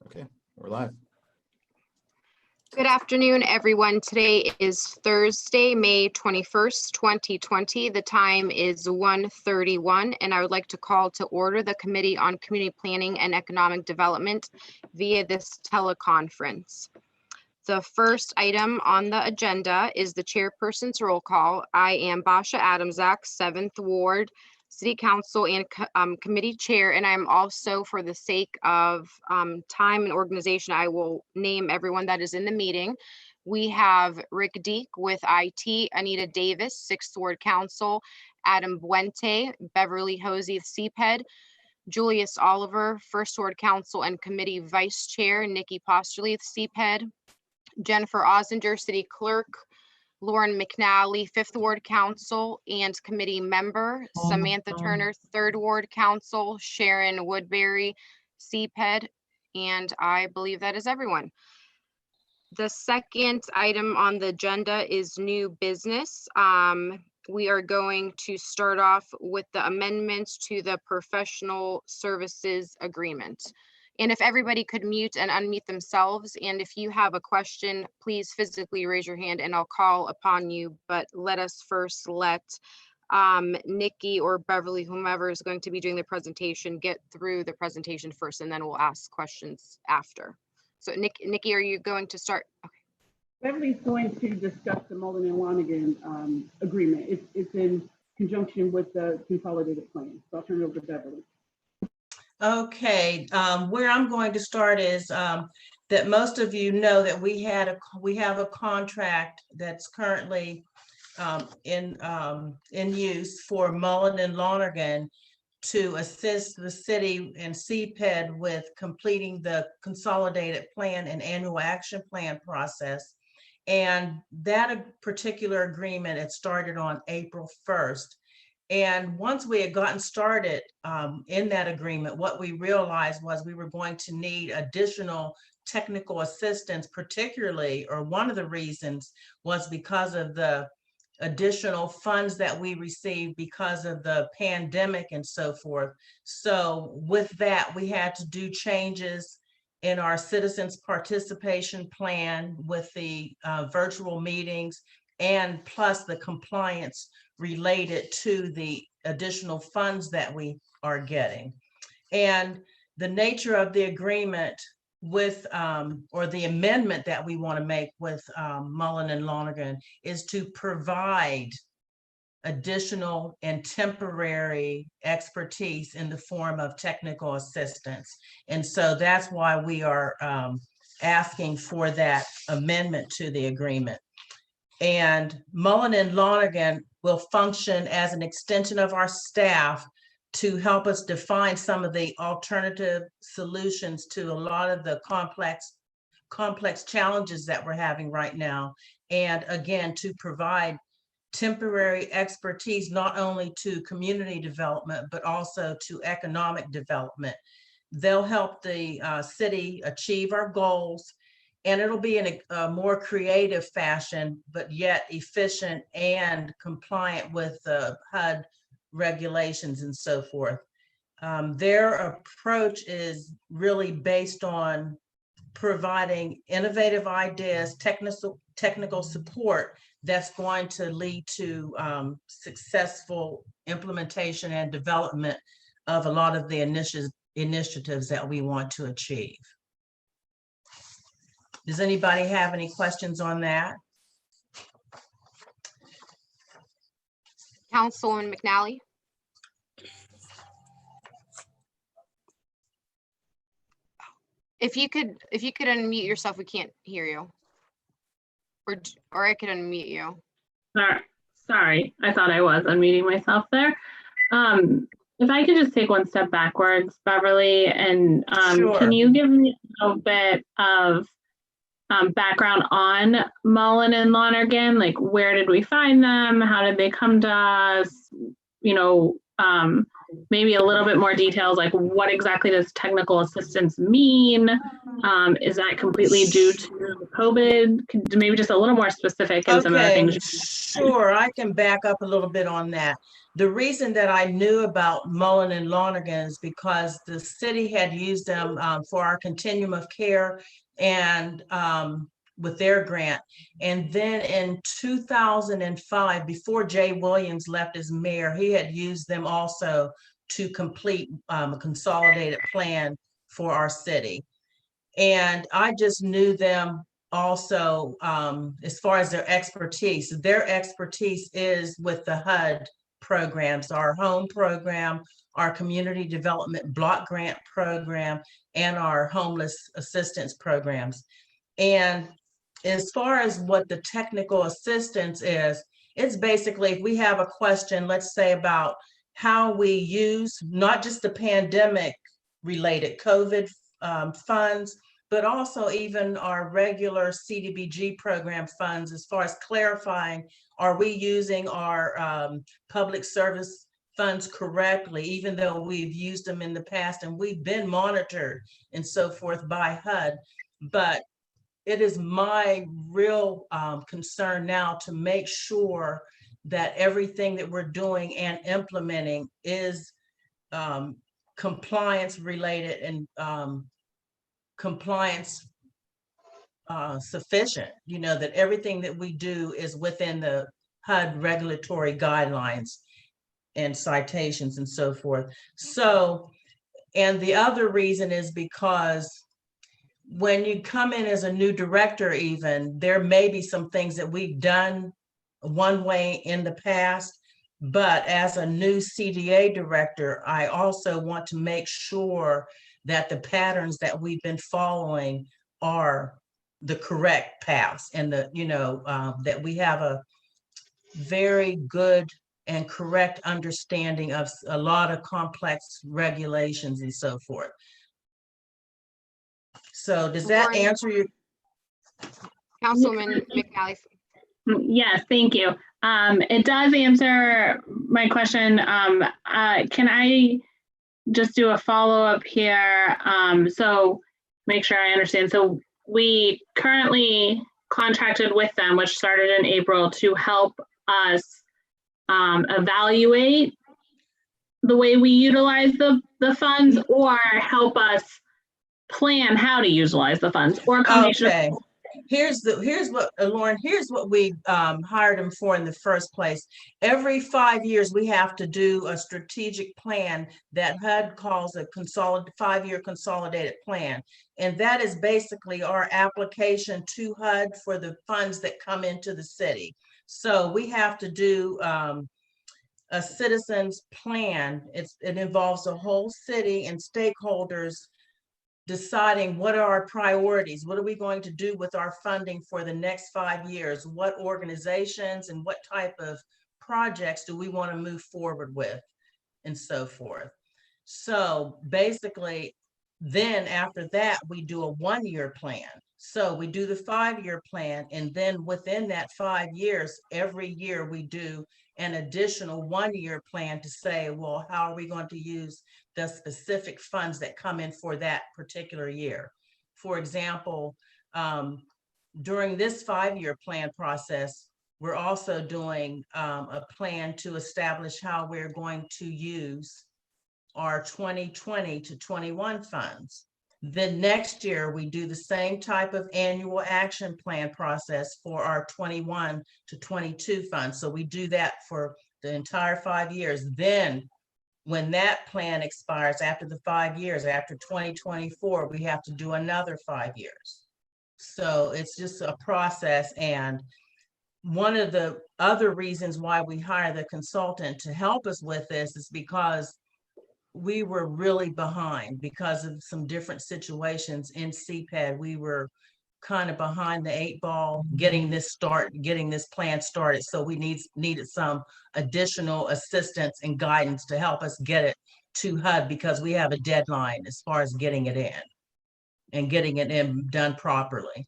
Okay, we're live. Good afternoon, everyone. Today is Thursday, May 21st, 2020. The time is 1:31, and I would like to call to order the Committee on Community Planning and Economic Development via this teleconference. The first item on the agenda is the chairperson's roll call. I am Basha Adamczak, 7th Ward City Council and Committee Chair, and I'm also, for the sake of time and organization, I will name everyone that is in the meeting. We have Rick Deek with IT, Anita Davis, 6th Ward Council, Adam Buente, Beverly Hosey, CPED, Julius Oliver, 1st Ward Council and Committee Vice Chair, Nikki Posterly, CPED, Jennifer Ozinger, City Clerk, Lauren McNally, 5th Ward Council and Committee Member, Samantha Turner, 3rd Ward Council, Sharon Woodbury, CPED, and I believe that is everyone. The second item on the agenda is new business. We are going to start off with the amendments to the professional services agreement. And if everybody could mute and unmute themselves, and if you have a question, please physically raise your hand and I'll call upon you. But let us first let Nikki or Beverly, whomever is going to be doing the presentation, get through the presentation first, and then we'll ask questions after. So Nikki, are you going to start? Okay. Beverly's going to discuss the Mullen and Lonergan agreement. It's in conjunction with the consolidated plan. So I'll turn it over to Beverly. Okay, where I'm going to start is that most of you know that we have a contract that's currently in use for Mullen and Lonergan to assist the city and CPED with completing the consolidated plan and annual action plan process. And that particular agreement, it started on April 1st. And once we had gotten started in that agreement, what we realized was we were going to need additional technical assistance, particularly, or one of the reasons was because of the additional funds that we received because of the pandemic and so forth. So with that, we had to do changes in our citizens participation plan with the virtual meetings and plus the compliance related to the additional funds that we are getting. And the nature of the agreement with, or the amendment that we want to make with Mullen and Lonergan is to provide additional and temporary expertise in the form of technical assistance. And so that's why we are asking for that amendment to the agreement. And Mullen and Lonergan will function as an extension of our staff to help us define some of the alternative solutions to a lot of the complex challenges that we're having right now. And again, to provide temporary expertise, not only to community development, but also to economic development. They'll help the city achieve our goals, and it'll be in a more creative fashion, but yet efficient and compliant with the HUD regulations and so forth. Their approach is really based on providing innovative ideas, technical support that's going to lead to successful implementation and development of a lot of the initiatives that we want to achieve. Does anybody have any questions on that? Councilwoman McNally. If you could unmute yourself, we can't hear you. Or I could unmute you. Sorry, I thought I was unmuting myself there. If I could just take one step backwards, Beverly, and Sure. Can you give me a little bit of background on Mullen and Lonergan? Like, where did we find them? How did they come to us? You know, maybe a little bit more details, like what exactly does technical assistance mean? Is that completely due to COVID? Maybe just a little more specific in some of the Okay, things. sure. I can back up a little bit on that. The reason that I knew about Mullen and Lonergan is because the city had used them for our continuum of care and with their grant. And then in 2005, before Jay Williams left as mayor, he had used them also to complete a consolidated plan for our city. And I just knew them also as far as their expertise. Their expertise is with the HUD programs, our home program, our community development block grant program, and our homeless assistance programs. And as far as what the technical assistance is, it's basically if we have a question, let's say about how we use not just the pandemic related COVID funds, but also even our regular CDBG program funds, as far as clarifying, are we using our public service funds correctly, even though we've used them in the past and we've been monitored and so forth by HUD. But it is my real concern now to make sure that everything that we're doing and implementing is compliance related and compliance sufficient, you know, that everything that we do is within the HUD regulatory guidelines and citations and so forth. So, and the other reason is because when you come in as a new director, even there may be some things that we've done one way in the past, but as a new CDA director, I also want to make sure that the patterns that we've been following are the correct paths, and the, you know, that we have a very good and correct understanding of a lot of complex regulations and so forth. So does that answer your? Councilwoman McNally. Yes, thank you. It does answer my question. Can I just do a follow-up here? So make sure I understand. So we currently contracted with them, which started in April, to help us evaluate the way we utilize the funds, or help us plan how to utilize the funds, or a combination. Okay. Here's what Lauren, here's what we hired them for in the first place. Every 5 years, we have to do a strategic plan that HUD calls a 5-year consolidated plan. And that is basically our application to HUD for the funds that come into the city. So we have to do a citizens plan. It involves the whole city and stakeholders deciding what are our priorities, what are we going to do with our funding for the next 5 years, what organizations and what type of projects do we want to move forward with, and so forth. So basically, then after that, we do a 1-year plan. So we do the 5-year plan, and then within that 5 years, every year we do an additional 1-year plan to say, well, how are we going to use the specific funds that come in for that particular year? For example, during this 5-year plan process, we're also doing a plan to establish how we're going to use our 2020 to 21 funds. Then next year, we do the same type of annual action plan process for our 21 to 22 funds. So we do that for the entire 5 years. Then when that plan expires after the 5 years, after 2024, we have to do another 5 years. So it's just a process. And one of the other reasons why we hire the consultant to help us with this is because we were really behind because of some different situations in CPED. We were kind of behind the 8 ball getting this plan started. So we needed some additional assistance and guidance to help us get it to HUD, because we have a deadline as far as getting it in and getting it in done properly.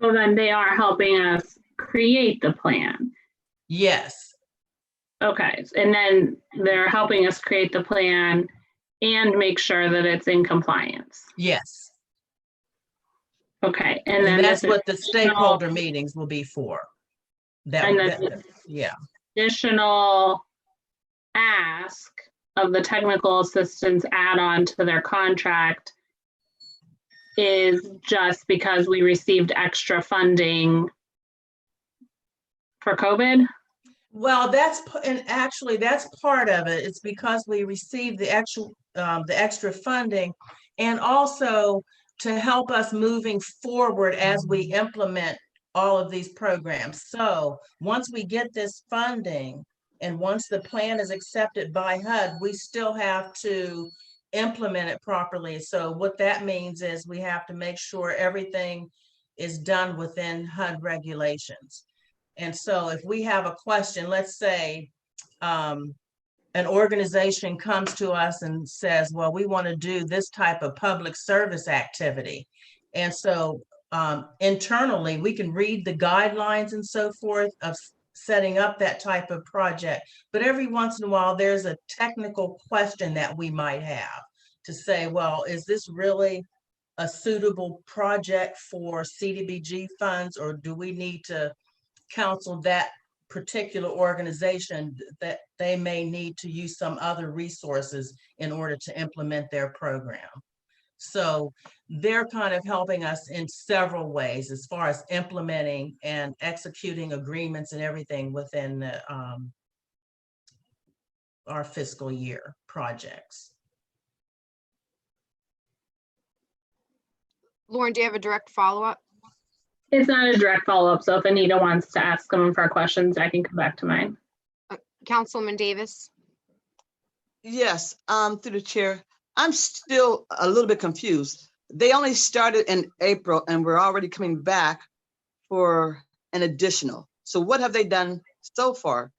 So then they are helping us create the plan. Yes. Okay, and then they're helping us create the plan and make sure that it's in compliance. Yes. Okay, and And then that's this what the stakeholder meetings will be for. And then Yeah. additional ask of the technical assistance add-on to their contract is just because we received extra funding for COVID? Well, and actually that's part of it. It's because we received the extra funding, and also to help us moving forward as we implement all of these programs. So once we get this funding and once the plan is accepted by HUD, we still have to implement it properly. So what that means is we have to make sure everything is done within HUD regulations. And so if we have a question, let's say an organization comes to us and says, well, we want to do this type of public service activity. And so internally, we can read the guidelines and so forth of setting up that type of project. But every once in a while, there's a technical question that we might have to say, well, is this really a suitable project for CDBG funds, or do we need to counsel that particular organization that they may need to use some other resources in order to implement their program? So they're kind of helping us in several ways as far as implementing and executing agreements and everything within the, our fiscal year projects. Lauren, do you have a direct follow-up? It's not a direct follow-up, so if Anita wants to ask them for questions, I can come back to mine. Councilman Davis? Yes, through the chair, I'm still a little bit confused. They only started in April and we're already coming back for an additional. So what have they done so far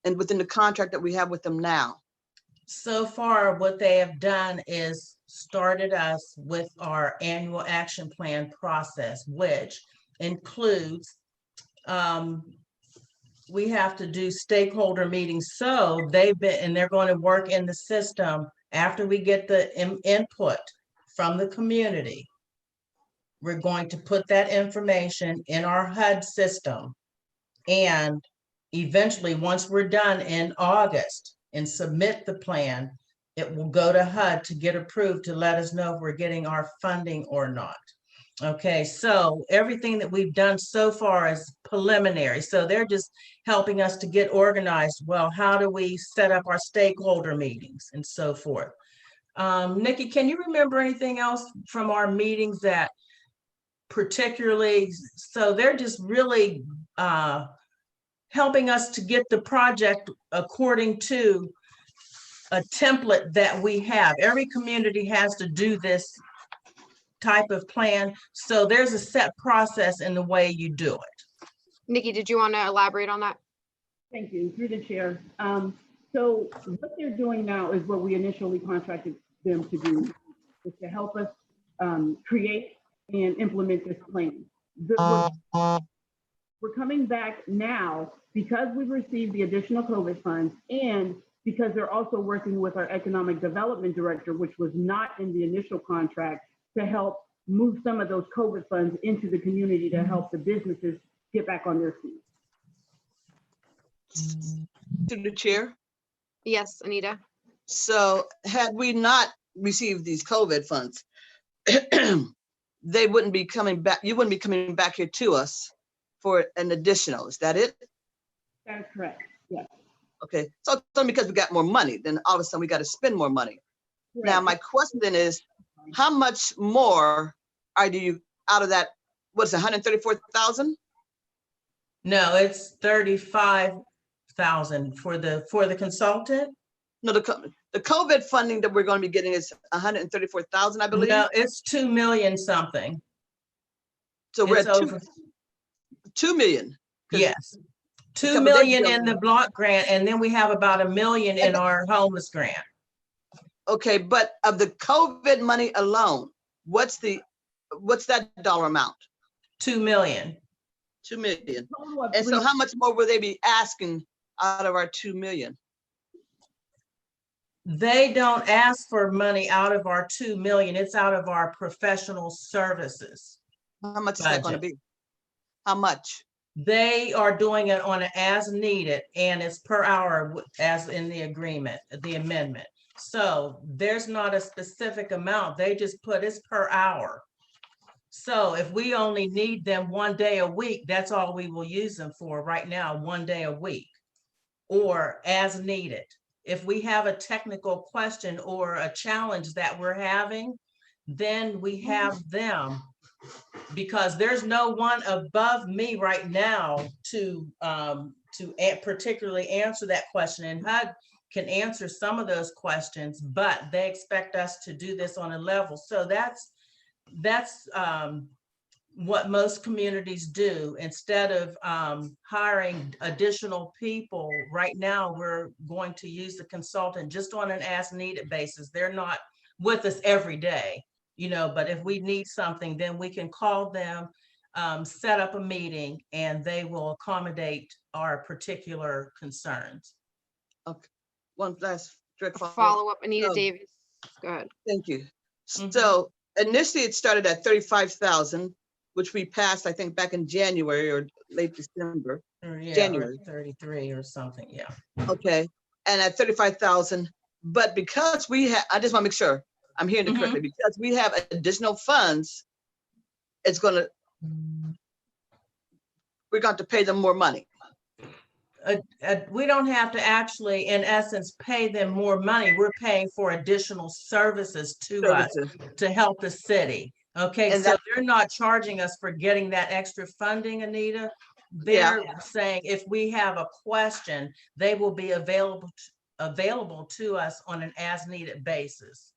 and within the contract that we have with them now? So far, what they have done is started us with our annual action plan process, which includes we have to do stakeholder meetings. So they've been, and they're going to work in the system after we get the input from the community. We're going to put that information in our HUD system. And eventually, once we're done in August and submit the plan, it will go to HUD to get approved to let us know if we're getting our funding or not. Okay, so everything that we've done so far is preliminary. So they're just helping us to get organized. Well, how do we set up our stakeholder meetings and so forth? Nikki, can you remember anything else from our meetings that particularly, so they're just really helping us to get the project according to a template that we have. Every community has to do this type of plan. So there's a set process in the way you do it. Nikki, did you want to elaborate on that? Thank you, through the chair. So what they're doing now is what we initially contracted them to do, is to help us create and implement this plan. We're coming back now because we've received the additional COVID funds and because they're also working with our economic development director, which was not in the initial contract, to help move some of those COVID funds into the community to help the businesses get back on their feet. Through the chair. Yes, Anita? So had we not received these COVID funds, they wouldn't be coming back. You wouldn't be coming back here to us for an additional. Is that it? That is correct. Yes. Okay. So it's only because we got more money, then all of a sudden we got to spend more money. Correct. Now, my question then is, how much more are you out of that? What's 134,000? No, it's 35,000 for the consultant. No, the COVID funding that we're going to be getting is 134,000, I believe. No, it's 2 million something. So we're It's at over. 2 million. Yes. 2 couple million days in ago- the block grant, and then we have about 1 million in our homeless grant. Okay, but of the COVID money alone, what's that dollar amount? 2 million. 2 million. Total of And so how much more will they be asking out of our 2 million? They don't ask for money out of our 2 million. It's out of our professional services How much is that going to budget. be? How much? They are doing it on an as needed, and it's per hour as in the agreement, the amendment. So there's not a specific amount. They just put it's per hour. So if we only need them 1 day a week, that's all we will use them for right now, 1 day a week, or as needed. If we have a technical question or a challenge that we're having, then we have them, because there's no one above me right now to particularly answer that question. And HUD can answer some of those questions, but they expect us to do this on a level. So that's what most communities do. Instead of hiring additional people, right now we're going to use the consultant just on an as needed basis. They're not with us every day, you know, but if we need something, then we can call them, set up a meeting, and they will accommodate our particular concerns. Okay, one last direct follow-up. Follow-up, Anita So- Davis. Go ahead. Thank you. Mhm. So initially it started at 35,000, which we passed, I think, back in January or late December. Or, yeah, or January. 33 or something, yeah. Okay, and at 35,000, but because we have, I just want to make sure I'm hearing it Mhm. correctly, because we have additional funds, it's gonna, we're going to pay them more money. We don't have to actually, in essence, pay them more money. We're paying for additional services to us Services. to help the city. Okay, And so that- they're not charging us for getting that extra funding, Anita. They're saying if we have a question, they will be available to us on an as needed basis.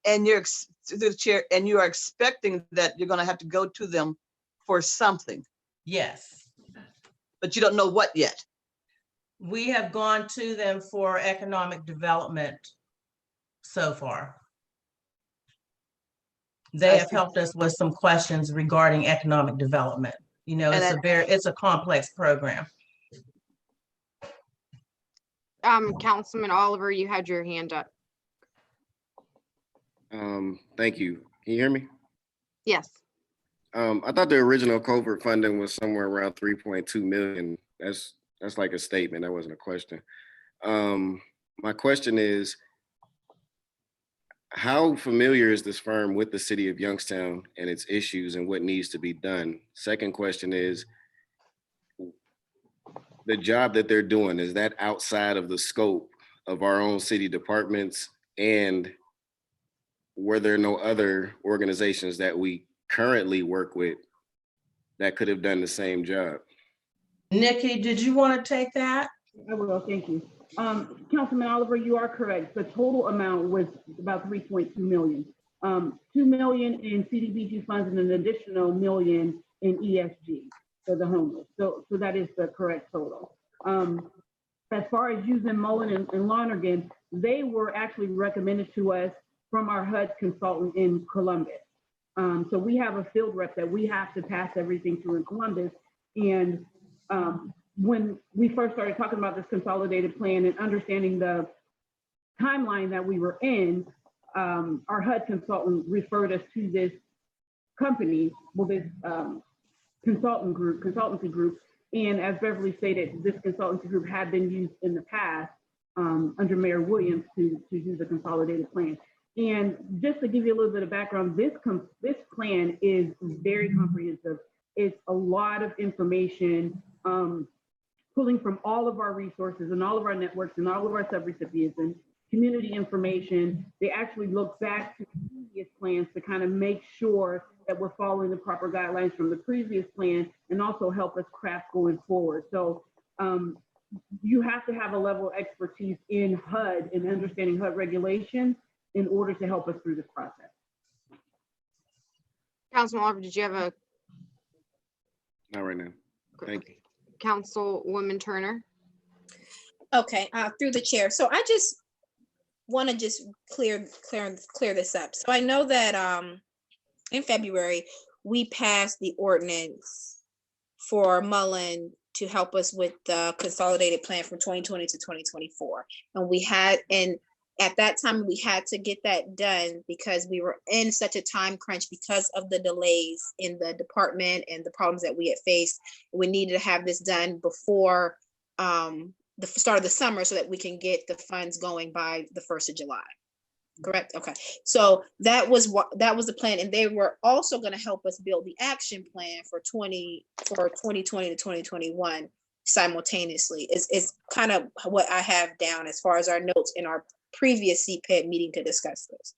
And you're, through the chair, and you are expecting that you're gonna have to go to them for something, Yes. but you don't know what yet. We have gone to them for economic development so far. They I have see. helped us with some questions regarding economic development. You know, And it's a complex program. Councilman Oliver, you had your hand up. Thank you. Can you hear me? Yes. I thought the original covert funding was somewhere around 3.2 million. That's like a statement. That wasn't a question. My question is, how familiar is this firm with the city of Youngstown and its issues and what needs to be done? Second question is, the job that they're doing, is that outside of the scope of our own city departments? And were there no other organizations that we currently work with that could have done the same job? Nikki, did you want to take that? I will, thank you. Councilman Oliver, you are correct. The total amount was about 3.2 million. 2 million in CDBG funds and an additional $1 million in ESG for the homeless. So that is the correct total. As far as using Mullen and Lonergan, they were actually recommended to us from our HUD consultant in Columbus. So we have a field rep that we have to pass everything through in Columbus. And when we first started talking about this consolidated plan and understanding the timeline that we were in, our HUD consultant referred us to this company, well, this consultancy group. And as Beverly stated, this consultancy group had been used in the past under Mayor Williams to do the consolidated plan. And just to give you a little bit of background, this plan is very comprehensive. It's a lot of information, pulling from all of our resources and all of our networks and all of our subrecipients and community information. They actually look back to previous plans to kind of make sure that we're following the proper guidelines from the previous plan and also help us craft going forward. So you have to have a level of expertise in HUD and understanding HUD regulations in order to help us through this process. Councilman Oliver, did you have a Not right now. Thank you. Councilwoman Turner? Okay, through the chair. So I just want to just clear this up. So I know that in February, we passed the ordinance for Mullen to help us with the consolidated plan from 2020 to 2024. And at that time, we had to get that done because we were in such a time crunch because of the delays in the department and the problems that we had faced. We needed to have this done before the start of the summer so that we can get the funds going by the 1st of July. Correct? Okay. So that was the plan. And they were also going to help us build the action plan for 2020 to 2021 simultaneously. Is kind of what I have down as far as our notes in our previous CPED meeting to discuss this.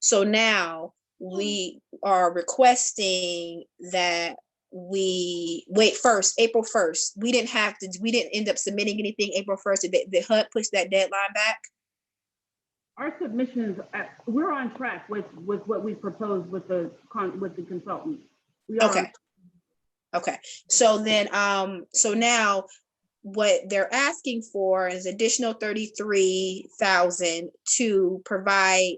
So now we are requesting that we wait first, April 1st. We didn't end up submitting anything April 1st. Did HUD push that deadline back? Our submissions, we're on track with what we proposed with the consultant. We are. Okay. Okay. So then, so now what they're asking for is additional 33,000 to provide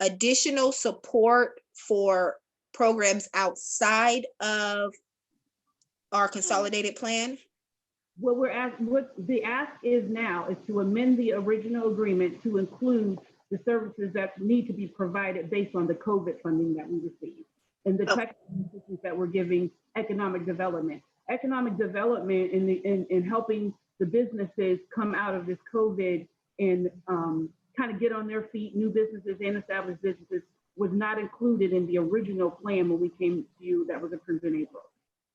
additional support for programs outside of our consolidated plan. What the ask is now is to amend the original agreement to include the services that need to be provided based on the COVID funding that we received and the technical assistance that we're giving economic development. Economic development in helping the businesses come out of this COVID and kind of get on their feet, new businesses and established businesses, was not included in the original plan when we came to you that was approved in April.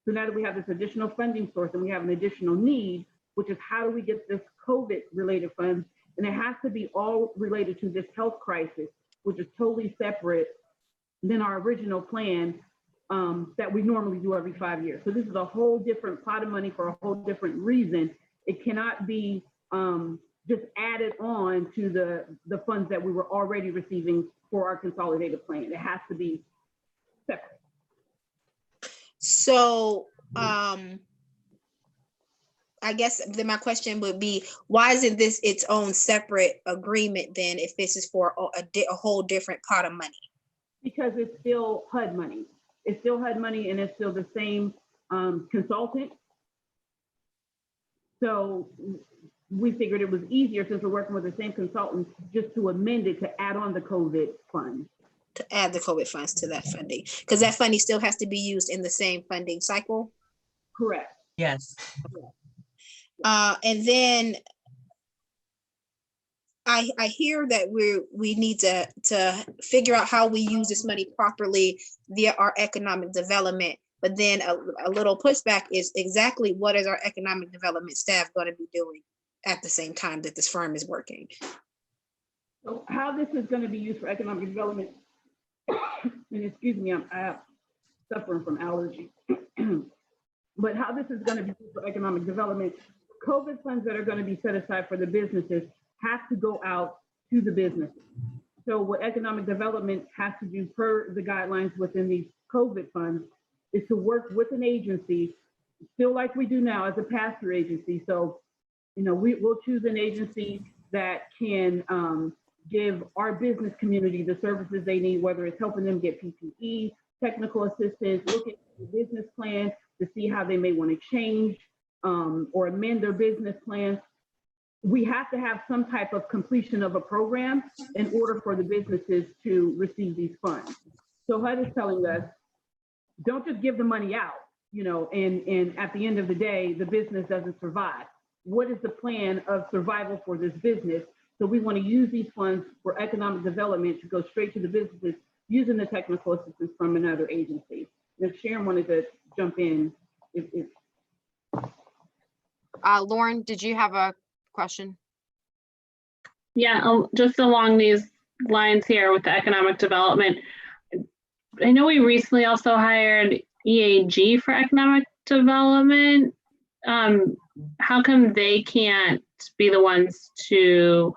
So now that we have this additional funding source and we have an additional need, which is how do we get this COVID related funds? And it has to be all related to this health crisis, which is totally separate than our original plan that we normally do every 5 years. So this is a whole different pot of money for a whole different reason. It cannot be just added on to the funds that we were already receiving for our consolidated plan. It has to be separate. So I guess then my question would be, why isn't this its own separate agreement then if this is for a whole different pot of money? Because it's still HUD money. It's still HUD money and it's still the same consultant. So we figured it was easier since we're working with the same consultant just to amend it to add on the COVID funds. To add the COVID funds to that funding, because that funding still has to be used in the same funding cycle. Correct. Yes. And then I hear that we need to figure out how we use this money properly via our economic development. But then a little pushback is exactly what is our economic development staff going to be doing at the same time that this firm is working? So how this is going to be used for economic development, and excuse me, I'm suffering from allergy. But how this is going to be used for economic development, COVID funds that are going to be set aside for the businesses have to go out to the businesses. So what economic development has to do per the guidelines within these COVID funds is to work with an agency, still like we do now as a pass-through agency. So, you know, we'll choose an agency that can give our business community the services they need, whether it's helping them get PPE, technical assistance, looking at the business plan to see how they may want to change or amend their business plan. We have to have some type of completion of a program in order for the businesses to receive these funds. So HUD is telling us, don't just give the money out, you know, and at the end of the day, the business doesn't survive. What is the plan of survival for this business? So we want to use these funds for economic development to go straight to the businesses using the technical assistance from another agency. And if Sharon wanted to jump in, Lauren, did you have a question? Yeah, just along these lines here with the economic development. I know we recently also hired EAG for economic development. How come they can't be the ones to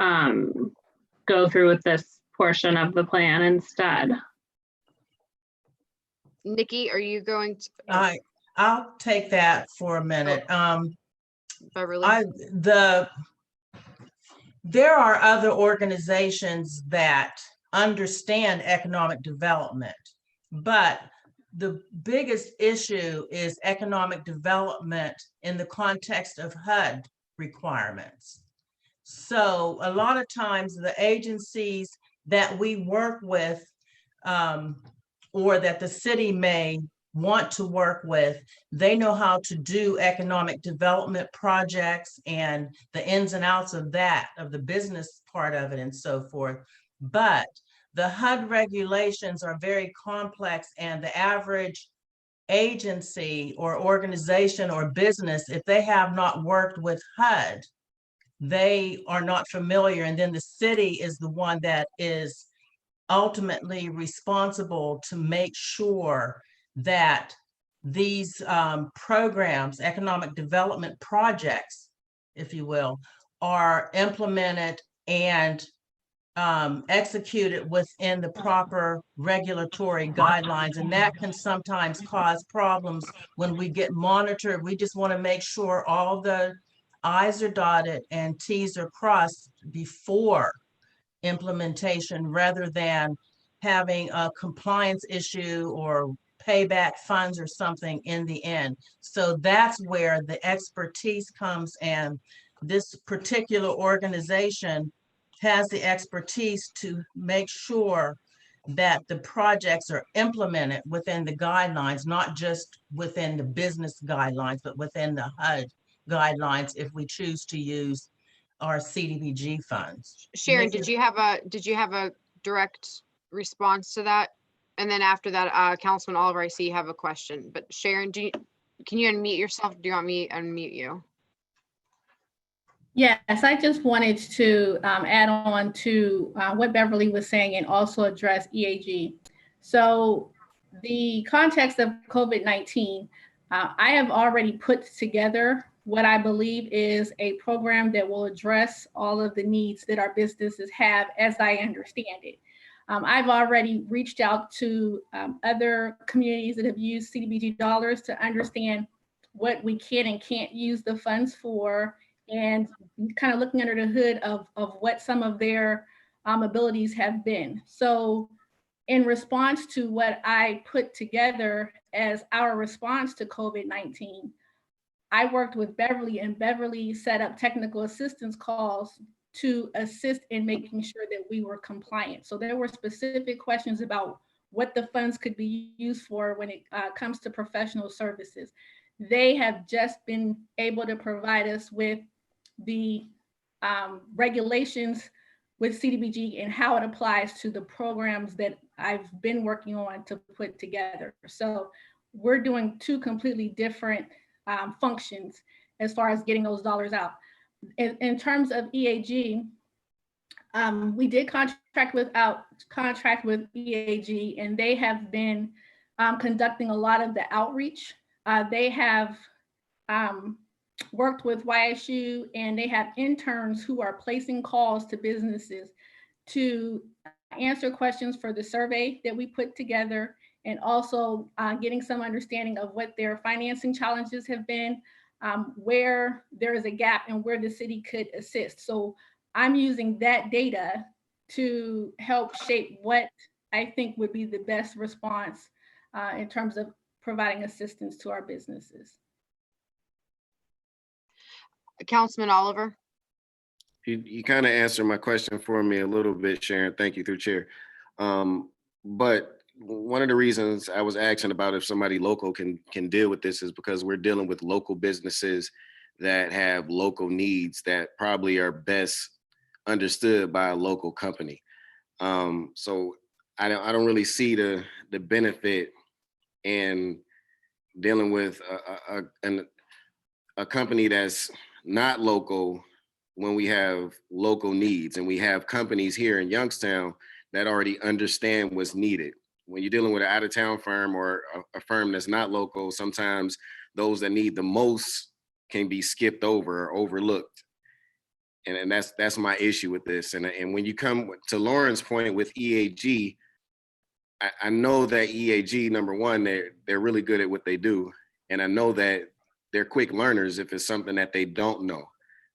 go through with this portion of the plan instead? Nikki, are you going to? I'll take that for a minute. Beverly? There are other organizations that understand economic development, but the biggest issue is economic development in the context of HUD requirements. So a lot of times the agencies that we work with, or that the city may want to work with, they know how to do economic development projects and the ins and outs of that, of the business part of it and so forth. But the HUD regulations are very complex, and the average agency or organization or business, if they have not worked with HUD, they are not familiar. And then the city is the one that is ultimately responsible to make sure that these programs, economic development projects, if you will, are implemented and executed within the proper regulatory guidelines. And that can sometimes cause problems when we get monitored. We just want to make sure all the I's are dotted and T's are crossed before implementation, rather than having a compliance issue or payback funds or something in the end. So that's where the expertise comes, and this particular organization has the expertise to make sure that the projects are implemented within the guidelines, not just within the business guidelines, but within the HUD guidelines if we choose to use our CDBG funds. Sharon, did you have a direct response to that? And then after that, Councilman Oliver, I see you have a question, but Sharon, can you unmute yourself? Do you want me to unmute you? Yes, I just wanted to add on to what Beverly was saying and also address EAG. So the context of COVID-19, I have already put together what I believe is a program that will address all of the needs that our businesses have as I understand it. I've already reached out to other communities that have used CDBG dollars to understand what we can and can't use the funds for, and kind of looking under the hood of what some of their abilities have been. So in response to what I put together as our response to COVID-19, I worked with Beverly, and Beverly set up technical assistance calls to assist in making sure that we were compliant. So there were specific questions about what the funds could be used for when it comes to professional services. They have just been able to provide us with the regulations with CDBG and how it applies to the programs that I've been working on to put together. So we're doing two completely different functions as far as getting those dollars out. In terms of EAG, we did contract with EAG, and they have been conducting a lot of the outreach. They have worked with YSU, and they have interns who are placing calls to businesses to answer questions for the survey that we put together, and also getting some understanding of what their financing challenges have been, where there is a gap and where the city could assist. So I'm using that data to help shape what I think would be the best response in terms of providing assistance to our businesses. Councilman Oliver. You kind of answered my question for me a little bit, Sharon. Thank you, through chair. But one of the reasons I was asking about if somebody local can deal with this is because we're dealing with local businesses that have local needs that probably are best understood by a local company. So I don't really see the benefit in dealing with a company that's not local when we have local needs, and we have companies here in Youngstown that already understand what's needed. When you're dealing with an out-of-town firm or a firm that's not local, sometimes those that need the most can be skipped over or overlooked. And that's my issue with this. And when you come to Lauren's point with EAG, I know that EAG, number one, they're really good at what they do. And I know that they're quick learners if it's something that they don't know.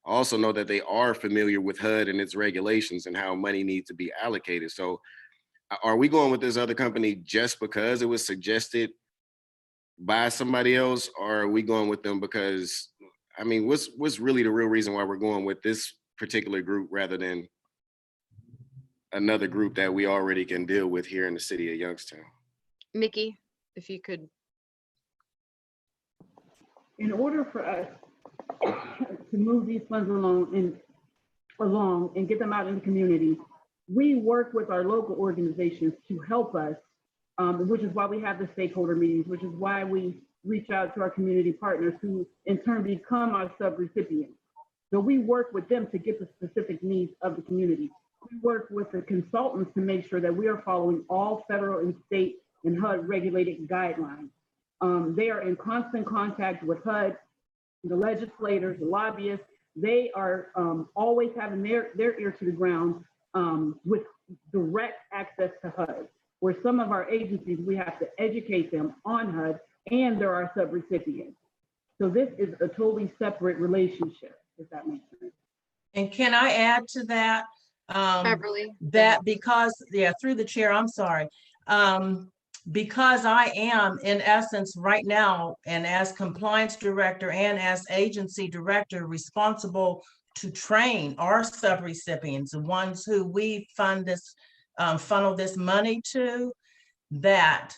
I also know that they are familiar with HUD and its regulations and how money needs to be allocated. So are we going with this other company just because it was suggested by somebody else, or are we going with them because, I mean, what's really the real reason why we're going with this particular group rather than another group that we already can deal with here in the city of Youngstown? Mickey, if you could. In order for us to move these funds along and get them out in the community, we work with our local organizations to help us, which is why we have the stakeholder meetings, which is why we reach out to our community partners who in turn become our sub-recipients. So we work with them to get the specific needs of the community. We work with the consultants to make sure that we are following all federal and state and HUD regulated guidelines. They are in constant contact with HUD, the legislators, the lobbyists. They are always having their ear to the ground with direct access to HUD. Where some of our agencies, we have to educate them on HUD and they're our sub-recipients. So this is a totally separate relationship, if that makes sense. And can I add to that? Beverly. That because, yeah, through the chair, I'm sorry. Because I am in essence right now, and as compliance director and as agency director responsible to train our sub-recipients, the ones who we fund this, funnel this money to, that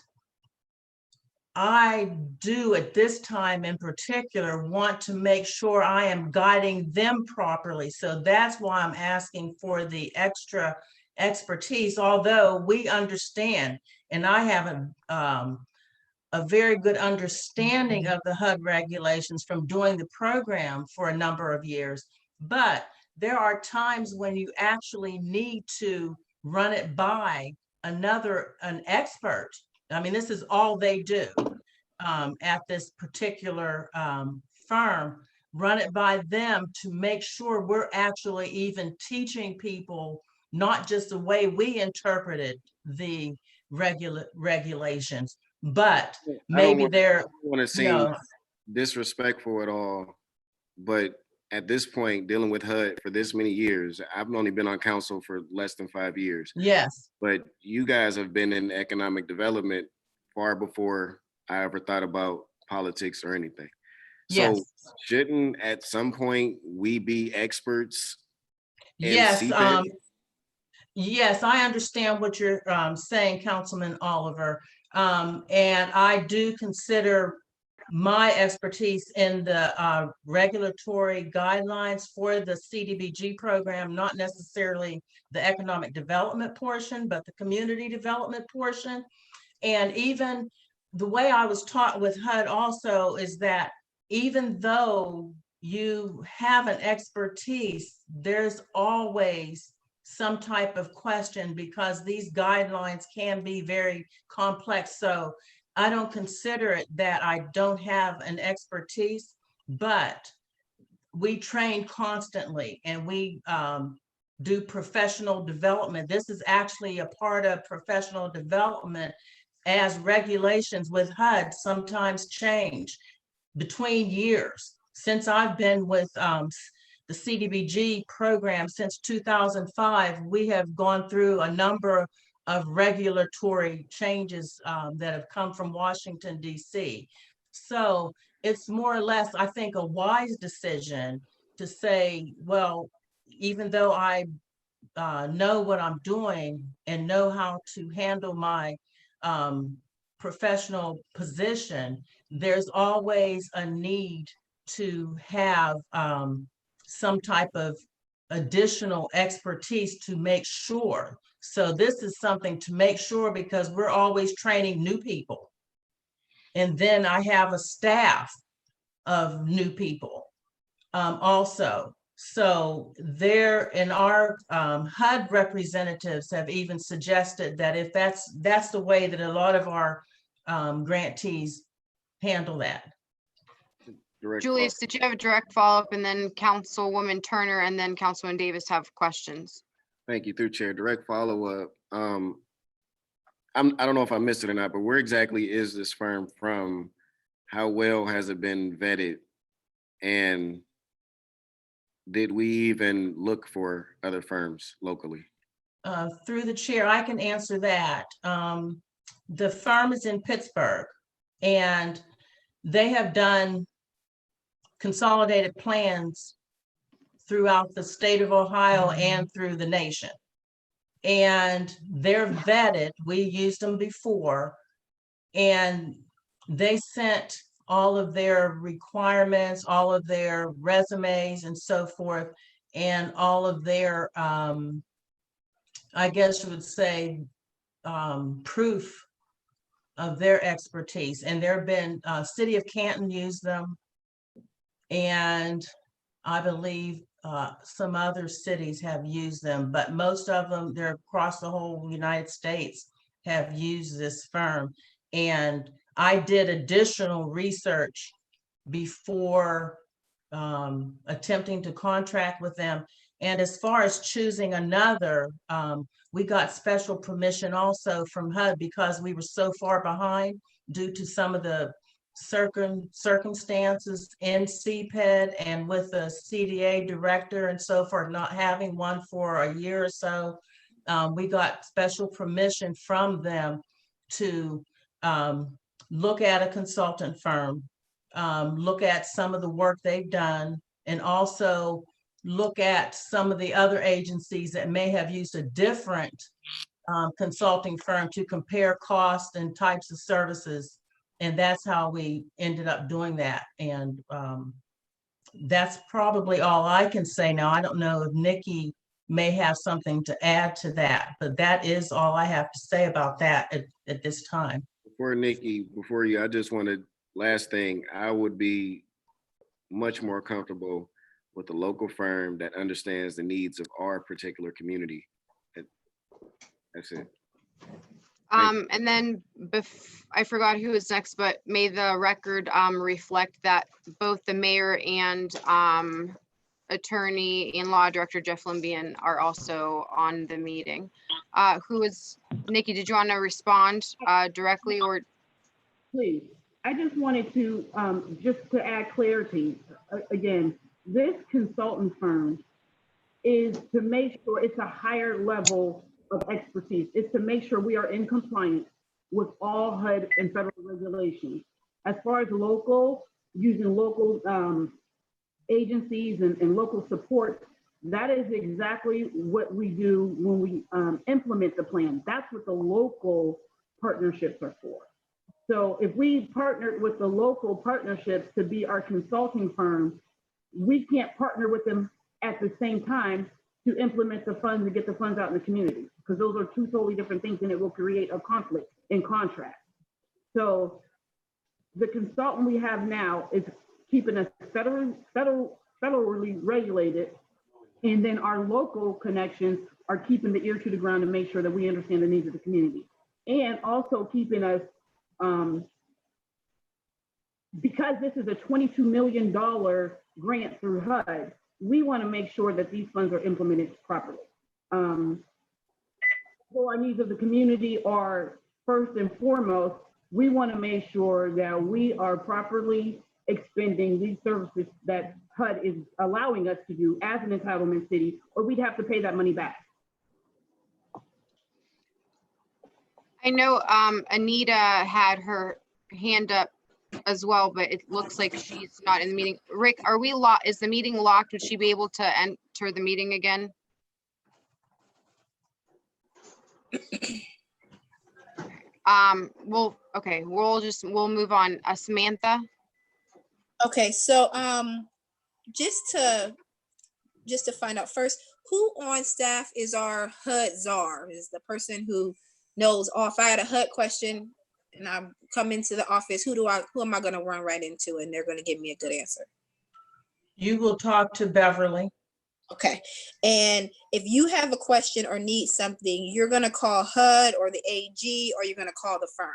I do at this time in particular want to make sure I am guiding them properly. So that's why I'm asking for the extra expertise, although we understand, and I have a very good understanding of the HUD regulations from doing the program for a number of years. But there are times when you actually need to run it by an expert. I mean, this is all they do at this particular firm, run it by them to make sure we're actually even teaching people, not just the way we interpreted the regulations, but maybe they're, I don't want to seem disrespectful at all, but at this point, dealing with HUD for this many years, I've only been on council for less than 5 years. Yes. But you guys have been in economic development far before I ever thought about politics or anything. So shouldn't at some point we be experts in CPED? Yes, I understand what you're saying, Councilman Oliver. And I do consider my expertise in the regulatory guidelines for the CDBG program, not necessarily the economic development portion, but the community development portion. And even the way I was taught with HUD also is that even though you have an expertise, there's always some type of question because these guidelines can be very complex. So I don't consider it that I don't have an expertise, but we train constantly and we do professional development. This is actually a part of professional development, as regulations with HUD sometimes change between years. Since I've been with the CDBG program since 2005, we have gone through a number of regulatory changes that have come from Washington, DC. So it's more or less, I think, a wise decision to say, well, even though I know what I'm doing and know how to handle my professional position, there's always a need to have some type of additional expertise to make sure. So this is something to make sure because we're always training new people. And then I have a staff of new people also. So there, in our HUD representatives have even suggested that if that's the way that a lot of our grantees handle that. Julius, did you have a direct follow-up, and then Councilwoman Turner and then Councilman Davis have questions? Thank you, through chair. Direct follow-up. I don't know if I missed it or not, but where exactly is this firm from? How well has it been vetted? And did we even look for other firms locally? Through the chair, I can answer that. The firm is in Pittsburgh, and they have done consolidated plans throughout the state of Ohio and through the nation. And they're vetted. We used them before, and they sent all of their requirements, all of their resumes and so forth, and all of their, I guess you would say, proof of their expertise. And there have been, City of Canton used them, and I believe some other cities have used them, but most of them, they're across the whole United States, have used this firm. And I did additional research before attempting to contract with them. And as far as choosing another, we got special permission also from HUD because we were so far behind due to some of the circumstances in CPED and with the CDA director and so forth, not having one for a year or so. We got special permission from them to look at a consultant firm, look at some of the work they've done, and also look at some of the other agencies that may have used a different consulting firm to compare cost and types of services. And that's how we ended up doing that. And that's probably all I can say now. I don't know if Nikki may have something to add to that, but that is all I have to say about that at this time. Before Nikki, before you, I just wanted, last thing, I would be much more comfortable with a local firm that understands the needs of our particular community. That's it. And then I forgot who was next, but may the record reflect that both the mayor and attorney and law director Jeff Limbian are also on the meeting. Who is, Nikki, did you want to respond directly or? Please, I just wanted to, just to add clarity, again, this consultant firm is to make sure it's a higher level of expertise. It's to make sure we are in compliance with all HUD and federal regulations. As far as local, using local agencies and local support, that is exactly what we do when we implement the plan. That's what the local partnerships are for. So if we partnered with the local partnerships to be our consulting firm, we can't partner with them at the same time to implement the funds and get the funds out in the community, because those are two totally different things, and it will create a conflict in contract. So the consultant we have now is keeping us federally regulated, and then our local connections are keeping the ear to the ground to make sure that we understand the needs of the community, and also keeping us, because this is a $22 million grant through HUD, we want to make sure that these funds are implemented properly. So our needs of the community are first and foremost. We want to make sure that we are properly expending these services that HUD is allowing us to do as an entitlement city, or we'd have to pay that money back. I know Anita had her hand up as well, but it looks like she's not in the meeting. Rick, are we locked? Is the meeting locked? Would she be able to enter the meeting again? Okay, we'll move on. Samantha. Okay, so just to find out first, who on staff is our HUD czar? Is the person who knows, oh, if I had a HUD question and I come into the office, who am I gonna run right into, and they're gonna give me a good answer? You will talk to Beverly. Okay, and if you have a question or need something, you're gonna call HUD or the AG, or you're gonna call the firm?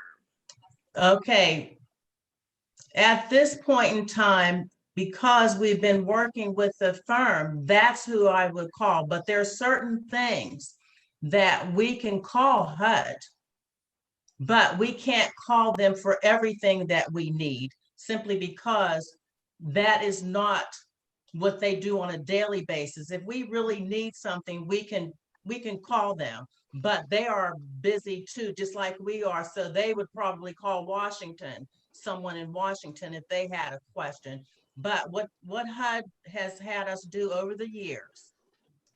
Okay. At this point in time, because we've been working with the firm, that's who I would call. But there are certain things that we can call HUD, but we can't call them for everything that we need, simply because that is not what they do on a daily basis. If we really need something, we can call them, but they are busy too, just like we are. So they would probably call Washington someone in Washington if they had a question. But what HUD has had us do over the years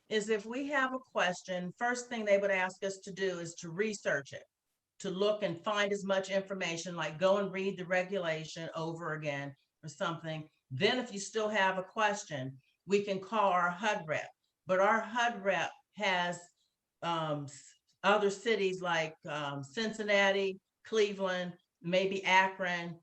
is if we have a question, first thing they would ask us to do is to research it, to look and find as much information, like go and read the regulation over again or something. Then if you still have a question, we can call our HUD rep. But our HUD rep has other cities like Cincinnati, Cleveland, maybe Akron,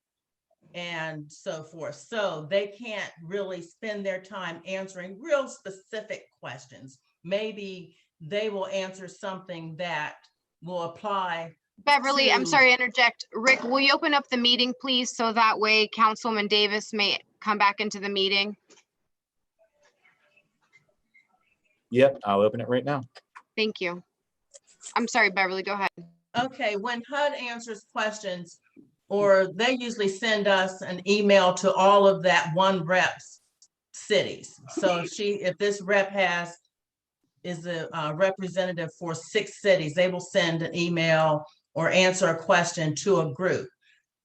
and so forth. So they can't really spend their time answering real specific questions. Maybe they will answer something that will apply. Beverly, I'm to- sorry to interject. Rick, will you open up the meeting, please? So that way Councilman Davis may come back into the meeting. Yep, I'll open it right now. Thank you. I'm sorry, Beverly, go ahead. Okay, when HUD answers questions, or they usually send us an email to all of that one rep's cities. So if this rep is a representative for 6 cities, they will send an email or answer a question to a group.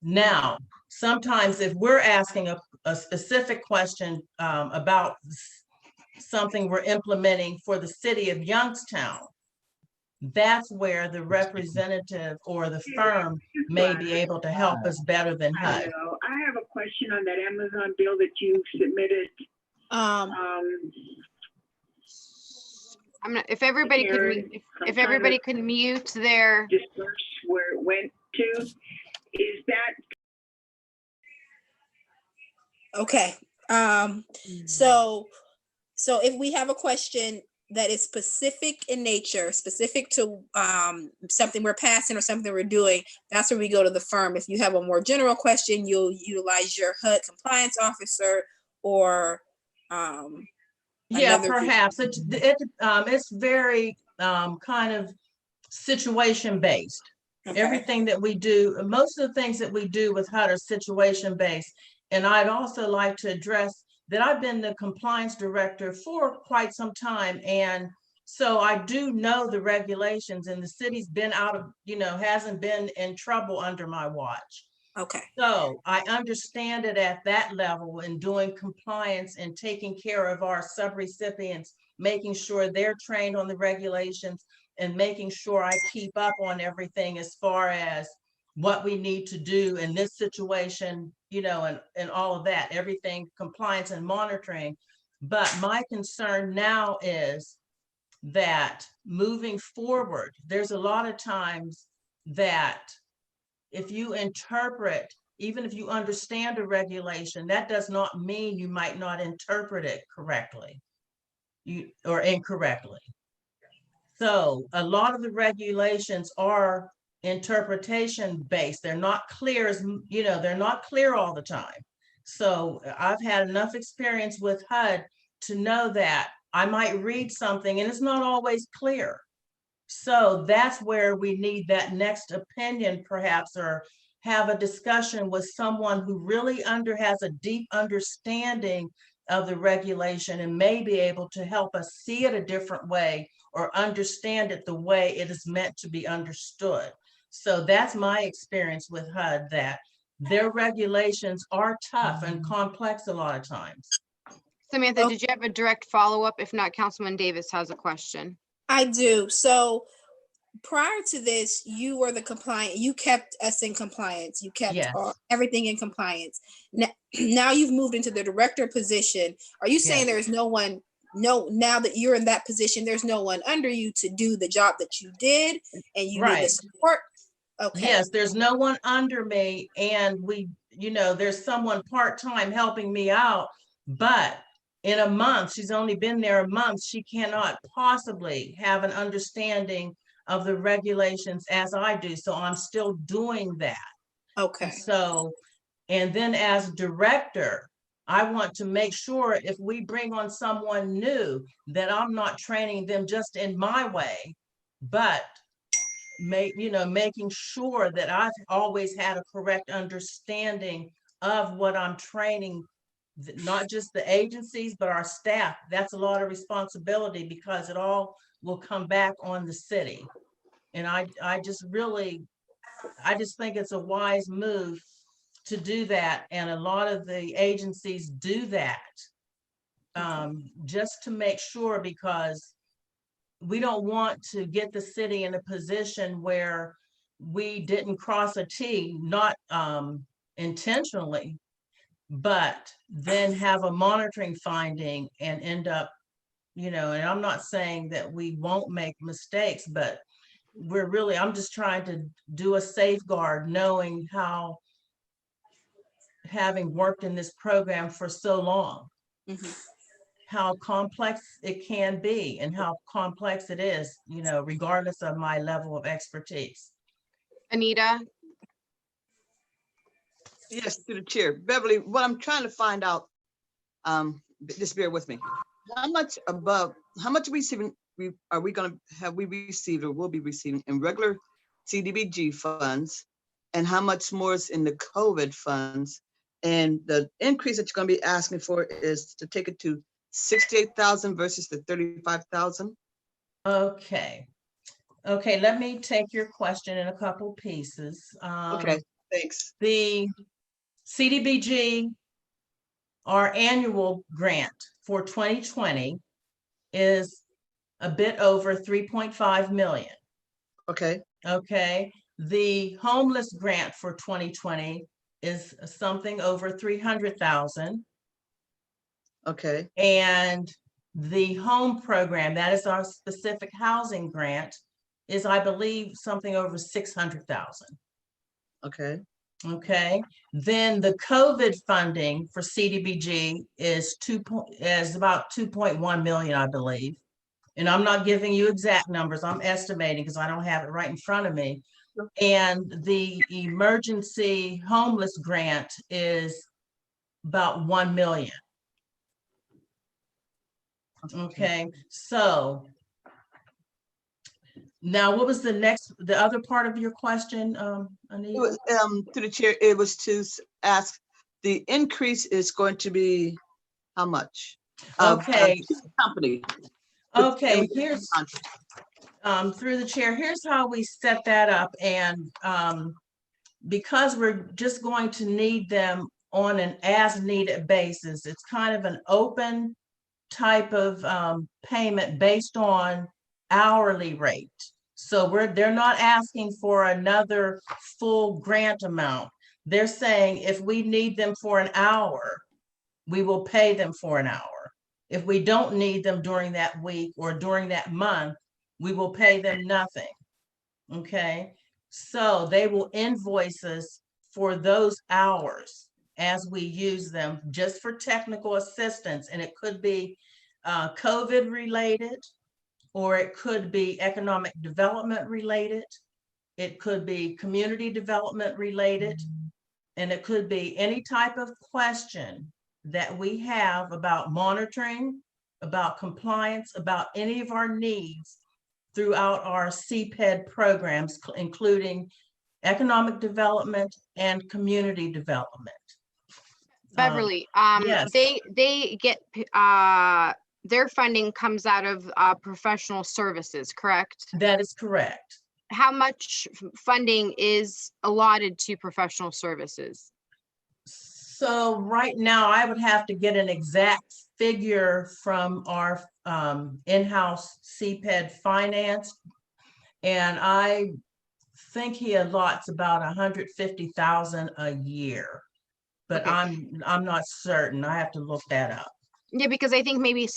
Now, sometimes if we're asking a specific question about something we're implementing for the city of Youngstown, that's where the representative or the firm may be able to help us better than HUD. Hello, I have a question on that Amazon bill that you submitted. If everybody could, Karen, if everybody could mute their, disperse where it went to, is that Okay, so if we have a question that is specific in nature, specific to something we're passing or something we're doing, that's where we go to the firm. If you have a more general question, you'll utilize your HUD compliance officer or Yeah, another group. perhaps it's very kind of situation based. Okay. Everything that we do, most of the things that we do with HUD are situation based. And I'd also like to address that I've been the compliance director for quite some time. And so I do know the regulations, and the city's been out of, hasn't been in trouble under my watch. Okay. So I understand it at that level in doing compliance and taking care of our subrecipients, making sure they're trained on the regulations and making sure I keep up on everything as far as what we need to do in this situation, and all of that, everything, compliance and monitoring. But my concern now is that moving forward, there's a lot of times that if you interpret, even if you understand a regulation, that does not mean you might not interpret it correctly or incorrectly. So a lot of the regulations are interpretation based. They're not clear they're not clear all the time. So I've had enough experience with HUD to know that I might read something and it's not always clear. So that's where we need that next opinion, perhaps, or have a discussion with someone who really has a deep understanding of the regulation and may be able to help us see it a different way or understand it the way it is meant to be understood. So that's my experience with HUD, that their regulations are tough and complex a lot of times. Samantha, did you have a direct follow-up? If not, Councilman Davis has a question. I do. So prior to this, you were the compliant, you kept us in compliance. You kept Yes. everything in compliance. Now you've moved into the director position. Are you saying Yes. there's no one, now that you're in that position, there's no one under you to do the job that you did and you need the Right. support? Okay. Yes, there's no one under me, and there's someone part-time helping me out, but in a month, she's only been there a month, she cannot possibly have an understanding of the regulations as I do. So I'm still doing that. Okay. So, and then as director, I want to make sure if we bring on someone new, that I'm not training them just in my way, but making sure that I've always had a correct understanding of what I'm training, not just the agencies, but our staff. That's a lot of responsibility because it all will come back on the city. And I just think it's a wise move to do that, and a lot of the agencies do that. Just to make sure, because we don't want to get the city in a position where we didn't cross a T, not intentionally, but then have a monitoring finding and end up, and I'm not saying that we won't make mistakes, but I'm just trying to do a safeguard, knowing how, having worked in this program for so long, how complex it can be and how complex it is, regardless of my level of expertise. Anita, Yes, through the chair. Beverly, what I'm trying to find out, just bear with me. How much are we gonna have we received or will be receiving in regular CDBG funds? And how much more is in the COVID funds? And the increase that you're gonna be asking for is to take it to 68,000 versus the 35,000? Okay, let me take your question in a couple pieces. Okay, thanks. The CDBG, our annual grant for 2020 is a bit over 3.5 million. Okay. Okay, the homeless grant for 2020 is something over 300,000. Okay. And the home program, that is our specific housing grant, is, I believe, something over 600,000. Okay. Okay, then the COVID funding for CDBG is about 2.1 million, I believe. And I'm not giving you exact numbers, I'm estimating because I don't have it right in front of me. And the emergency homeless grant is about 1 million. Okay, so now what was the other part of your question, Anita? It was, through the chair, it was to ask, the increase is going to be how much? Okay. Company. Okay, here's, through the chair, here's how we set that up. And because we're just going to need them on an as needed basis, it's kind of an open type of payment based on hourly rate. So they're not asking for another full grant amount. They're saying if we need them for an hour, we will pay them for an hour. If we don't need them during that week or during that month, we will pay them nothing. Okay, so they will invoice us for those hours as we use them just for technical assistance. And it could be COVID related, or it could be economic development related. It could be community development related, and it could be any type of question that we have about monitoring, about compliance, about any of our needs throughout our CPED programs, including economic development and community development. Beverly, yes. they get their funding comes out of professional services, correct? That is correct. How much funding is allotted to professional services? So right now I would have to get an exact figure from our in-house CPED finance. And I think he allots about 150,000 a year, but Okay. I'm not certain. I have to look that up. Yeah, because I think maybe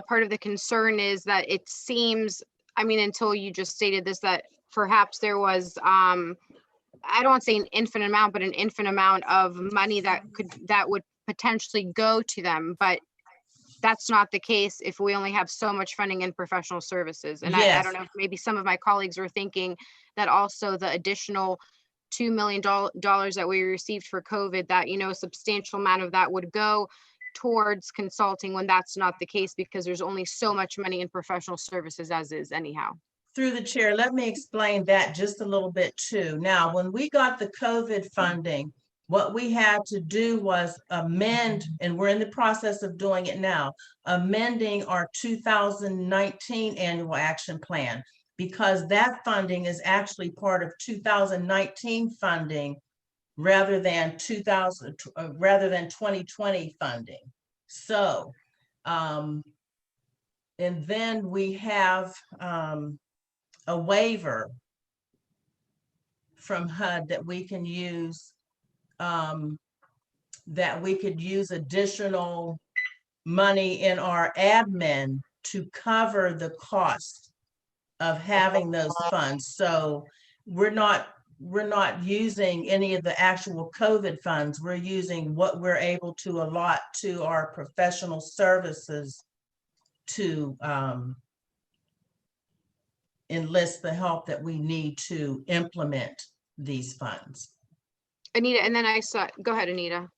part of the concern is that it seems, I mean, until you just stated this, that perhaps there was, I don't want to say an infinite amount, but an infinite amount of money that would potentially go to them. But that's not the case if we only have so much funding in professional services. And Yes. I don't know if maybe some of my colleagues were thinking that also the additional $2 million that we received for COVID, that, a substantial amount of that would go towards consulting, when that's not the case, because there's only so much money in professional services as is anyhow. Through the chair, let me explain that just a little bit too. Now, when we got the COVID funding, what we had to do was amend, and we're in the process of doing it now, amending our 2019 annual action plan, because that funding is actually part of 2019 funding rather than 2020 funding. So, and then we have a waiver from HUD that we can use, that we could use additional money in our admin to cover the cost of having those funds. So we're not using any of the actual COVID funds. We're using what we're able to allot to our professional services to enlist the help that we need to implement these funds. Anita, and then I saw, go ahead, Anita.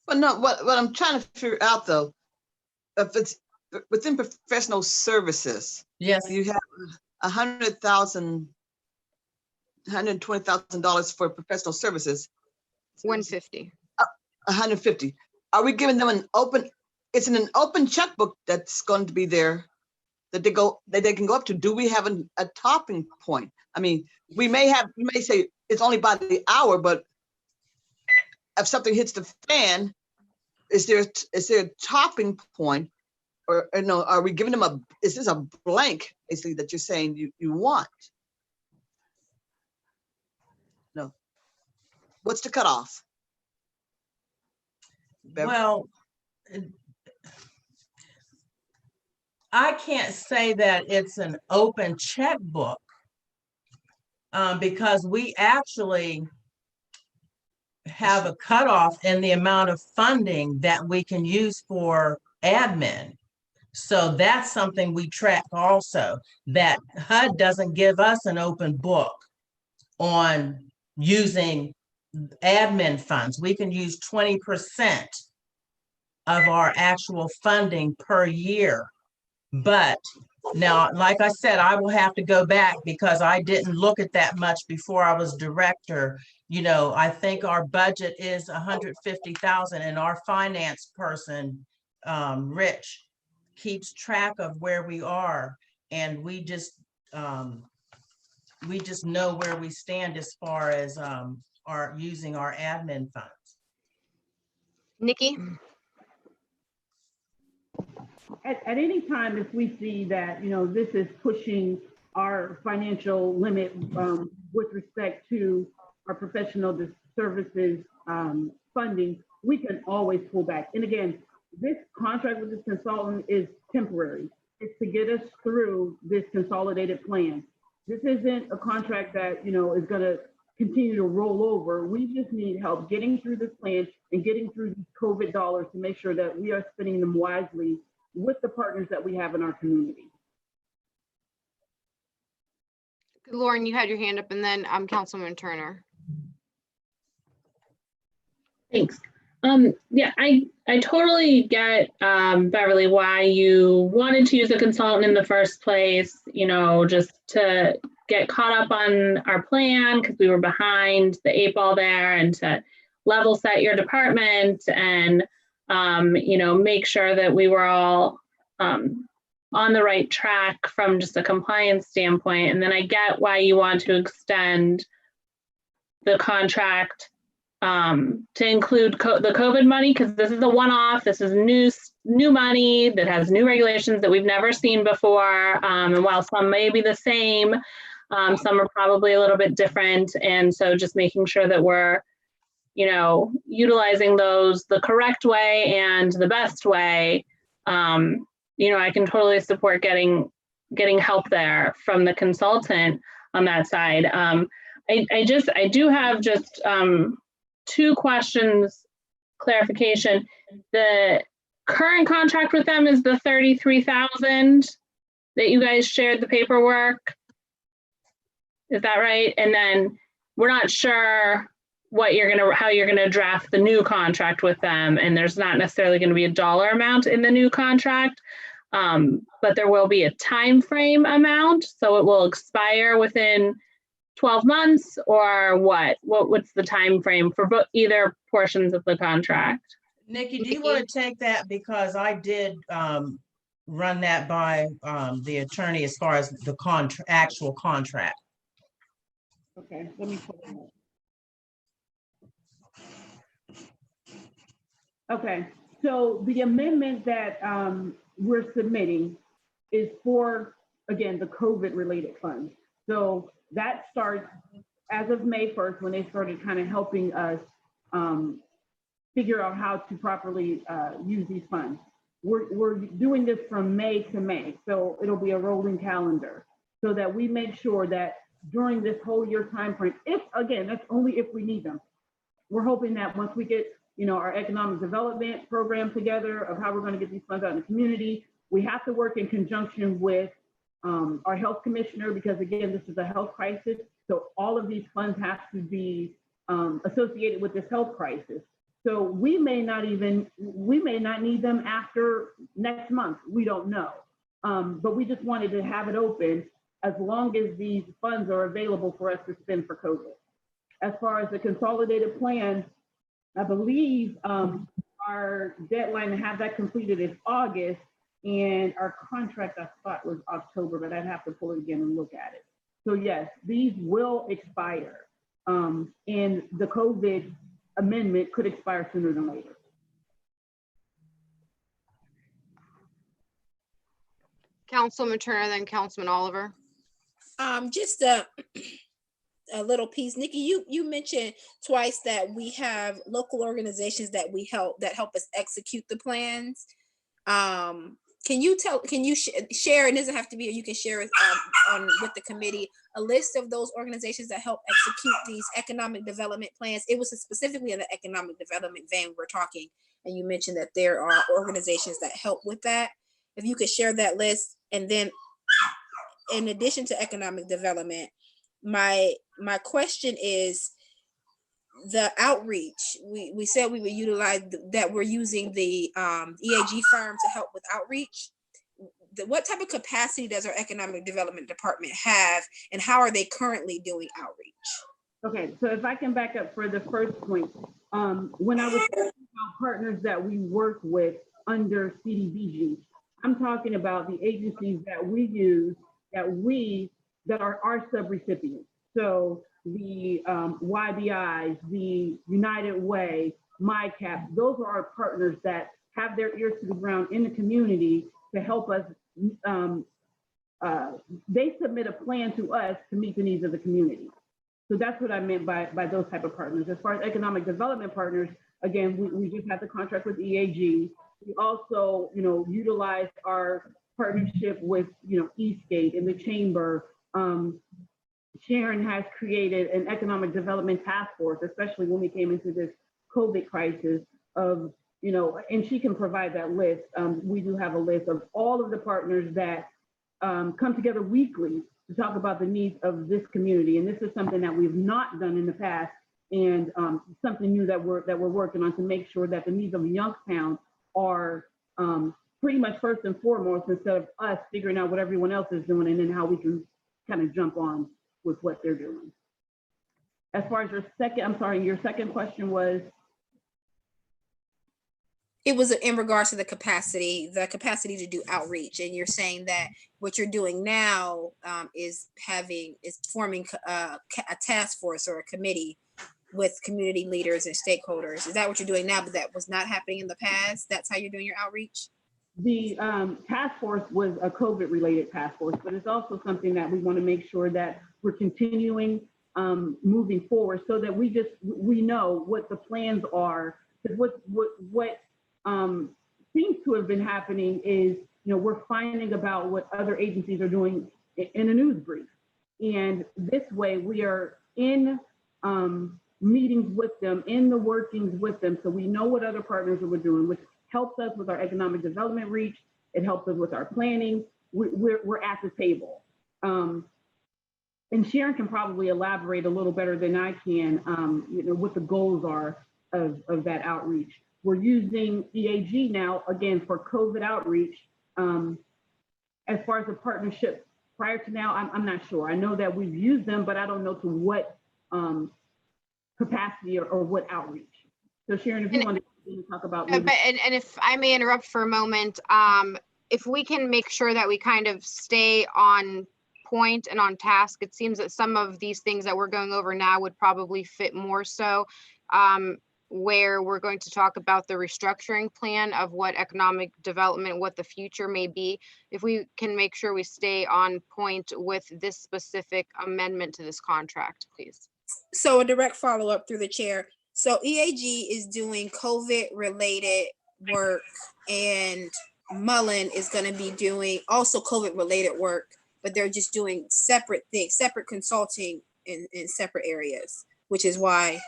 Well, no, what I'm trying to figure out though, if it's within professional services, Yes. you have $120,000 for professional services. 150. 150. Are we giving them an open? It's in an open checkbook that's going to be there that they can go up to. Do we have a topping point? I mean, we may say it's only by the hour, but if something hits the fan, is there a topping point, or no? Are we giving them is this a blank basically that you're saying you want? No. What's the cutoff? Well, I can't say that it's an open checkbook because we actually have a cutoff in the amount of funding that we can use for admin. So that's something we track also, that HUD doesn't give us an open book on using admin funds. We can use 20% of our actual funding per year. But now, like I said, I will have to go back because I didn't look at that much before I was director. You know, I think our budget is 150,000 and our finance person, Rich, keeps track of where we are. And we just know where we stand as far as using our admin funds. Nikki? At any time, if we see that, you know, this is pushing our financial limit with respect to our professional services funding, we can always pull back. And again, this contract with this consultant is temporary. It's to get us through this consolidated plan. This isn't a contract that, you know, is going to continue to roll over. We just need help getting through this plan and getting through these COVID dollars to make sure that we are spending them wisely with the partners that we have in our community. Lauren, you had your hand up, and then Councilman Turner. Thanks. Yeah, I totally get, Beverly, why you wanted to use a consultant in the first place, you know, just to get caught up on our plan because we were behind the 8 ball there, and to level set your department and, you know, make sure that we were all on the right track from just a compliance standpoint. And then I get why you want to extend the contract to include the COVID money, because this is a one-off. This is new money that has new regulations that we've never seen before. And while some may be the same, some are probably a little bit different. And so just making sure that we're, you know, utilizing those the correct way and the best way. You know, I can totally support getting help there from the consultant on that side. I do have just 2 questions, clarification. The current contract with them is the $33,000 that you guys shared the paperwork. Is that right? And then we're not sure how you're gonna draft the new contract with them, and there's not necessarily going to be a dollar amount in the new contract, but there will be a time frame amount, so it will expire within 12 months, or what's the time frame for either portions of the contract? Nikki, do you want to take that, because I did run that by the attorney as far as the actual contract. Okay, let me pull it up. Okay, so the amendment that we're submitting is for, again, the COVID-related funds. So that starts as of May 1st, when they started kind of helping us figure out how to properly use these funds. We're doing this from May to May, so it'll be a rolling calendar so that we make sure that during this whole year timeframe, if, again, that's only if we need them. We're hoping that once we get, our economic development program together of how we're going to get these funds out in the community, we have to work in conjunction with our health commissioner, because again, this is a health crisis. So all of these funds have to be associated with this health crisis. So we may not need them after next month. We don't know. But we just wanted to have it open as long as these funds are available for us to spend for COVID. As far as the consolidated plan, I believe our deadline to have that completed is August, and our contract I thought was October, but I'd have to pull it again and look at it. So yes, these will expire, and the COVID amendment could expire sooner than later. Councilman Turner, then Councilman Oliver. Just a little piece. Nikki, you mentioned twice that we have local organizations that help us execute the plans. Can you share, and it doesn't have to be, or you can share with with the committee, a list of those organizations that help execute these economic development plans? It was specifically in the economic development vein we're talking, and you mentioned that there are organizations that help with that. If you could share that list, and then in addition to economic development, my question is the outreach. We said we would utilize that. We're using the EAG firm to help with outreach. What type of capacity does our economic development department have, and how are they currently doing outreach? Okay, so if I can back up for the first point, when I was talking about partners that we work with under CDBG, I'm talking about the agencies that we use that are our subrecipients. So the YBIs, the United Way, MyCap, those are our partners that have their ears to the ground in the community to help us. They submit a plan to us to meet the needs of the community. So that's what I meant by those type of partners. As far as economic development partners, again, we just have the contract with EAG. We also, utilize our partnership with, Eastgate and the Chamber. Sharon has created an economic development task force, especially when we came into this COVID crisis of, and she can provide that list. We do have a list of all of the partners that come together weekly to talk about the needs of this community. And this is something that we've not done in the past, and something new that we're working on to make sure that the needs of Youngstown are pretty much first and foremost, instead of us figuring out what everyone else is doing and then how we can kind of jump on with what they're doing. As far as your second question was? It was in regards to the capacity to do outreach. And you're saying that what you're doing now is forming a task force or a committee with community leaders and stakeholders. Is that what you're doing now, but that was not happening in the past? That's how you're doing your outreach? The task force was a COVID related task force, but it's also something that we want to make sure that we're continuing moving forward so that we know what the plans are. Because what seems to have been happening is, we're finding about what other agencies are doing in a news brief. And this way we are in meetings with them, in the workings with them, so we know what other partners are doing, which helps us with our economic development reach. It helps us with our planning. We're at the table. And Sharon can probably elaborate a little better than I can, what the goals are of that outreach. We're using EAG now, again, for COVID outreach. As far as the partnership prior to now, I'm not sure. I know that we've used them, but I don't know to what capacity or what outreach. So Sharon, if you want to talk about. And if I may interrupt for a moment, if we can make sure that we kind of stay on point and on task, it seems that some of these things that we're going over now would probably fit more so. where we're going to talk about the restructuring plan of what economic development, what the future may be. If we can make sure we stay on point with this specific amendment to this contract, please. So a direct follow-up through the chair. So EAG is doing COVID-related work, and Mullen is going to be doing also COVID-related work, but they're just doing separate things, separate consulting in separate areas, which is why,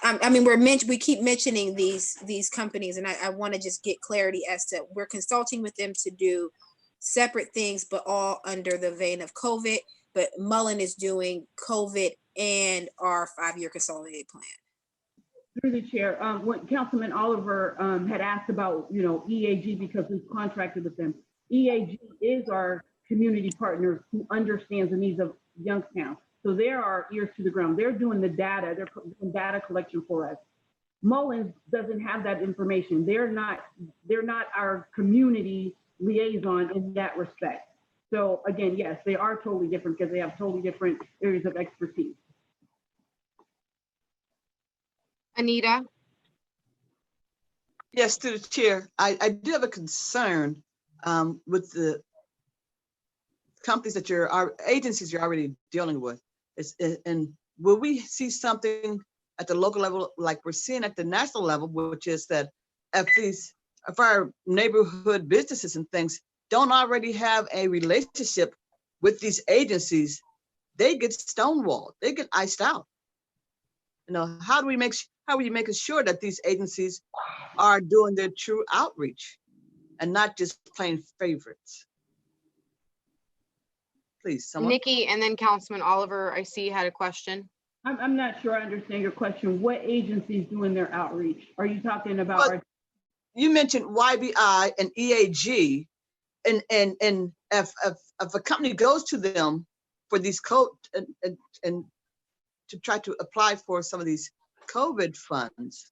I mean, we keep mentioning these companies, and I want to just get clarity as to we're consulting with them to do separate things, but all under the vein of COVID. But Mullen is doing COVID and our 5-year consolidated plan. Through the chair, when Councilman Oliver had asked about, EAG because we've contracted with them. EAG is our community partner who understands the needs of Youngstown. So they're our ears to the ground. They're doing the data. They're doing data collection for us. Mullins doesn't have that information. They're not our community liaison in that respect. So again, yes, they are totally different because they have totally different areas of expertise. Anita? Yes, through the chair, I do have a concern with the companies that our agencies you're already dealing with. And will we see something at the local level like we're seeing at the national level, which is that if our neighborhood businesses and things don't already have a relationship with these agencies, they get stonewalled, they get iced out. How do we make sure that these agencies are doing their true outreach and not just playing favorites? Please, someone. Nikki, and then Councilman Oliver, I see you had a question. I'm not sure I understand your question. What agencies doing their outreach? Are you talking about? Well, you mentioned YBI and EAG, and if a company goes to them for these code and to try to apply for some of these COVID funds,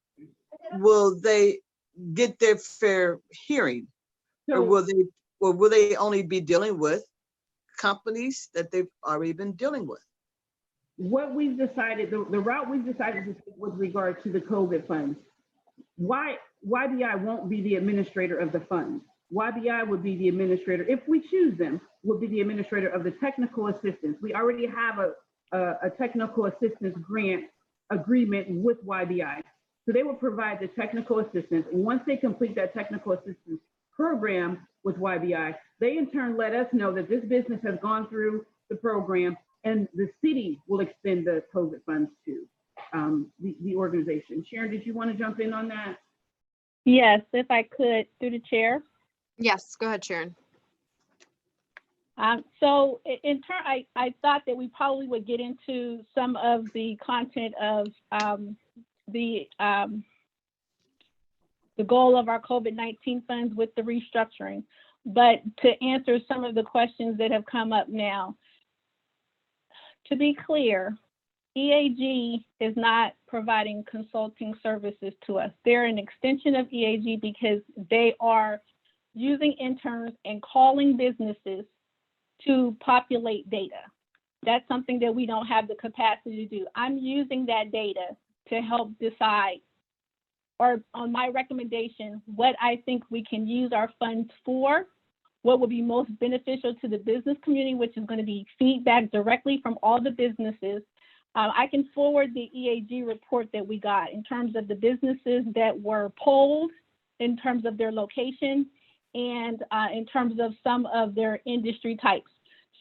will they get their fair hearing, or will they only be dealing with companies that they've already been dealing with? What we've decided, the route we've decided to take with regard to the COVID funds, YBI won't be the administrator of the funds. YBI would be the administrator, if we choose them, would be the administrator of the technical assistance. We already have a technical assistance grant agreement with YBI. So they will provide the technical assistance. And once they complete that technical assistance program with YBI, they in turn let us know that this business has gone through the program, and the city will extend the COVID funds to the organization. Sharon, did you want to jump in on that? Yes, if I could, through the chair. Yes, go ahead, Sharon. So in turn, I thought that we probably would get into some of the content of the goal of our COVID-19 funds with the restructuring. But to answer some of the questions that have come up now, to be clear, EAG is not providing consulting services to us. They're an extension of EAG because they are using interns and calling businesses to populate data. That's something that we don't have the capacity to do. I'm using that data to help decide, or on my recommendation, what I think we can use our funds for, what would be most beneficial to the business community, which is going to be feedback directly from all the businesses. I can forward the EAG report that we got in terms of the businesses that were polled, in terms of their location, and in terms of some of their industry types.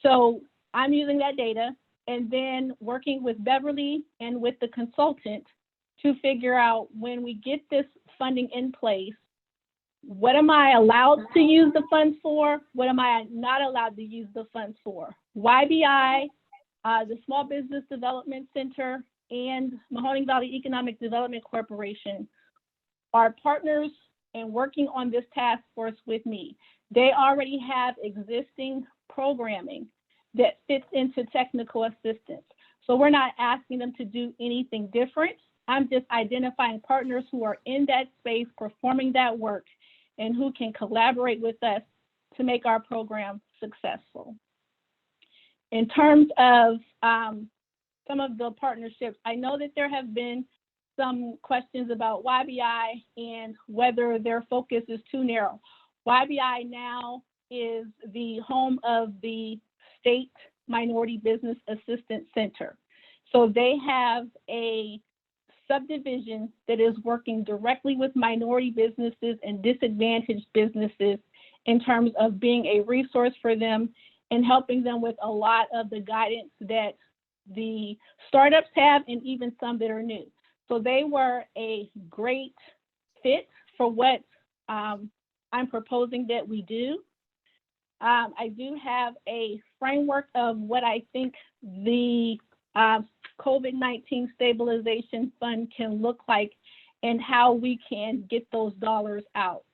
So I'm using that data and then working with Beverly and with the consultant to figure out, when we get this funding in place, what am I allowed to use the funds for? What am I not allowed to use the funds for? YBI, the Small Business Development Center, and Mahoning Valley Economic Development Corporation are partners and working on this task force with me. They already have existing programming that fits into technical assistance. So we're not asking them to do anything different. I'm just identifying partners who are in that space, performing that work, and who can collaborate with us to make our program successful. In terms of some of the partnerships, I know that there have been some questions about YBI and whether their focus is too narrow. YBI now is the home of the State Minority Business Assistance Center. So they have a subdivision that is working directly with minority businesses and disadvantaged businesses in terms of being a resource for them and helping them with a lot of the guidance that the startups have and even some that are new. So they were a great fit for what I'm proposing that we do. I do have a framework of what I think the COVID-19 stabilization fund can look like and how we can get those dollars out.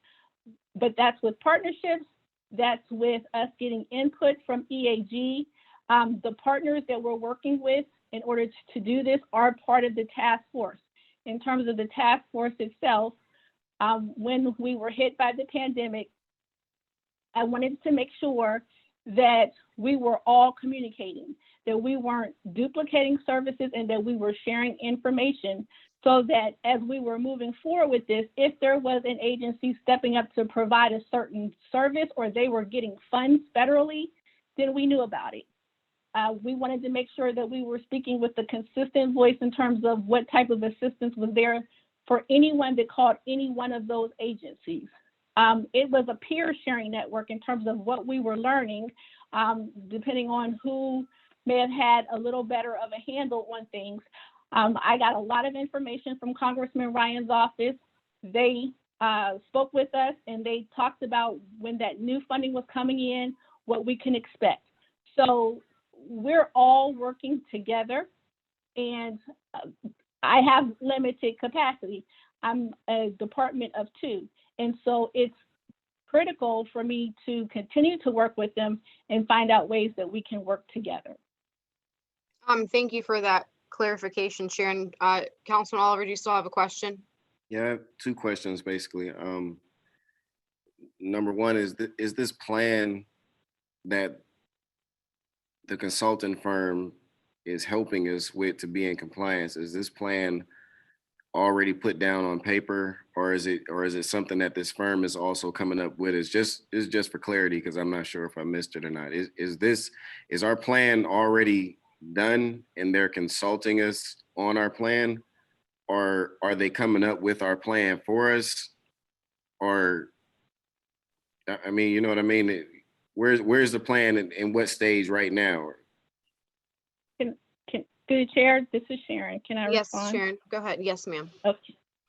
But that's with partnerships, that's with us getting input from EAG. The partners that we're working with in order to do this are part of the task force. In terms of the task force itself, when we were hit by the pandemic, I wanted to make sure that we were all communicating, that we weren't duplicating services, and that we were sharing information so that as we were moving forward with this, if there was an agency stepping up to provide a certain service or they were getting funds federally, then we knew about it. We wanted to make sure that we were speaking with a consistent voice in terms of what type of assistance was there for anyone that called any one of those agencies. It was a peer sharing network in terms of what we were learning, depending on who may have had a little better of a handle on things. I got a lot of information from Congressman Ryan's office. They spoke with us and they talked about when that new funding was coming in, what we can expect. So we're all working together, and I have limited capacity. I'm a department of 2. And so it's critical for me to continue to work with them and find out ways that we can work together. Thank you for that clarification, Sharon. Councilman Oliver, do you still have a question? Yeah, I have 2 questions basically. Number one is this plan that the consultant firm is helping us with to be in compliance, is this plan already put down on paper, or is it something that this firm is also coming up with? It's just for clarity, because I'm not sure if I missed it or not. Is our plan already done and they're consulting us on our plan, or are they coming up with our plan for us? Or, I mean, you know what I mean? Where's the plan and what stage right now? Through the chair, this is Sharon. Can I respond? Yes, Sharon, go ahead. Yes, ma'am.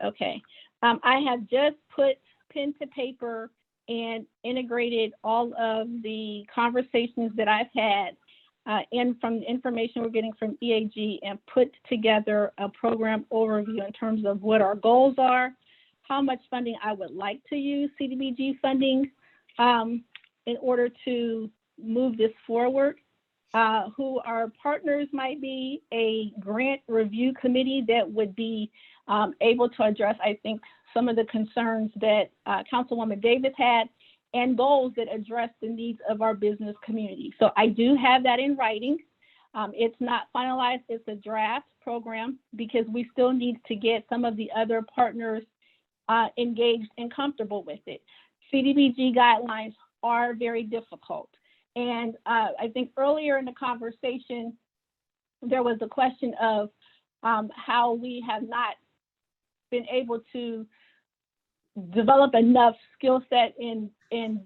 Okay. I have just put pen to paper and integrated all of the conversations that I've had and from the information we're getting from EAG, and put together a program overview in terms of what our goals are, how much funding I would like to use, CDBG funding, in order to move this forward. Who our partners might be, a grant review committee that would be able to address, I think, some of the concerns that Councilwoman Davis had, and goals that address the needs of our business community. So I do have that in writing. It's not finalized, it's a draft program, because we still need to get some of the other partners engaged and comfortable with it. CDBG guidelines are very difficult. And I think earlier in the conversation, there was a question of how we have not been able to develop enough skill set in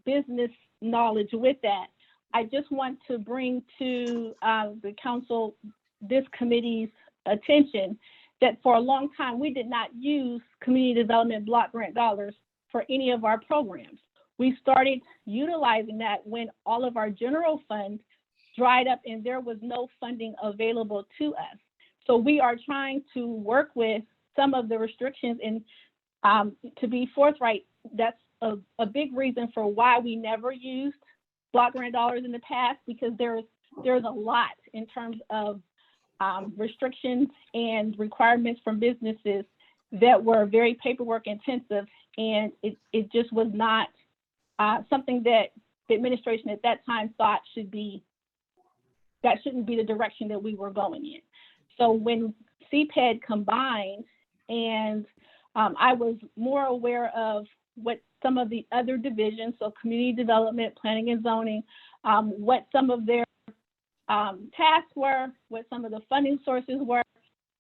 business knowledge with that. I just want to bring to the council, this committee's attention, that for a long time, we did not use community development block grant dollars for any of our programs. We started utilizing that when all of our general funds dried up and there was no funding available to us. So we are trying to work with some of the restrictions, and to be forthright, that's a big reason for why we never used block grant dollars in the past, because there's a lot in terms of restrictions and requirements from businesses that were very paperwork intensive, and it just was not something that the administration at that time thought shouldn't be the direction that we were going in. So when CPED combined and I was more aware of what some of the other divisions, so community development, planning and zoning, what some of their tasks were, what some of the funding sources were.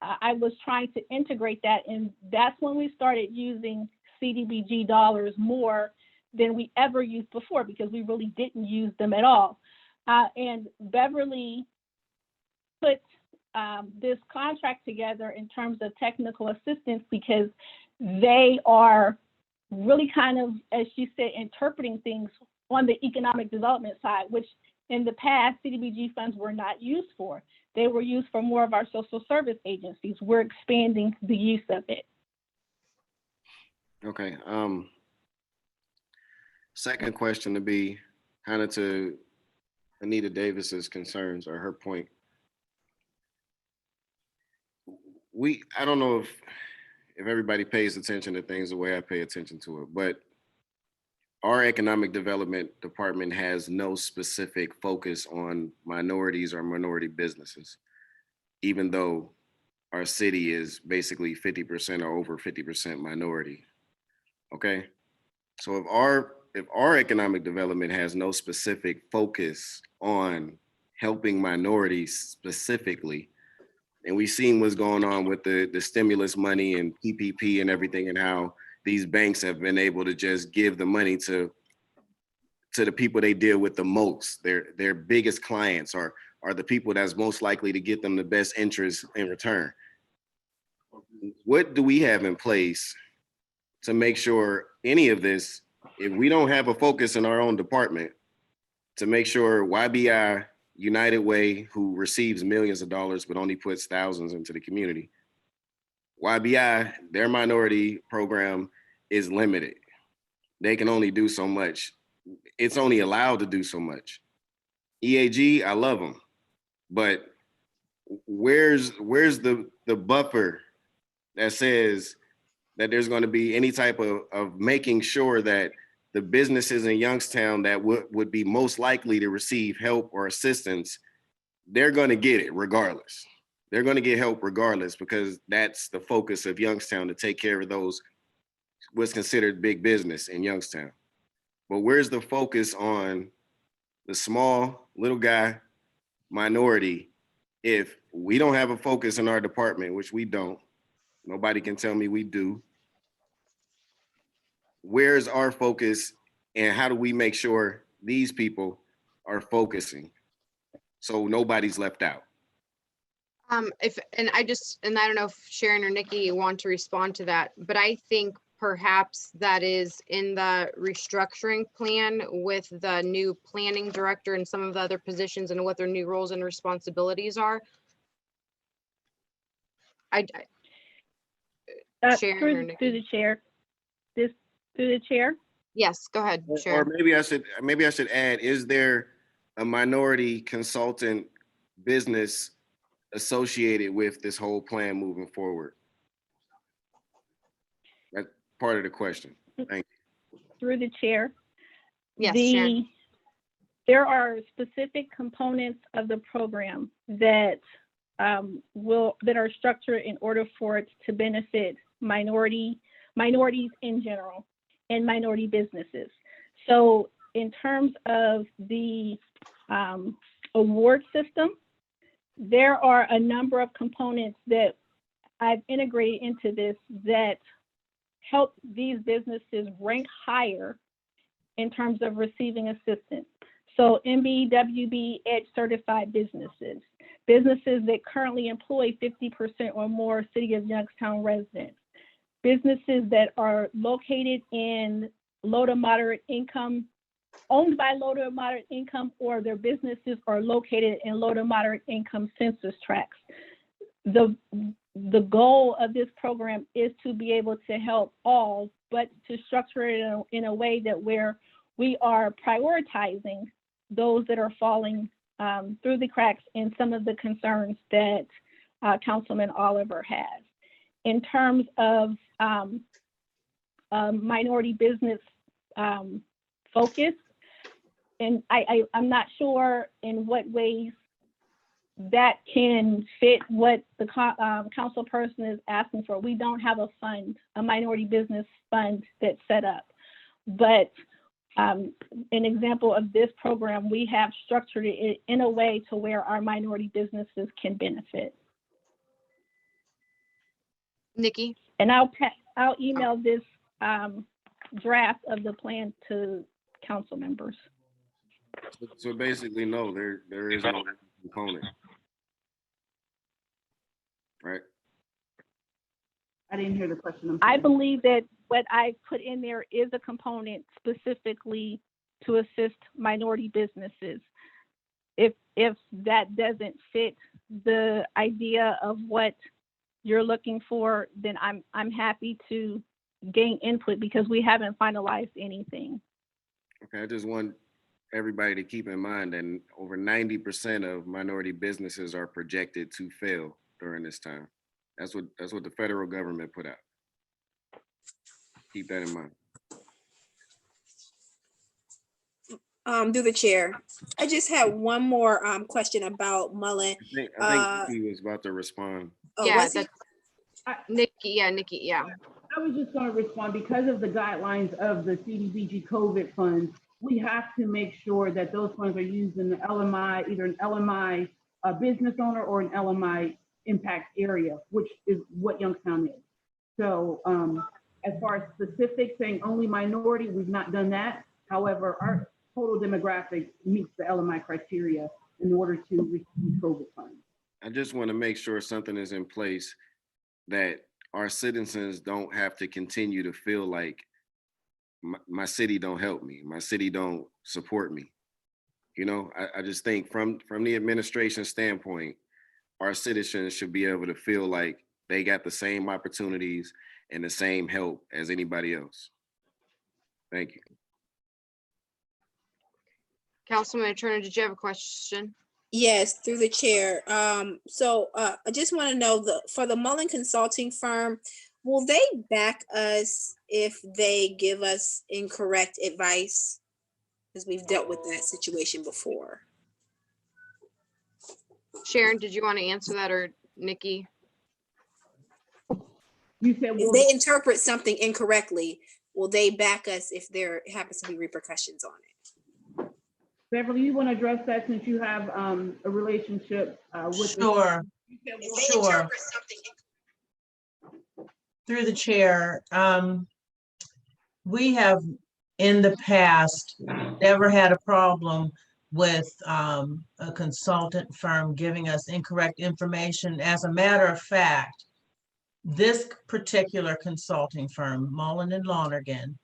I was trying to integrate that, and that's when we started using CDBG dollars more than we ever used before, because we really didn't use them at all. And Beverly put this contract together in terms of technical assistance, because they are really kind of, as she said, interpreting things on the economic development side, which in the past, CDBG funds were not used for. They were used for more of our social service agencies. We're expanding the use of it. Okay. Second question to be kind of to Anita Davis's concerns or her point. I don't know if everybody pays attention to things the way I pay attention to it, but our economic development department has no specific focus on minorities or minority businesses, even though our city is basically 50% or over 50% minority. Okay. So if our economic development has no specific focus on helping minorities specifically, and we've seen what's going on with the stimulus money and PPP and everything, and how these banks have been able to just give the money to the people they deal with the most. Their biggest clients are the people that's most likely to get them the best interest in return. What do we have in place to make sure any of this, if we don't have a focus in our own department, to make sure YBI, United Way, who receives millions of dollars but only puts thousands into the community, YBI, their minority program is limited. They can only do so much. It's only allowed to do so much. EAG, I love them, but where's the buffer that says that there's going to be any type of making sure that the businesses in Youngstown that would be most likely to receive help or assistance, they're going to get it regardless. They're going to get help regardless, because that's the focus of Youngstown, to take care of those what's considered big business in Youngstown. But where's the focus on the small little guy minority? If we don't have a focus in our department, which we don't, nobody can tell me we do. Where's our focus, and how do we make sure these people are focusing so nobody's left out? I don't know if Sharon or Nikki want to respond to that, but I think perhaps that is in the restructuring plan with the new planning director and some of the other positions and what their new roles and responsibilities are. Sharon or Nikki? Through the chair. Through the chair. Yes, go ahead, Sharon. Or maybe I should add, is there a minority consultant business associated with this whole plan moving forward? That's part of the question. Thank you. Through the chair. Yes, Sharon. There are specific components of the program that are structured in order for it to benefit minorities in general and minority businesses. So in terms of the award system, there are a number of components that I've integrated into this that help these businesses rank higher in terms of receiving assistance. So MBWB EDGE certified businesses that currently employ 50% or more City of Youngstown residents, businesses that are located in low to moderate income, owned by low to moderate income, or their businesses are located in low to moderate income census tracts. The goal of this program is to be able to help all, but to structure it in a way that where we are prioritizing those that are falling through the cracks in some of the concerns that Councilman Oliver has. In terms of minority business focus, and I'm not sure in what ways that can fit what the council person is asking for. We don't have a fund, a minority business fund that's set up. But an example of this program, we have structured it in a way to where our minority businesses can benefit. Nikki? And I'll email this draft of the plan to council members. So basically, no, there is no component. Right? I didn't hear the question. I believe that what I put in there is a component specifically to assist minority businesses. If that doesn't fit the idea of what you're looking for, then I'm happy to gain input because we haven't finalized anything. Okay, I just want everybody to keep in mind that over 90% of minority businesses are projected to fail during this time. That's what the federal government put out. Keep that in mind. Through the chair, I just had one more question about Mullen. I think he was about to respond. Oh, Yeah, was he? Nikki, yeah. I was just going to respond because of the guidelines of the CDBG COVID funds. We have to make sure that those funds are used in the LMI, either an LMI business owner or an LMI impact area, which is what Youngstown is. So as far as specific saying only minority, we've not done that. However, our total demographic meets the LMI criteria in order to receive COVID funds. I just want to make sure something is in place that our citizens don't have to continue to feel like my city don't help me, my city don't support me. You know, I just think from the administration standpoint, our citizens should be able to feel like they got the same opportunities and the same help as anybody else. Thank you. Councilman Turner, did you have a question? Yes, through the chair. So I just want to know for the Mullen Consulting firm, will they back us if they give us incorrect advice? Because we've dealt with that situation before. Sharon, did you want to answer that, or Nikki? You said, If they interpret something incorrectly, will they back us if there happens to be repercussions on it? Beverly, you want to address that since you have a relationship with Sure. Sure. Through the chair, we have in the past never had a problem with a consultant firm giving us incorrect information. As a matter of fact, this particular consulting firm, Mullen and Lonergan,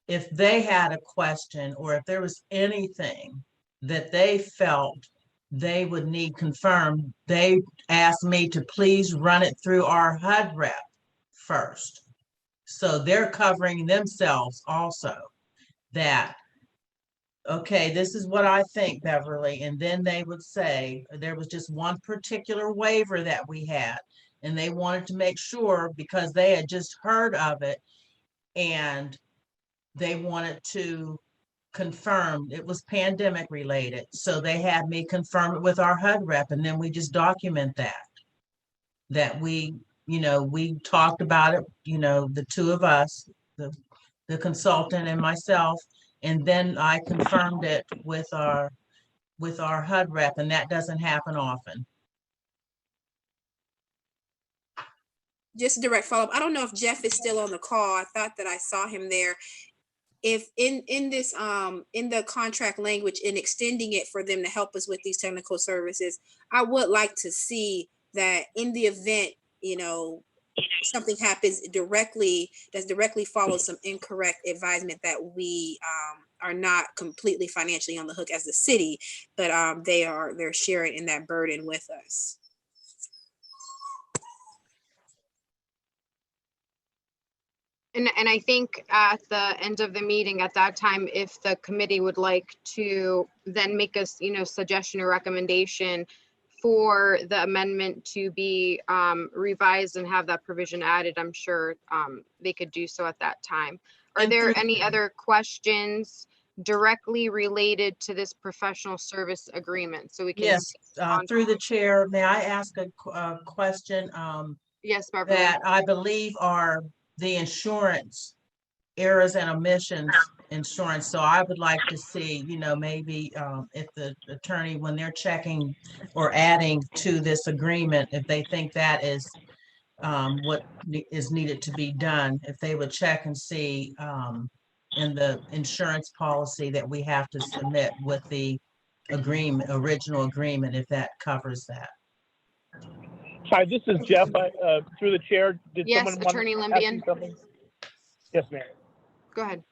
if they had a question or if there was anything that they felt they would need confirmed, they asked me to please run it through our HUD rep first. So they're covering themselves also that, okay, this is what I think, Beverly. And then they would say, there was just one particular waiver that we had, and they wanted to make sure because they had just heard of it and they wanted to confirm it was pandemic related. So they had me confirm it with our HUD rep, and then we just document that we, you know, we talked about it, you know, the two of us, the consultant and myself, and then I confirmed it with our HUD rep, and that doesn't happen often. Just a direct follow-up. I don't know if Jeff is still on the call. I thought that I saw him there. If in this in the contract language, in extending it for them to help us with these technical services, I would like to see that in the event, you know, something happens directly follows some incorrect advisement, that we are not completely financially on the hook as the city, but they're sharing in that burden with us. And I think at the end of the meeting at that time, if the committee would like to then make us, you know, suggestion or recommendation for the amendment to be revised and have that provision added, I'm sure they could do so at that time. Are there any other questions directly related to this professional service agreement, so we can. Yes, through the chair, may I ask a question? Yes, Beverly. That I believe are the insurance errors and omissions insurance. So I would like to see, maybe if the attorney, when they're checking or adding to this agreement, if they think that is what is needed to be done, if they would check and see in the insurance policy that we have to submit with the original agreement, if that covers that. Hi, this is Jeff. Through the chair, did Yes, someone want Attorney to ask Limbian. you something? Yes, ma'am. Go ahead.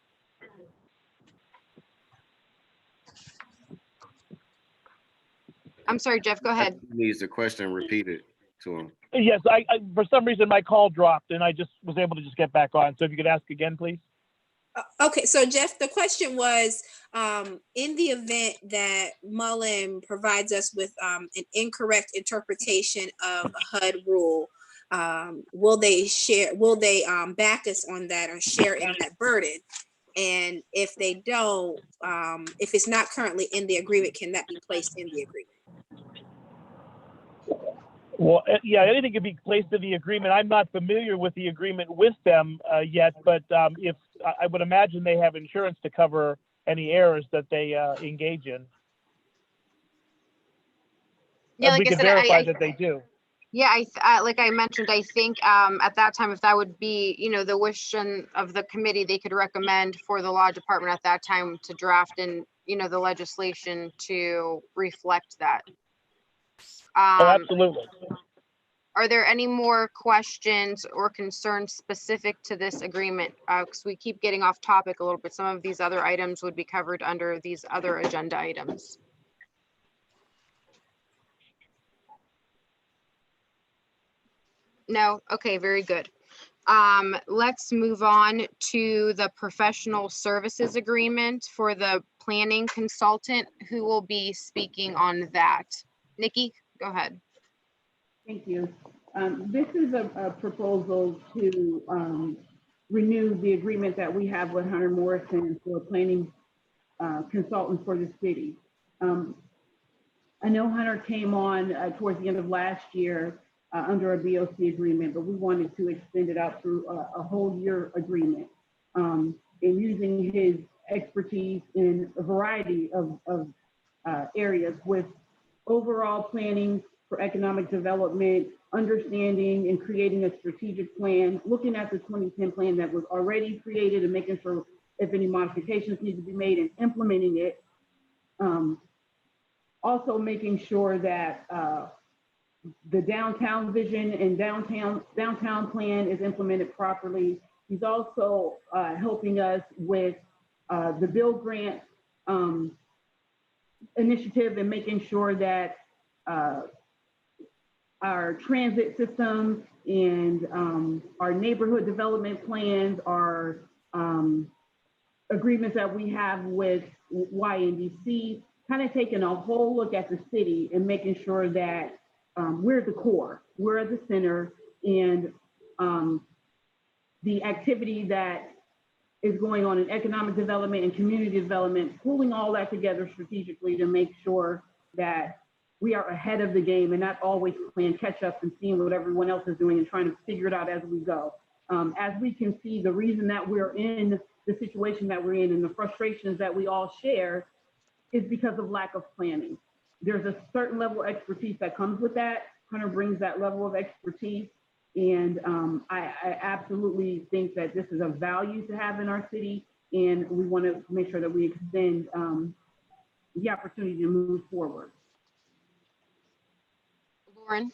I'm sorry, Jeff, go ahead. Needs the question repeated to him. Yes, I for some reason my call dropped and I just was able to just get back on. So if you could ask again, please. Okay, so Jeff, the question was, in the event that Mullen provides us with an incorrect interpretation of a HUD rule, will they back us on that or share in that burden? And if they don't, if it's not currently in the agreement, can that be placed in the agreement? Well, yeah, anything can be placed in the agreement. I'm not familiar with the agreement with them yet, but if I would imagine they have insurance to cover any errors that they engage in. Yeah, like we I can said, verify that they do. Yeah, like I mentioned, I think at that time, if that would be, the wish of the committee, they could recommend for the law department at that time to draft in, the legislation to reflect that. Oh, absolutely. Are there any more questions or concerns specific to this agreement? Because we keep getting off topic a little bit. Some of these other items would be covered under these other agenda items. No? Okay, very good. Let's move on to the professional services agreement for the planning consultant who will be speaking on that. Nikki, go ahead. Thank you. This is a proposal to renew the agreement that we have with Hunter Morrison for planning consultant for the city. I know Hunter came on towards the end of last year under a BOC agreement, but we wanted to extend it out through a whole year agreement and using his expertise in a variety of areas with overall planning for economic development, understanding and creating a strategic plan, looking at the 2010 plan that was already created and making sure if any modifications need to be made and implementing it. Also making sure that the downtown vision and downtown plan is implemented properly. He's also helping us with the Bill Grant initiative and making sure that our transit system and our neighborhood development plans, our agreements that we have with YNDC, kind of taking a whole look at the city and making sure that we're the core, we're at the center, and the activity that is going on in economic development and community development, pulling all that together strategically to make sure that we are ahead of the game and not always playing catch up and seeing what everyone else is doing and trying to figure it out as we go. As we can see, the reason that we're in the situation that we're in and the frustrations that we all share is because of lack of planning. There's a certain level of expertise that comes with that. Hunter brings that level of expertise. And I absolutely think that this is a value to have in our city. And we want to make sure that we extend the opportunity to move forward. Lauren?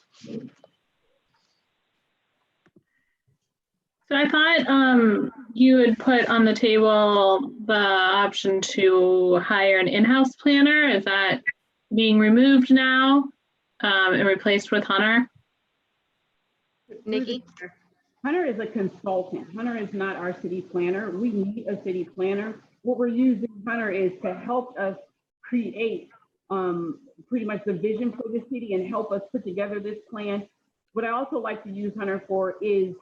So I thought you had put on the table the option to hire an in-house planner. Is that being removed now and replaced with Hunter? Nikki? Hunter is a consultant. Hunter is not our city planner. We need a city planner. What we're using Hunter is to help us create pretty much the vision for the city and help us put together this plan. What I also like to use Hunter for is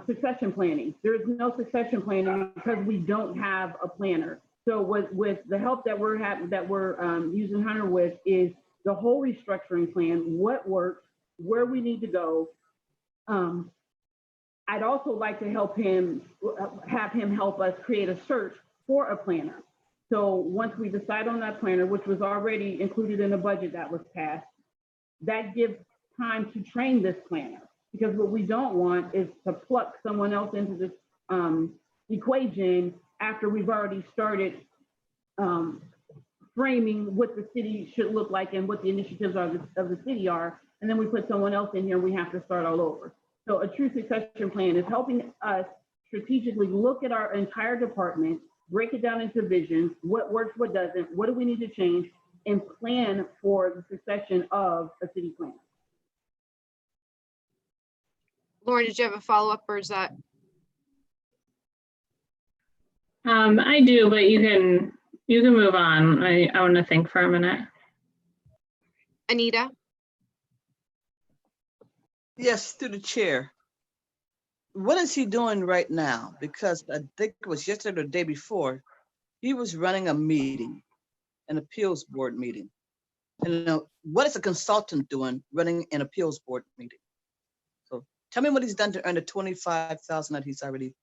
succession planning. There is no succession planning because we don't have a planner. So with the help that we're using Hunter with is the whole restructuring plan, what works, where we need to go. I'd also like to have him help us create a search for a planner. So once we decide on that planner, which was already included in the budget that was passed, that gives time to train this planner. Because what we don't want is to pluck someone else into this equation after we've already started framing what the city should look like and what the initiatives of the city are. And then we put someone else in here, we have to start all over. So a true succession plan is helping us strategically look at our entire department, break it down into visions, what works, what doesn't, what do we need to change, and plan for the succession of a city plan. Lauren, did you have a follow-up or is that? I do, but you can move on. I want to think for a minute. Anita? Yes, through the chair. What is he doing right now? Because I think it was yesterday or the day before, he was running a meeting, an appeals board meeting. And what is a consultant doing running an appeals board meeting? So tell me what he's done to earn the $25,000 that he's already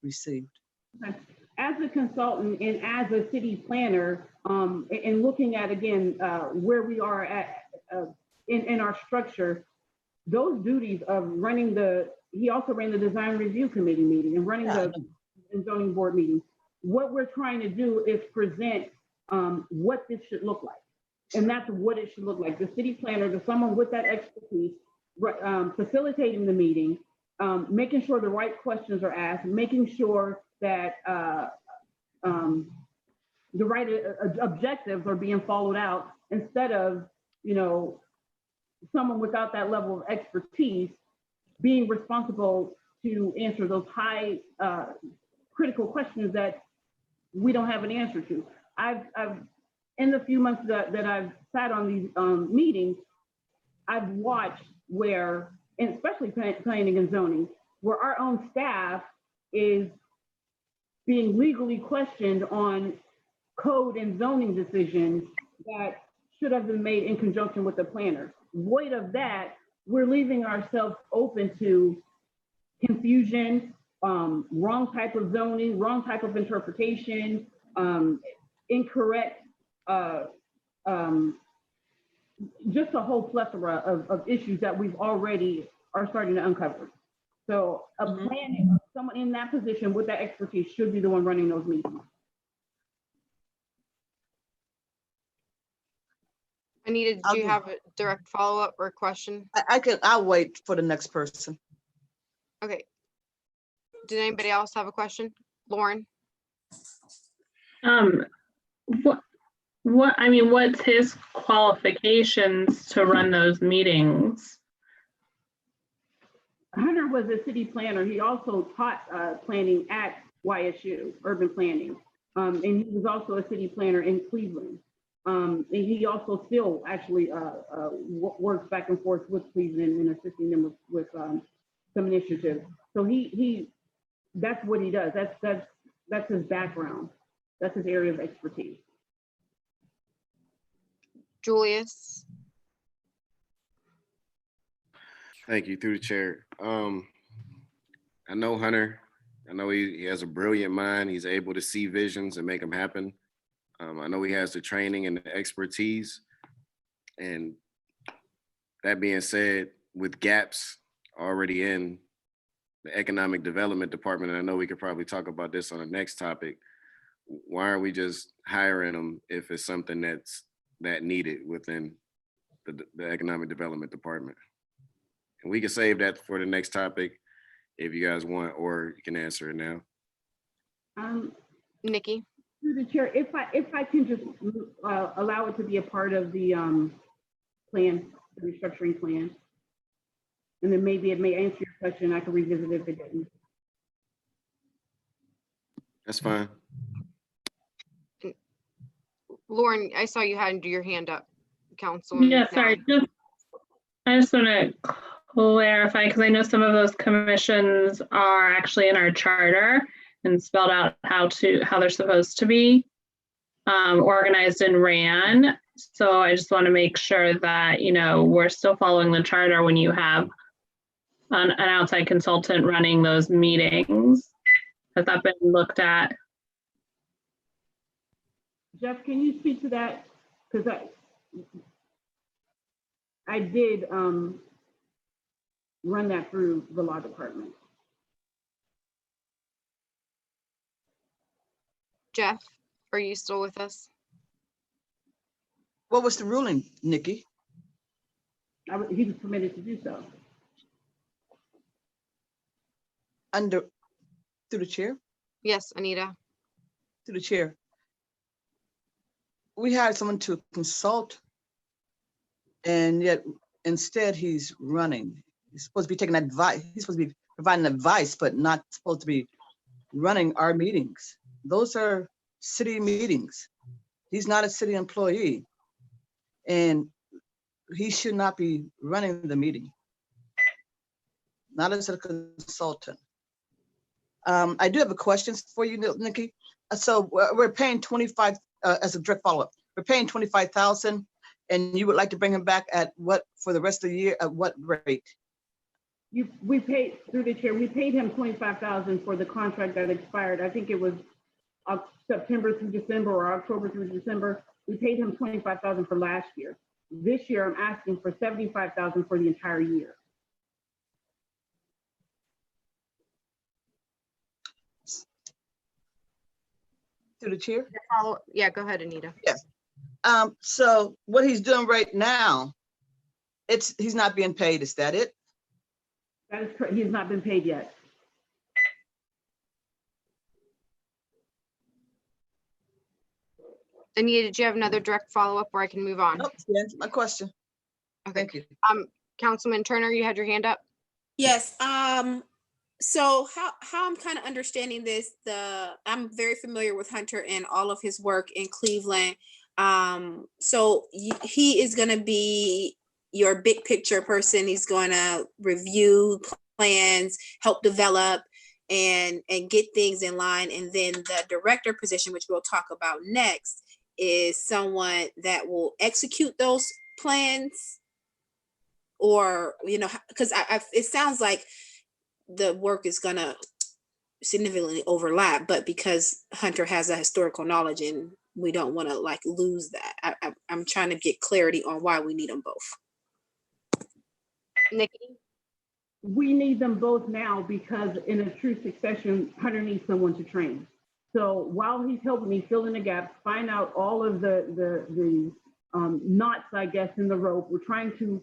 received. Okay. As a consultant and as a city planner, and looking at, again, where we are at in our structure, those duties of running he also ran the design review committee meeting and running the zoning board meeting. What we're trying to do is present what this should look like. And that's what it should look like. The city planner, someone with that expertise, facilitating the meeting, making sure the right questions are asked, making sure that the right objectives are being followed out, instead of, someone without that level of expertise being responsible to answer those high critical questions that we don't have an answer to. I've in the few months that I've sat on these meetings, I've watched where, and especially planning and zoning, where our own staff is being legally questioned on code and zoning decisions that should have been made in conjunction with the planners. Void of that, we're leaving ourselves open to confusion, wrong type of zoning, wrong type of interpretation, incorrect, just a whole plethora of issues that we've already are starting to uncover. So a planner, someone in that position with that expertise should be the one running those meetings. Anita, do you have a direct follow-up or question? I'll wait for the next person. Okay. Did anybody else have a question? Lauren? What's his qualifications to run those meetings? Hunter was a city planner. He also taught planning at YSU, urban planning. And he was also a city planner in Cleveland. And he also still actually works back and forth with Cleveland and assisting them with some initiatives. So that's what he does. That's his background. That's his area of expertise. Julius? Thank you, through the chair. I know Hunter. I know he has a brilliant mind. He's able to see visions and make them happen. I know he has the training and the expertise. And that being said, with gaps already in the economic development department, and I know we could probably talk about this on the next topic, why are we just hiring them if it's something that's needed within the economic development department? And we can save that for the next topic if you guys want, or you can answer it now. Nikki? Through the chair, if I can just allow it to be a part of the plan, the restructuring plan, and then maybe it may answer your question. I can revisit it if it didn't. That's fine. Lauren, I saw you had your hand up, Councilwoman. Yeah, sorry. I just want to clarify, because I know some of those commissions are actually in our charter and spelled out how they're supposed to be organized and ran. So I just want to make sure that, we're still following the charter when you have an outside consultant running those meetings. Has that been looked at? Jeff, can you speak to that? Because I did run that through the law department. Jeff, are you still with us? What was the ruling, Nikki? He was permitted to do so. Through the chair? Yes, Anita. Through the chair. We hired someone to consult, and yet instead he's running. He's supposed to be taking advice. He's supposed to be providing advice, but not supposed to be running our meetings. Those are city meetings. He's not a city employee, and he should not be running the meeting, not as a consultant. I do have a question for you, Nikki. So we're paying 25 as a direct follow-up. We're paying 25,000, and you would like to bring him back at what for the rest of the year? At what rate? We paid through the chair. We paid him 25,000 for the contract that expired. I think it was September through December or October through December. We paid him 25,000 for last year. This year, I'm asking for 75,000 for the entire year. Through the chair? Yeah, go ahead, Anita. Yes. So what he's doing right now, he's not being paid. Is that it? That is correct. He has not been paid yet. Anita, did you have another direct follow-up where I can move on? Nope, you answered my question. Okay. Thank you. Councilman Turner, you had your hand up? Yes, so how I'm kind of understanding this, I'm very familiar with Hunter and all of his work in Cleveland. So he is going to be your big picture person. He's going to review plans, help develop and get things in line. And then the director position, which we'll talk about next, is someone that will execute those plans, or, because it sounds like the work is going to significantly overlap, but because Hunter has a historical knowledge and we don't want to lose that. I'm trying to get clarity on why we need them both. Nikki? We need them both now because in a true succession, Hunter needs someone to train. So while he's helping me fill in the gaps, find out all of the knots, I guess, in the rope, we're trying to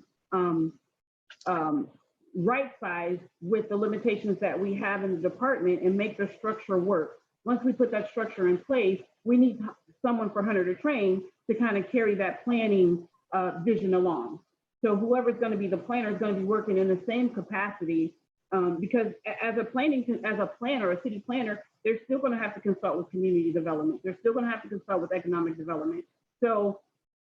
right size with the limitations that we have in the department and make the structure work. Once we put that structure in place, we need someone for Hunter to train to kind of carry that planning vision along. So whoever's going to be the planner is going to be working in the same capacity, because as a planner, a city planner, they're still going to have to consult with community development. They're still going to have to consult with economic development. So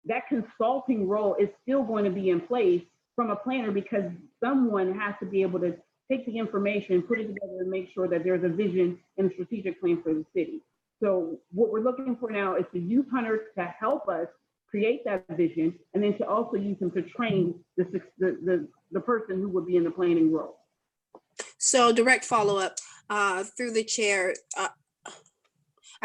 that consulting role is still going to be in place from a planner, because someone has to be able to take the information, put it together, and make sure that there's a vision and a strategic plan for the city. So what we're looking for now is to use Hunter to help us create that vision, and then to also use him to train the person who would be in the planning role. So direct follow-up through the chair.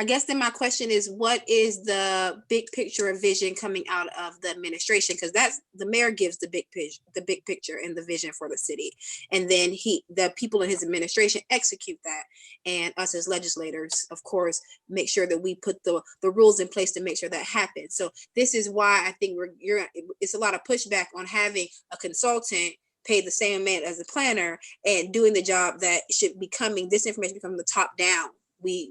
I guess then my question is, what is the big picture of vision coming out of the administration? Because that's the mayor gives the big picture and the vision for the city, and then the people in his administration execute that, and us as legislators, of course, make sure that we put the rules in place to make sure that happens. So this is why I think it's a lot of pushback on having a consultant paid the same amount as a planner and doing the job that should be coming. This information becoming the top down.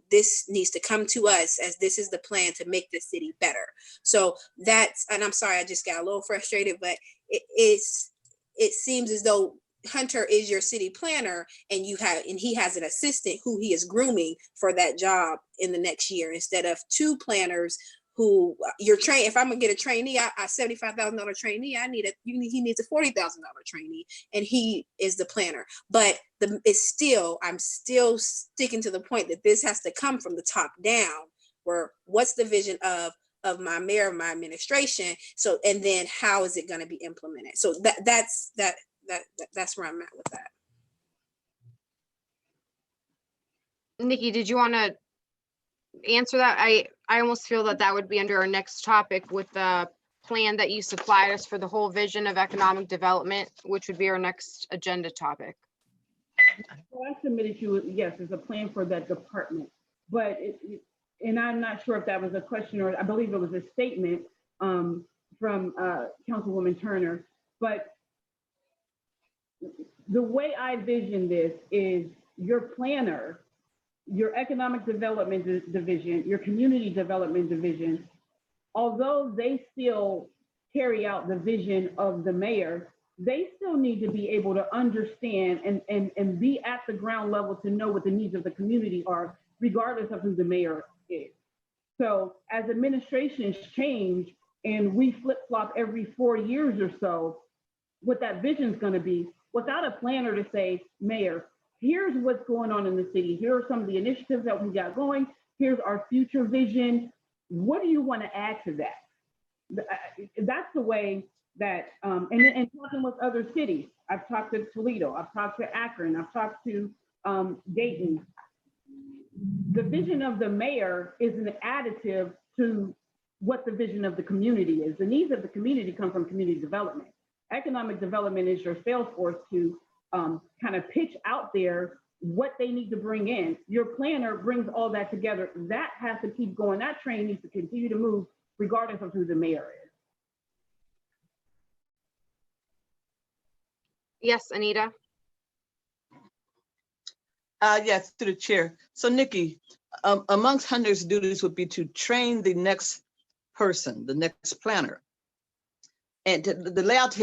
This needs to come to us as this is the plan to make the city better. So and I'm sorry, I just got a little frustrated, but it seems as though Hunter is your city planner and he has an assistant who he is grooming for that job in the next year, instead of two planners who if I'm gonna get a trainee, a $75,000 trainee, he needs a $40,000 trainee, and he is the planner. But I'm still sticking to the point that this has to come from the top down, were, what's the vision of my mayor, my administration? So, and then how is it going to be implemented? So that's where I'm at with that. Nikki, did you want to answer that? I almost feel that that would be under our next topic with the plan that you supplied us for the whole vision of economic development, which would be our next agenda topic. Well, I submitted you, yes, there's a plan for that department, but and I'm not sure if that was a question or I believe it was a statement from Councilwoman Turner, but the way I vision this is your planner, your economic development division, your community development division, although they still carry out the vision of the mayor, they still need to be able to understand and be at the ground level to know what the needs of the community are, regardless of who the mayor is. So as administrations change and we flip-flop every 4 years or so, what that vision is going to be, without a planner to say, Mayor, here's what's going on in the city. Here are some of the initiatives that we got going. Here's our future vision. What do you want to add to that? That's the way that, and talking with other cities. I've talked to Toledo, I've talked to Akron, I've talked to Dayton. The vision of the mayor is an additive to what the vision of the community is. The needs of the community come from community development. Economic development is your sales force to kind of pitch out there what they need to bring in. Your planner brings all that together. That has to keep going. That train needs to continue to move regardless of who the mayor is. Yes, Anita. Yes, to the chair. So Nikki, amongst Hunter's duties would be to train the next person, the next planner, and to lay out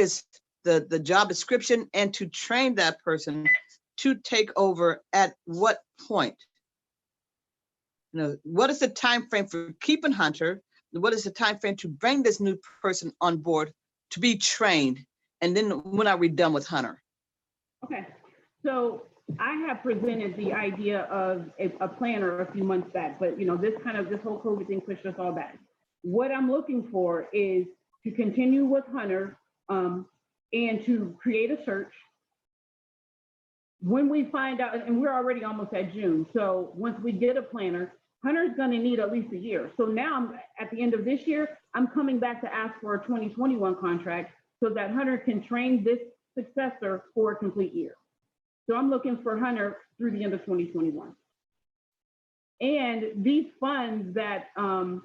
the job description and to train that person to take over at what point? You know, what is the time frame for keeping Hunter? What is the time frame to bring this new person on board to be trained? And then when are we done with Hunter? Okay, so I have presented the idea of a planner a few months back, but you know, this whole COVID thing pushed us all back. What I'm looking for is to continue with Hunter and to create a search. When we find out, and we're already almost at June, so once we get a planner, Hunter's gonna need at least a year. So now at the end of this year, I'm coming back to ask for a 2021 contract so that Hunter can train this successor for a complete year. So I'm looking for Hunter through the end of 2021. And these funds that, and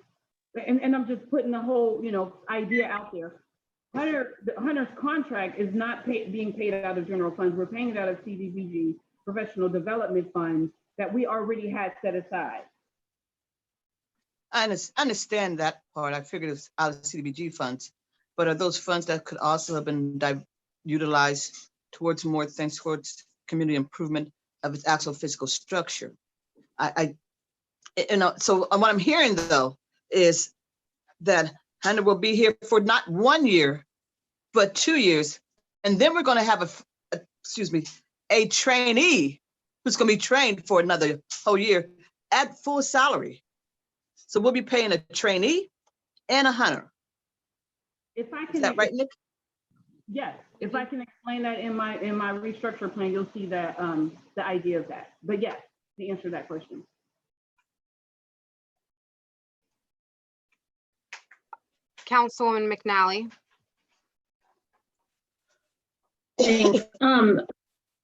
I'm just putting the whole, you know, idea out there. Hunter's contract is not being paid out of general funds. We're paying it out of CDBG, professional development funds that we already had set aside. I understand that part. I figured it's out of CDBG funds, but are those funds that could also have been utilized towards more things towards community improvement of its actual physical structure? You know, so what I'm hearing though is that Hunter will be here for not 1 year, but 2 years. And then we're going to have a trainee who's going to be trained for another whole year at full salary. So we'll be paying a trainee and a Hunter. If I can, is that right, Nick? Yes, if I can explain that in my restructure plan, you'll see that the idea of that. But yes, to answer that question. Councilwoman McNally. Thanks.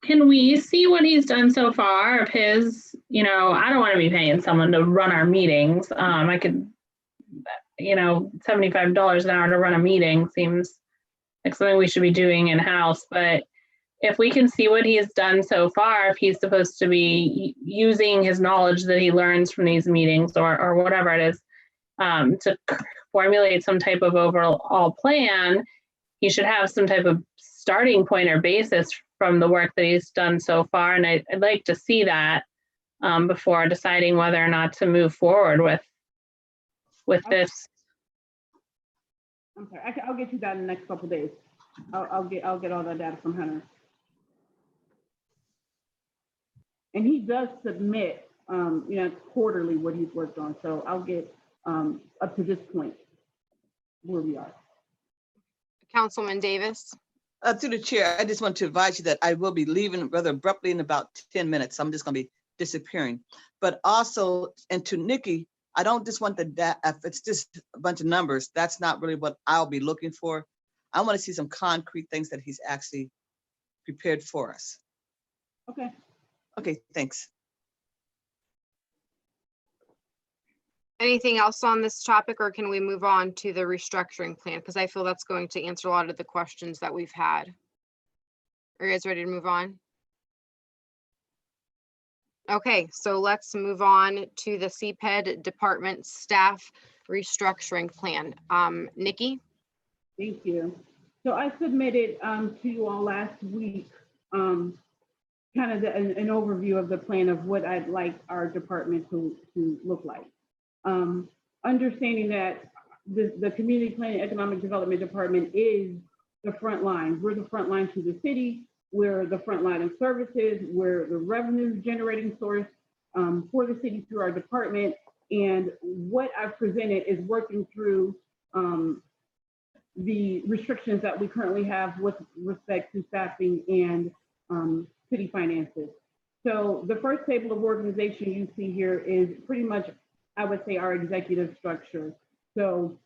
Can we see what he's done so far of his, you know, I don't want to be paying someone to run our meetings. I could, you know, $75 an hour to run a meeting seems like something we should be doing in-house, but if we can see what he has done so far, if he's supposed to be using his knowledge that he learns from these meetings or whatever it is, to formulate some type of overall plan, he should have some type of starting point or basis from the work that he's done so far. And I'd like to see that before deciding whether or not to move forward with this. I'm sorry, I'll get you that in the next couple of days. I'll get all that data from Hunter. And he does submit it's quarterly what he's worked on. So I'll get up to this point where we are. Councilman Davis. Through the chair, I just want to advise you that I will be leaving rather abruptly in about 10 minutes. I'm just going to be disappearing. But also, and to Nikki, I don't just want if it's just a bunch of numbers, that's not really what I'll be looking for. I want to see some concrete things that he's actually prepared for us. Okay. Okay, thanks. Anything else on this topic, or can we move on to the restructuring plan? Because I feel that's going to answer a lot of the questions that we've had. Are you guys ready to move on? Okay, so let's move on to the CPED department staff restructuring plan. Nikki? Thank you. So I submitted to you all last week kind of an overview of the plan of what I'd like our department to look like. Understanding that the Community Planning Economic Development Department is the front line. We're the front line to the city. We're the front line of services. We're the revenue generating source for the city through our department. And what I've presented is working through the restrictions that we currently have with respect to staffing and city finances. So the first table of organization you see here is pretty much, I would say, our executive structure. So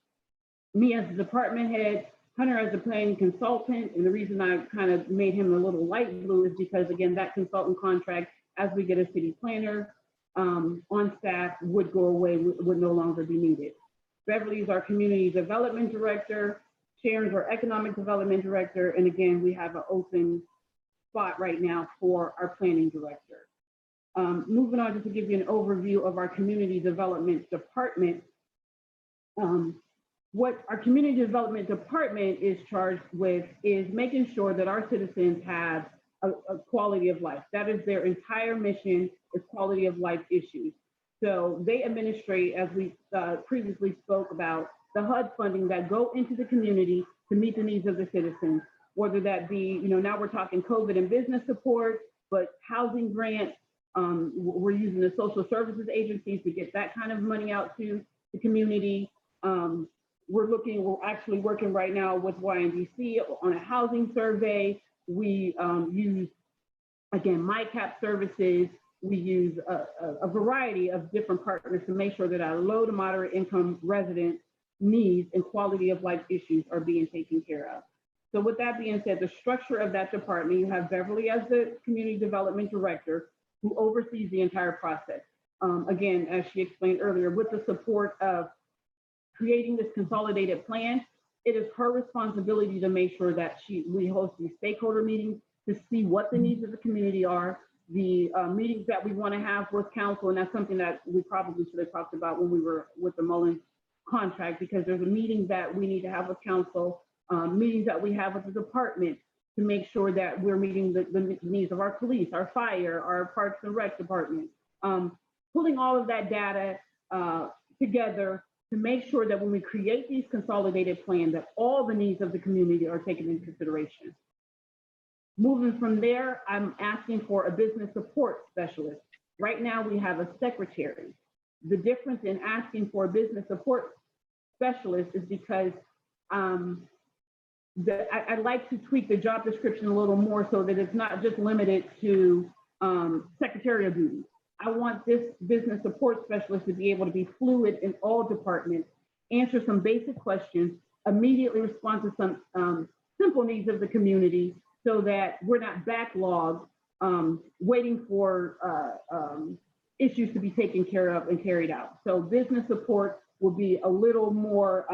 me as the department head, Hunter as a planning consultant, and the reason I kind of made him a little light blue is because, again, that consultant contract, as we get a city planner on staff, would go away, would no longer be needed. Beverly's our community development director, Sharon's our economic development director, and again, we have an open spot right now for our planning director. Moving on, just to give you an overview of our community development department. What our community development department is charged with is making sure that our citizens have a quality of life. That is their entire mission, is quality of life issues. So they administrate, as we previously spoke about, the HUD funding that go into the community to meet the needs of the citizens, whether that be, now we're talking COVID and business support, but housing grants, we're using the social services agencies to get that kind of money out to the community. We're actually working right now with YNDC on a housing survey. We use, again, MyCap services. We use a variety of different partners to make sure that our low to moderate income residents' needs and quality of life issues are being taken care of. So with that being said, the structure of that department, you have Beverly as the community development director who oversees the entire process. Again, as she explained earlier, with the support of creating this consolidated plan, it is her responsibility to make sure that we host these stakeholder meetings to see what the needs of the community are, the meetings that we want to have with council, and that's something that we probably should have talked about when we were with the Mullins contract, because there's a meeting that we need to have with council, meetings that we have with the department to make sure that we're meeting the needs of our police, our fire, our parks and rec department. Pulling all of that data together to make sure that when we create these consolidated plans, that all the needs of the community are taken into consideration. Moving from there, I'm asking for a business support specialist. Right now we have a secretary. The difference in asking for a business support specialist is because I'd like to tweak the job description a little more so that it's not just limited to secretarial duties. I want this business support specialist to be able to be fluid in all departments, answer some basic questions, immediately respond to some simple needs of the community so that we're not backlogged waiting for issues to be taken care of and carried out. So business support will be a little more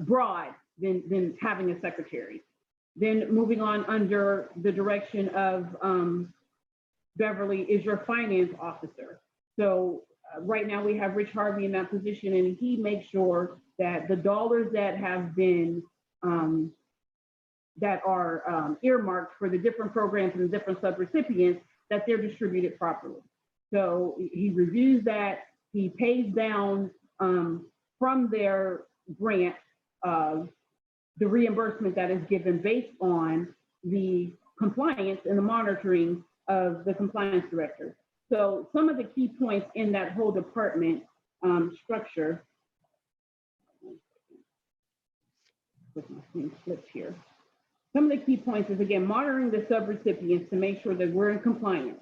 broad than having a secretary. Then moving on under the direction of Beverly is your finance officer. So right now we have Rich Harvey in that position, and he makes sure that the dollars that have been that are earmarked for the different programs and the different subrecipients, that they're distributed properly. So he reviews that, he pays down from their grant the reimbursement that is given based on the compliance and the monitoring of the compliance director. So some of the key points in that whole department structure. With my screen flipped here. Some of the key points is, again, monitoring the subrecipients to make sure that we're in compliance.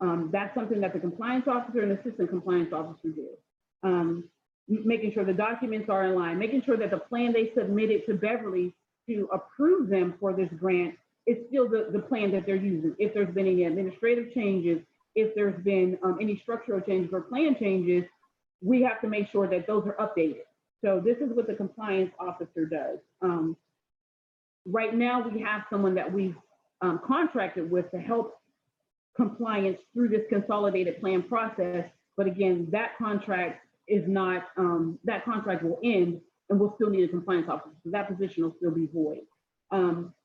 That's something that the compliance officer and assistant compliance officer do. Making sure the documents are in line, making sure that the plan they submitted to Beverly to approve them for this grant is still the plan that they're using. If there's been any administrative changes, if there's been any structural changes or plan changes, we have to make sure that those are updated. So this is what the compliance officer does. Right now, we have someone that we've contracted with to help compliance through this consolidated plan process. But again, that contract is not, that contract will end and we'll still need a compliance officer. So that position will still be void.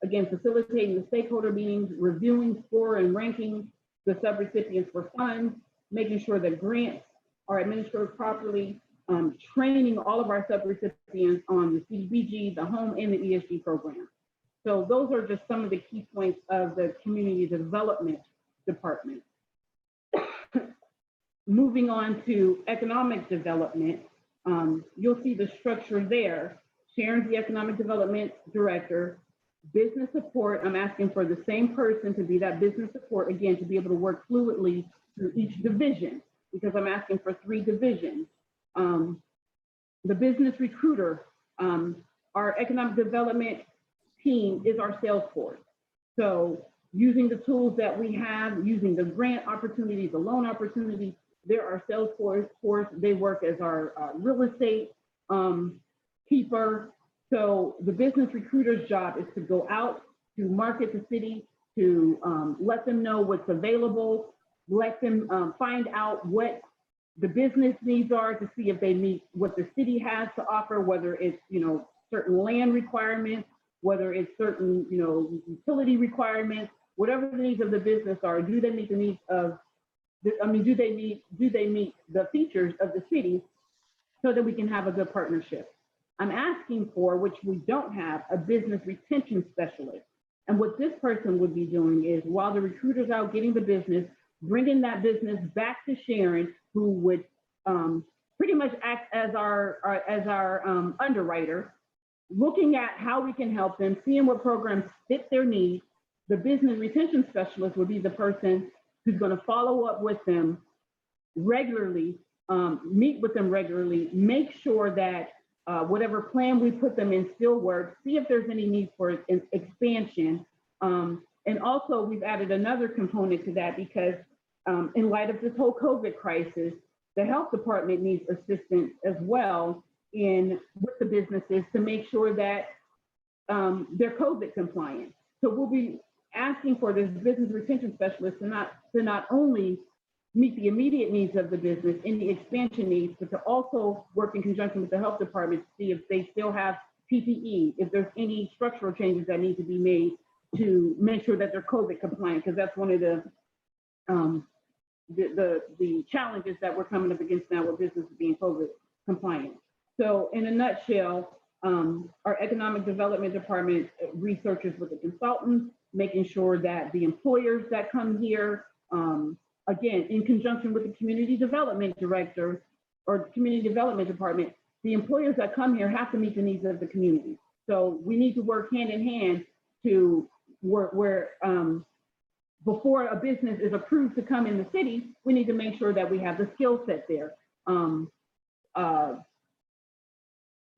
Again, facilitating the stakeholder meetings, reviewing, score and ranking the subrecipients for funds, making sure that grants are administered properly, training all of our subrecipients on the CDBG, the home and the ESG program. So those are just some of the key points of the community development department. Moving on to economic development, you'll see the structure there. Sharon's the economic development director. Business support, I'm asking for the same person to be that business support, again, to be able to work fluidly through each division, because I'm asking for 3 divisions. The business recruiter, our economic development team is our sales force. So using the tools that we have, using the grant opportunities, the loan opportunities, they're our sales force. They work as our real estate keeper. So the business recruiter's job is to go out to market the city, to let them know what's available, let them find out what the business needs are to see if they meet what the city has to offer, whether it's, certain land requirements, whether it's certain, utility requirements, whatever the needs of the business are. Do they meet the needs of, do they meet the features of the city so that we can have a good partnership? I'm asking for, which we don't have, a business retention specialist. And what this person would be doing is, while the recruiter's out getting the business, bringing that business back to Sharon, who would pretty much act as our underwriter, looking at how we can help them, seeing what programs fit their needs. The business retention specialist would be the person who's going to follow up with them regularly, meet with them regularly, make sure that whatever plan we put them in still works, see if there's any need for expansion. And also, we've added another component to that because in light of this whole COVID crisis, the health department needs assistance as well with the businesses to make sure that they're COVID compliant. So we'll be asking for this business retention specialist to not only meet the immediate needs of the business and the expansion needs, but to also work in conjunction with the health department to see if they still have PPE, if there's any structural changes that need to be made to make sure that they're COVID compliant, because that's one of the challenges that we're coming up against now with businesses being COVID compliant. So in a nutshell, our economic development department researches with the consultants, making sure that the employers that come here, again, in conjunction with the community development director or community development department, the employers that come here have to meet the needs of the community. So we need to work hand in hand to work where before a business is approved to come in the city, we need to make sure that we have the skill set there.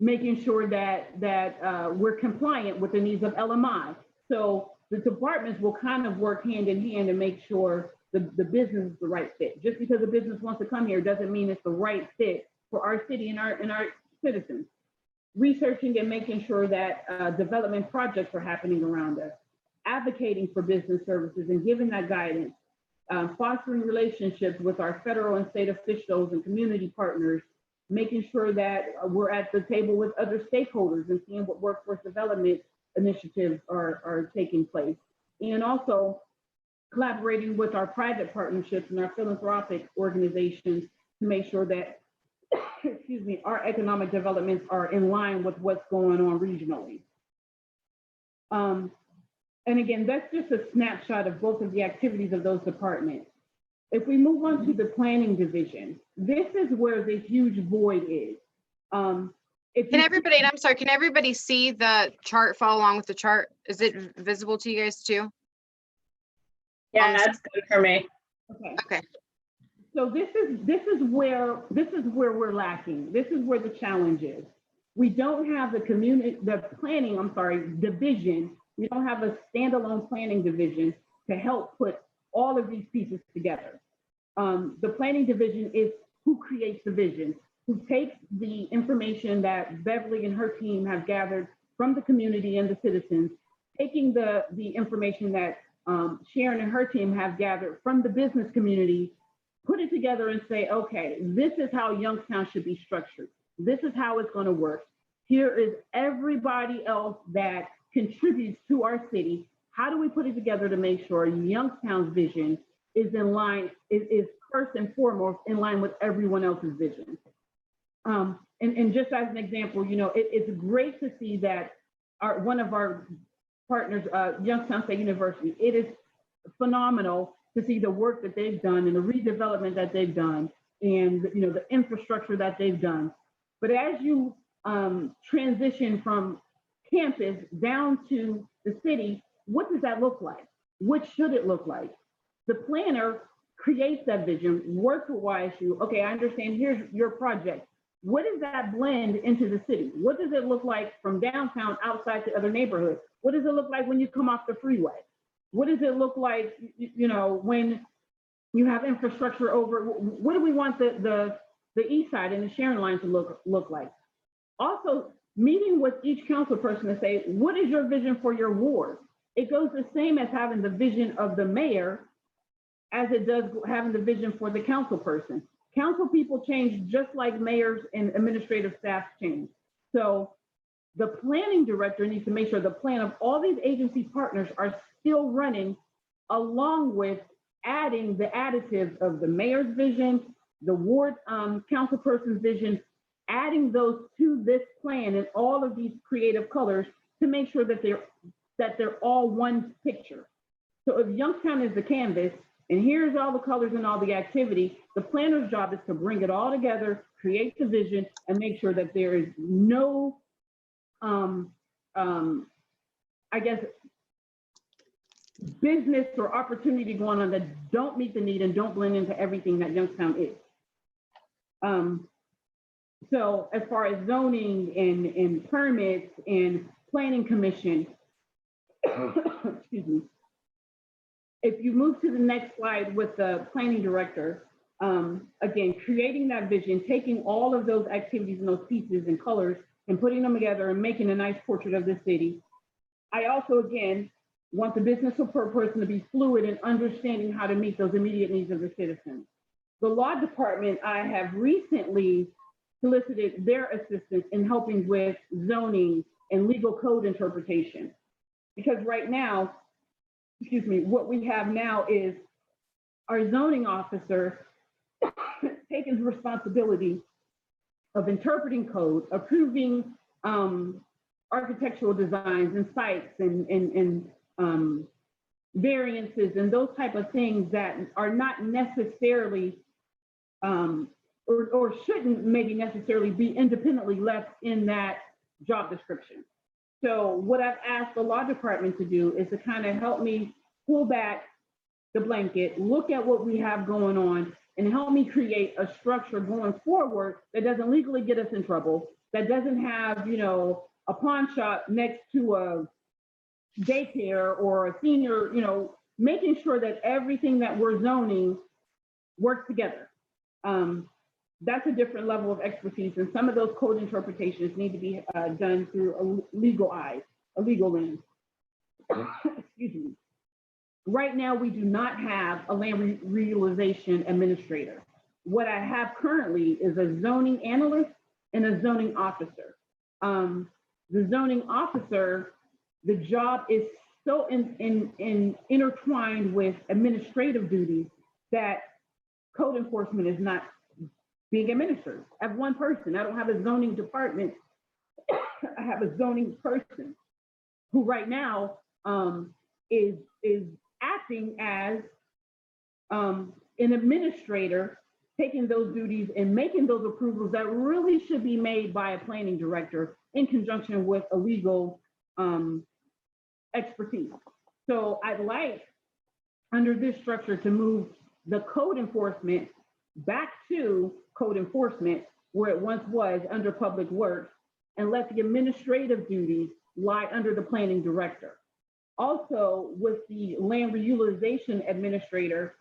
Making sure that we're compliant with the needs of LMI. So the departments will kind of work hand in hand to make sure the business is the right fit. Just because a business wants to come here doesn't mean it's the right fit for our city and our citizens. Researching and making sure that development projects are happening around us. Advocating for business services and giving that guidance. Fostering relationships with our federal and state officials and community partners. Making sure that we're at the table with other stakeholders and seeing what workforce development initiatives are taking place. And also collaborating with our private partnerships and our philanthropic organizations to make sure that, excuse me, our economic developments are in line with what's going on regionally. And again, that's just a snapshot of both of the activities of those departments. If we move on to the planning division, this is where the huge void is. If Can you- everybody, and I'm sorry, can everybody see the chart, follow along with the chart? Is it visible to you guys too? Yeah, that's good for me. Okay. Okay. So this is where we're lacking. This is where the challenge is. We don't have the division. We don't have a standalone planning division to help put all of these pieces together. The planning division is who creates the vision, who takes the information that Beverly and her team have gathered from the community and the citizens, taking the information that Sharon and her team have gathered from the business community, put it together and say, okay, this is how Youngstown should be structured. This is how it's going to work. Here is everybody else that contributes to our city. How do we put it together to make sure Youngstown's vision is in line, is first and foremost in line with everyone else's vision? And just as an example, you know, it's great to see that one of our partners, Youngstown State University, it is phenomenal to see the work that they've done and the redevelopment that they've done and, you know, the infrastructure that they've done. But as you transition from campus down to the city, what does that look like? What should it look like? The planner creates that vision, works with YSU. Okay, I understand, here's your project. What does that blend into the city? What does it look like from downtown outside to other neighborhoods? What does it look like when you come off the freeway? What does it look like, you know, when you have infrastructure over? What do we want the east side and the Sharon line to look like? Also, meeting with each council person to say, what is your vision for your ward? It goes the same as having the vision of the mayor as it does having the vision for the council person. Council people change just like mayors and administrative staff change. So the planning director needs to make sure the plan of all these agency partners are still running, along with adding the additives of the mayor's vision, the ward council person's vision, adding those to this plan in all of these creative colors to make sure that they're all one picture. So if Youngstown is the canvas, and here's all the colors and all the activity, the planner's job is to bring it all together, create the vision, and make sure that there is no, I guess, business or opportunity going on that don't meet the need and don't blend into everything that Youngstown is. So as far as zoning and permits and planning commission, excuse me. If you move to the next slide with the planning director, again, creating that vision, taking all of those activities and those pieces and colors and putting them together and making a nice portrait of the city. I also, again, want the business support person to be fluid in understanding how to meet those immediate needs of the citizens. The law department, I have recently solicited their assistance in helping with zoning and legal code interpretation. Because right now, excuse me, what we have now is our zoning officer taking responsibility of interpreting code, approving architectural designs and sites and variances and those type of things that are not necessarily or shouldn't maybe necessarily be independently left in that job description. So what I've asked the law department to do is to kind of help me pull back the blanket, look at what we have going on, and help me create a structure going forward that doesn't legally get us in trouble, that doesn't have, you know, a pawn shop next to a daycare or a senior, you know, making sure that everything that we're zoning works together. That's a different level of expertise, and some of those code interpretations need to be done through a legal eye, a legal lens. Excuse me. Right now, we do not have a land realization administrator. What I have currently is a zoning analyst and a zoning officer. The zoning officer, the job is so intertwined with administrative duties that code enforcement is not being administered. I have one person. I don't have a zoning department. I have a zoning person who right now is acting as an administrator taking those duties and making those approvals that really should be made by a planning director in conjunction with a legal expertise. So I'd like, under this structure, to move the code enforcement back to code enforcement, where it once was under public works, and let the administrative duties lie under the planning director. Also, with the land reutilization administrator,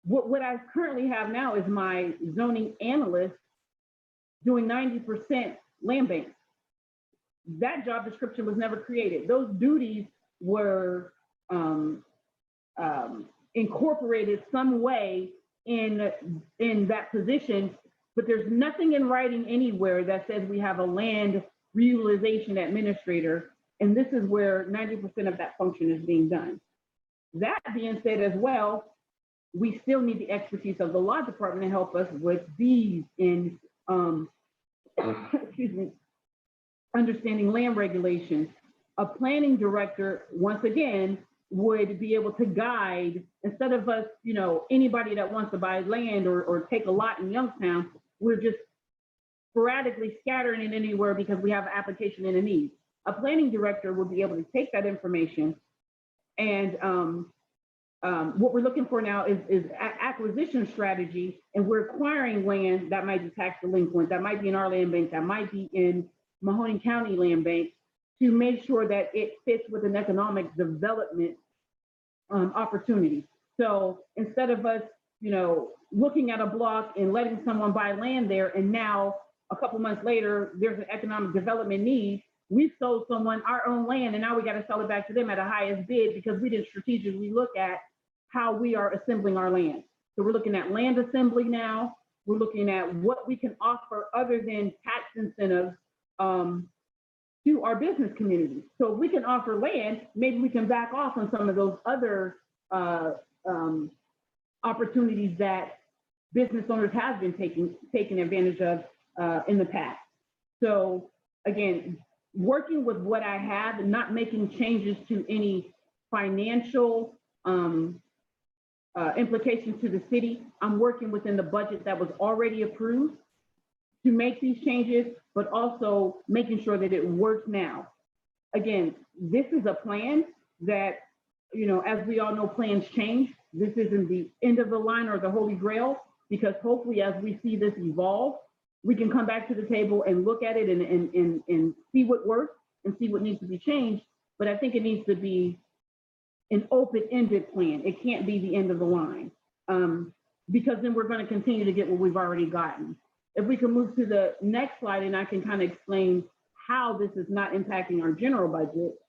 what I currently have now is my zoning analyst doing 90% land bank. That job description was never created. Those duties were incorporated some way in that position, but there's nothing in writing anywhere that says we have a land reutilization administrator, and this is where 90% of that function is being done. That being said as well, we still need the expertise of the law department to help us with these in, excuse me, understanding land regulations. A planning director, once again, would be able to guide, instead of us, you know, anybody that wants to buy land or take a lot in Youngstown, we're just sporadically scattering it anywhere because we have an application and a need. A planning director will be able to take that information, and what we're looking for now is acquisition strategy, and we're acquiring land that might be tax delinquent, that might be in our land bank, that might be in Mahoning County land bank, to make sure that it fits with an economic development opportunity. So instead of us, you know, looking at a block and letting someone buy land there, and now a couple months later, there's an economic development need, we sold someone our own land, and now we got to sell it back to them at a highest bid because we didn't strategically look at how we are assembling our land. So we're looking at land assembly now. We're looking at what we can offer other than tax incentives to our business community. So if we can offer land, maybe we can back off on some of those other opportunities that business owners have been taking advantage of in the past. So again, working with what I have and not making changes to any financial implications to the city. I'm working within the budget that was already approved to make these changes, but also making sure that it works now. Again, this is a plan that, you know, as we all know, plans change. This isn't the end of the line or the holy grail, because hopefully as we see this evolve, we can come back to the table and look at it and see what works and see what needs to be changed. But I think it needs to be an open-ended plan. It can't be the end of the line, because then we're going to continue to get what we've already gotten. If we can move to the next slide, and I can kind of explain how this is not impacting our general budget.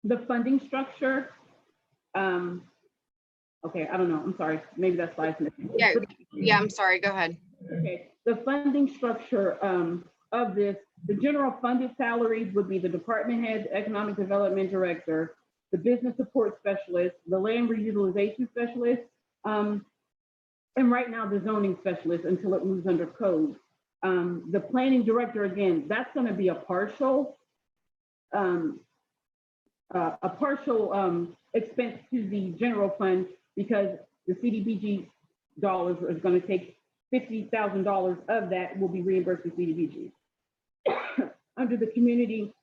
The funding structure. Okay, I don't know. I'm sorry. Maybe that's slide's missing. Yeah, I'm sorry. Go ahead. Okay, the funding structure of this, the general funded salaries would be the department head, economic development director, the business support specialist, the land reutilization specialist, and right now the zoning specialist until it moves under code. The planning director, again, that's going to be a partial expense to the general fund, because the CDBG dollars is going to take $50,000 of that will be reimbursed to CDBG. Under the community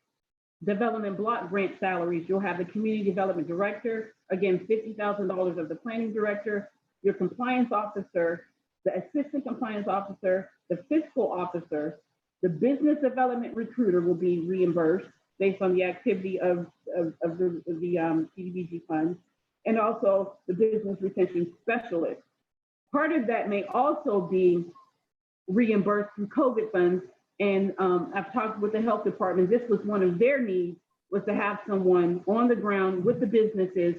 development block grant salaries, you'll have the community development director, again, $50,000 of the planning director, your compliance officer, the assistant compliance officer, the fiscal officer, the business development recruiter will be reimbursed based on the activity of the CDBG funds, and also the business retention specialist. Part of that may also be reimbursed through COVID funds. And I've talked with the health department. This was one of their needs, was to have someone on the ground with the businesses,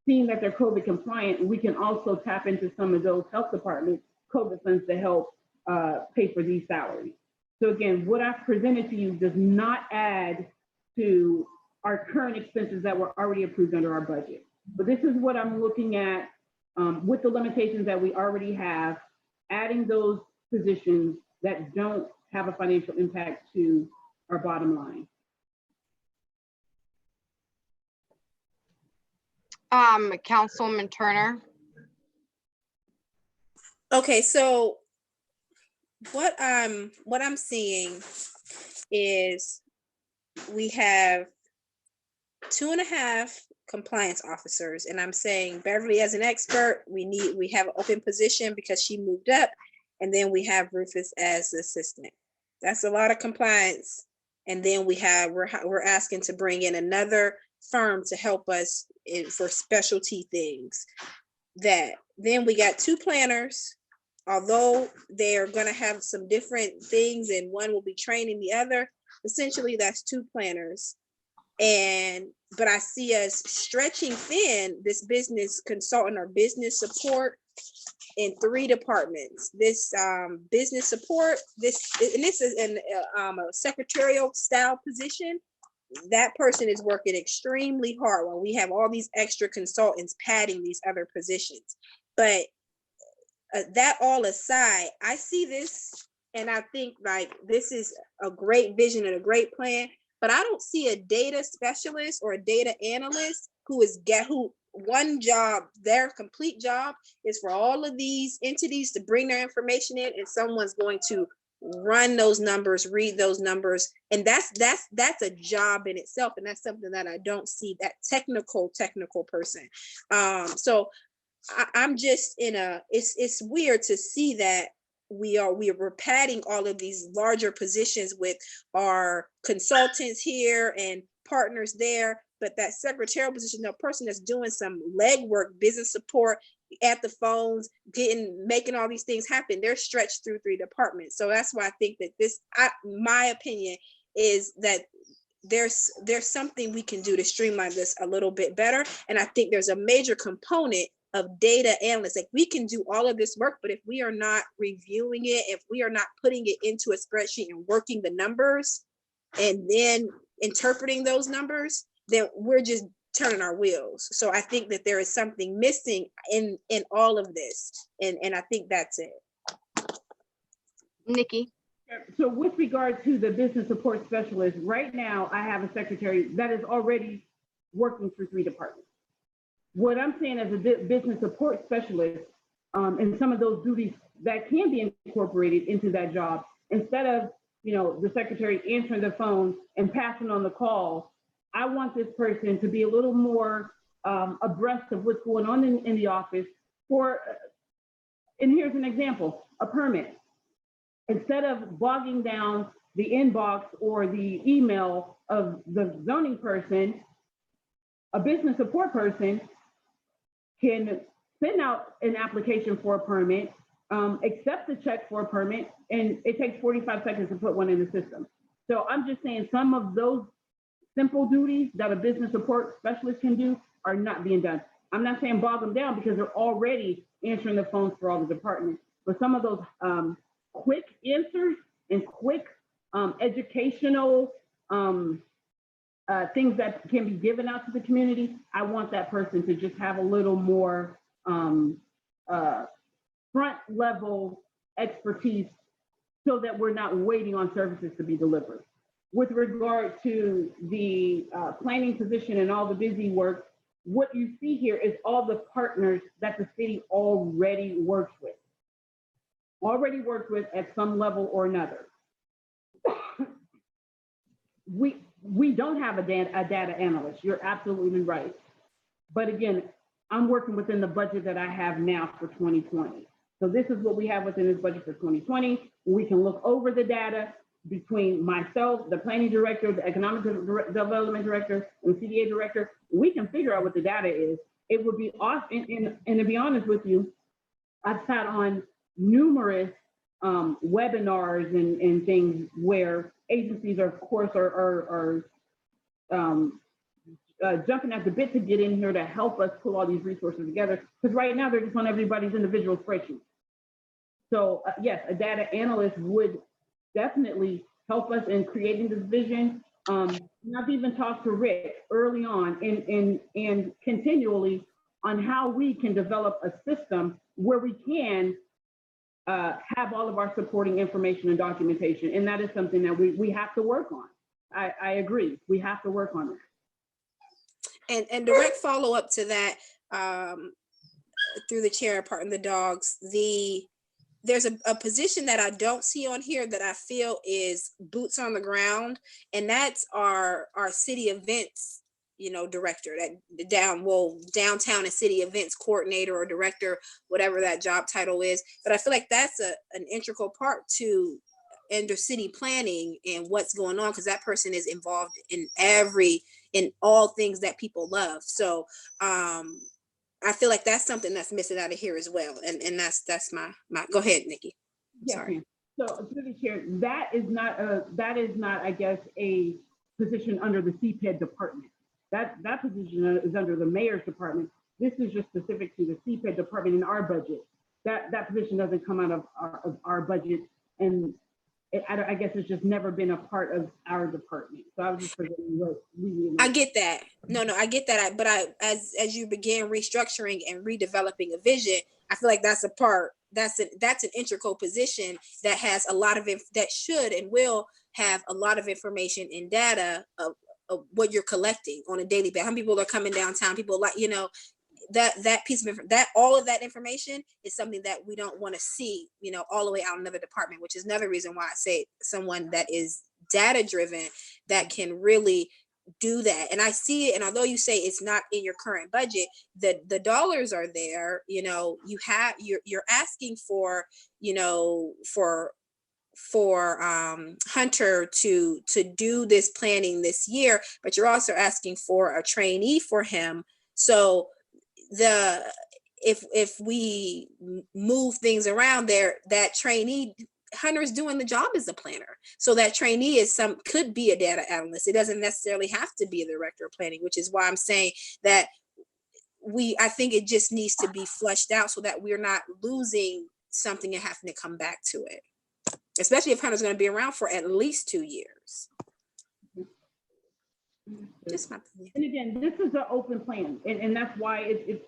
seeing that they're COVID compliant. And we can also tap into some of those health department COVID funds to help pay for these salaries. So again, what I've presented to you does not add to our current expenses that were already approved under our budget. But this is what I'm looking at with the limitations that we already have, adding those positions that don't have a financial impact to our bottom line. Councilman Turner. Okay, so what I'm seeing is we have 2.5 compliance officers, and I'm saying Beverly as an expert, we have an open position because she moved up, and then we have Rufus as the assistant. That's a lot of compliance. And then we're asking to bring in another firm to help us for specialty things. Then we got 2 planners, although they're going to have some different things and one will be training the other. Essentially, that's 2 planners. But I see us stretching thin this business consultant or business support in 3 departments. This business support, this is a secretarial style position. That person is working extremely hard when we have all these extra consultants padding these other positions. But that all aside, I see this and I think like this is a great vision and a great plan, but I don't see a data specialist or a data analyst who one job, their complete job is for all of these entities to bring their information in, and someone's going to run those numbers, read those numbers. And that's a job in itself. And that's something that I don't see, that technical person. So I'm just it's weird to see that we're padding all of these larger positions with our consultants here and partners there, but that secretarial position, the person that's doing some legwork, business support at the phones, making all these things happen, they're stretched through 3 departments. So that's why I think that my opinion is that there's something we can do to streamline this a little bit better. And I think there's a major component of data analysts. Like, we can do all of this work, but if we are not reviewing it, if we are not putting it into a spreadsheet and working the numbers and then interpreting those numbers, then we're just turning our wheels. So I think that there is something missing in all of this. And I think that's it. Nikki. So with regard to the business support specialist, right now I have a secretary that is already working for 3 departments. What I'm saying as a business support specialist, and some of those duties that can be incorporated into that job, instead of the secretary answering the phone and passing on the call, I want this person to be a little more abreast of what's going on in the office. And here's an example, a permit. Instead of bogging down the inbox or the email of the zoning person, a business support person can send out an application for a permit, accept the check for a permit, and it takes 45 seconds to put one in the system. So I'm just saying some of those simple duties that a business support specialist can do are not being done. I'm not saying bog them down because they're already answering the phones for all the departments, but some of those quick answers and quick educational things that can be given out to the community, I want that person to just have a little more front level expertise so that we're not waiting on services to be delivered. With regard to the planning position and all the busy work, what you see here is all the partners that the city already works with at some level or another. We don't have a data analyst. You're absolutely right. But again, I'm working within the budget that I have now for 2020. So this is what we have within this budget for 2020. We can look over the data between myself, the planning director, the economic development director, and the CDA director. We can figure out what the data is. It would be awesome. And to be honest with you, I've sat on numerous webinars and things where agencies are, of course, are jumping at the bit to get in here to help us pull all these resources together. Because right now they're just on everybody's individual spreadsheet. So yes, a data analyst would definitely help us in creating this vision. I've even talked to Rick early on and continually on how we can develop a system where we can have all of our supporting information and documentation. And that is something that we have to work on. I agree, we have to work on that. And direct follow up to that, through the chair, pardon the dogs, there's a position that I don't see on here that I feel is boots on the ground, and that's our city events, director, that downtown and city events coordinator or director, whatever that job title is. But I feel like that's an integral part to under city planning and what's going on, because that person is involved in all things that people love. So I feel like that's something that's missing out of here as well. And that's my go ahead, Nikki. Yes, Sorry. ma'am. So through the chair, that is not, I guess, a position under the CPED department. That position is under the mayor's department. This is just specific to the CPED department in our budget. That position doesn't come out of our budget, and I guess it's just never been a part of our department. So I was just presenting what I get that. No, I get that. But as you begin restructuring and redeveloping a vision, I feel like that's an integral position that has a lot of that should and will have a lot of information and data of what you're collecting on a daily basis. How many people are coming downtown? People like, that piece of that all of that information is something that we don't want to see, all the way out another department, which is another reason why I say someone that is data driven that can really do that. And I see it, and although you say it's not in your current budget, the dollars are there. You're asking for Hunter to do this planning this year, but you're also asking for a trainee for him. So if we move things around there, that trainee, Hunter's doing the job as a planner. So that trainee could be a data analyst. It doesn't necessarily have to be a director of planning, which is why I'm saying that I think it just needs to be fleshed out so that we're not losing something and having to come back to it, especially if Hunter's going to be around for at least 2 years. Just my opinion. And again, this is an open plan, and that's why it's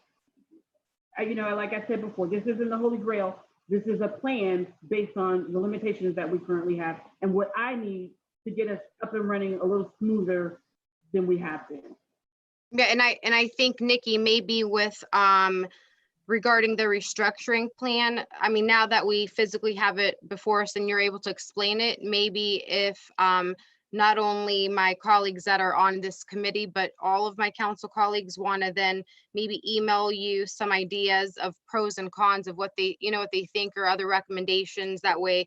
like I said before, this isn't the Holy Grail. This is a plan based on the limitations that we currently have and what I need to get us up and running a little smoother than we have been. Yeah, and I think Nikki, maybe with regarding the restructuring plan, I mean, now that we physically have it before us and you're able to explain it, maybe if not only my colleagues that are on this committee, but all of my council colleagues want to then maybe email you some ideas of pros and cons of what they think or other recommendations. That way,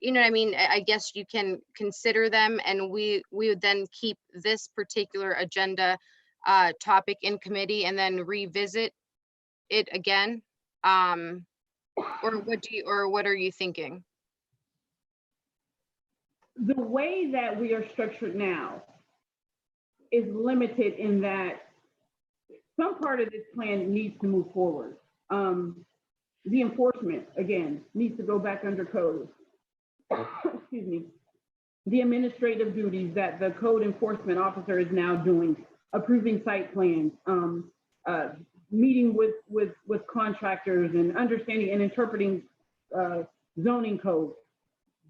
what I mean? I guess you can consider them, and we would then keep this particular agenda topic in committee and then revisit it again. Or what are you thinking? The way that we are structured now is limited in that some part of this plan needs to move forward. The enforcement, again, needs to go back under code. Excuse me. The administrative duties that the code enforcement officer is now doing, approving site plans, meeting with contractors and understanding and interpreting zoning code.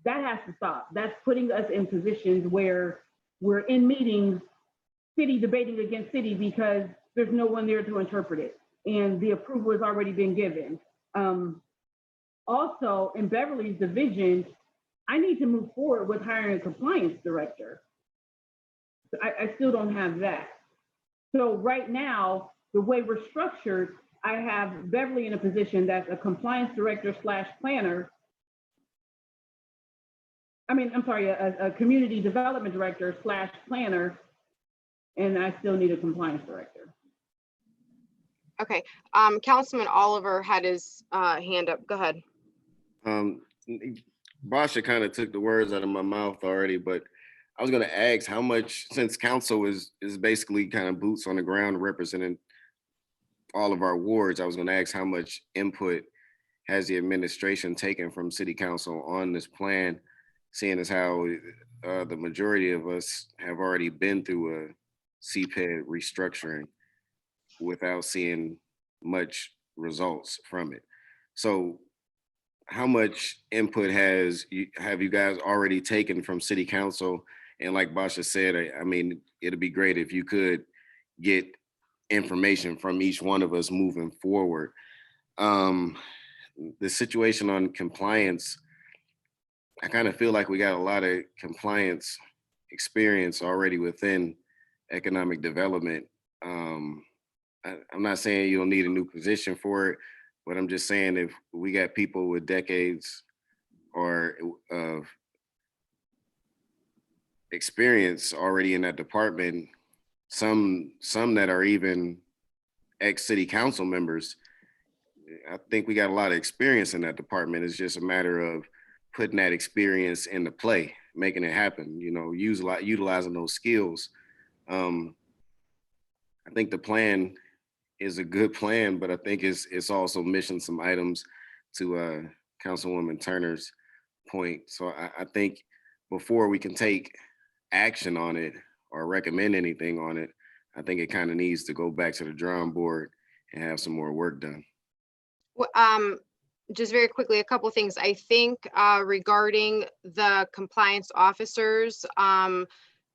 That has to stop. That's putting us in positions where we're in meetings, city debating against city because there's no one there to interpret it. And the approval has already been given. Also, in Beverly's division, I need to move forward with hiring a compliance director. I still don't have that. So right now, the way we're structured, I have Beverly in a position that's a compliance director / planner. A community development director / planner, and I still need a compliance director. Okay, Councilman Oliver had his hand up. Go ahead. Basha kind of took the words out of my mouth already, but I was going to ask how much, since council is basically kind of boots on the ground representing all of our wards, I was going to ask how much input has the administration taken from city council on this plan, seeing as how the majority of us have already been through a CPED restructuring without seeing much results from it. So how much input have you guys already taken from city council? And like Basha said, I mean, it'd be great if you could get information from each one of us moving forward. The situation on compliance, I kind of feel like we got a lot of compliance experience already within economic development. I'm not saying you don't need a new position for it, but I'm just saying if we got people with decades or of experience already in that department, some that are even ex-city council members, I think we got a lot of experience in that department. It's just a matter of putting that experience into play, making it happen, you know, utilizing those skills. I think the plan is a good plan, but I think it's also missing some items to Councilwoman Turner's point. So I think before we can take action on it or recommend anything on it, I think it kind of needs to go back to the drawing board and have some more work done. Just very quickly, a couple things. I think regarding the compliance officers,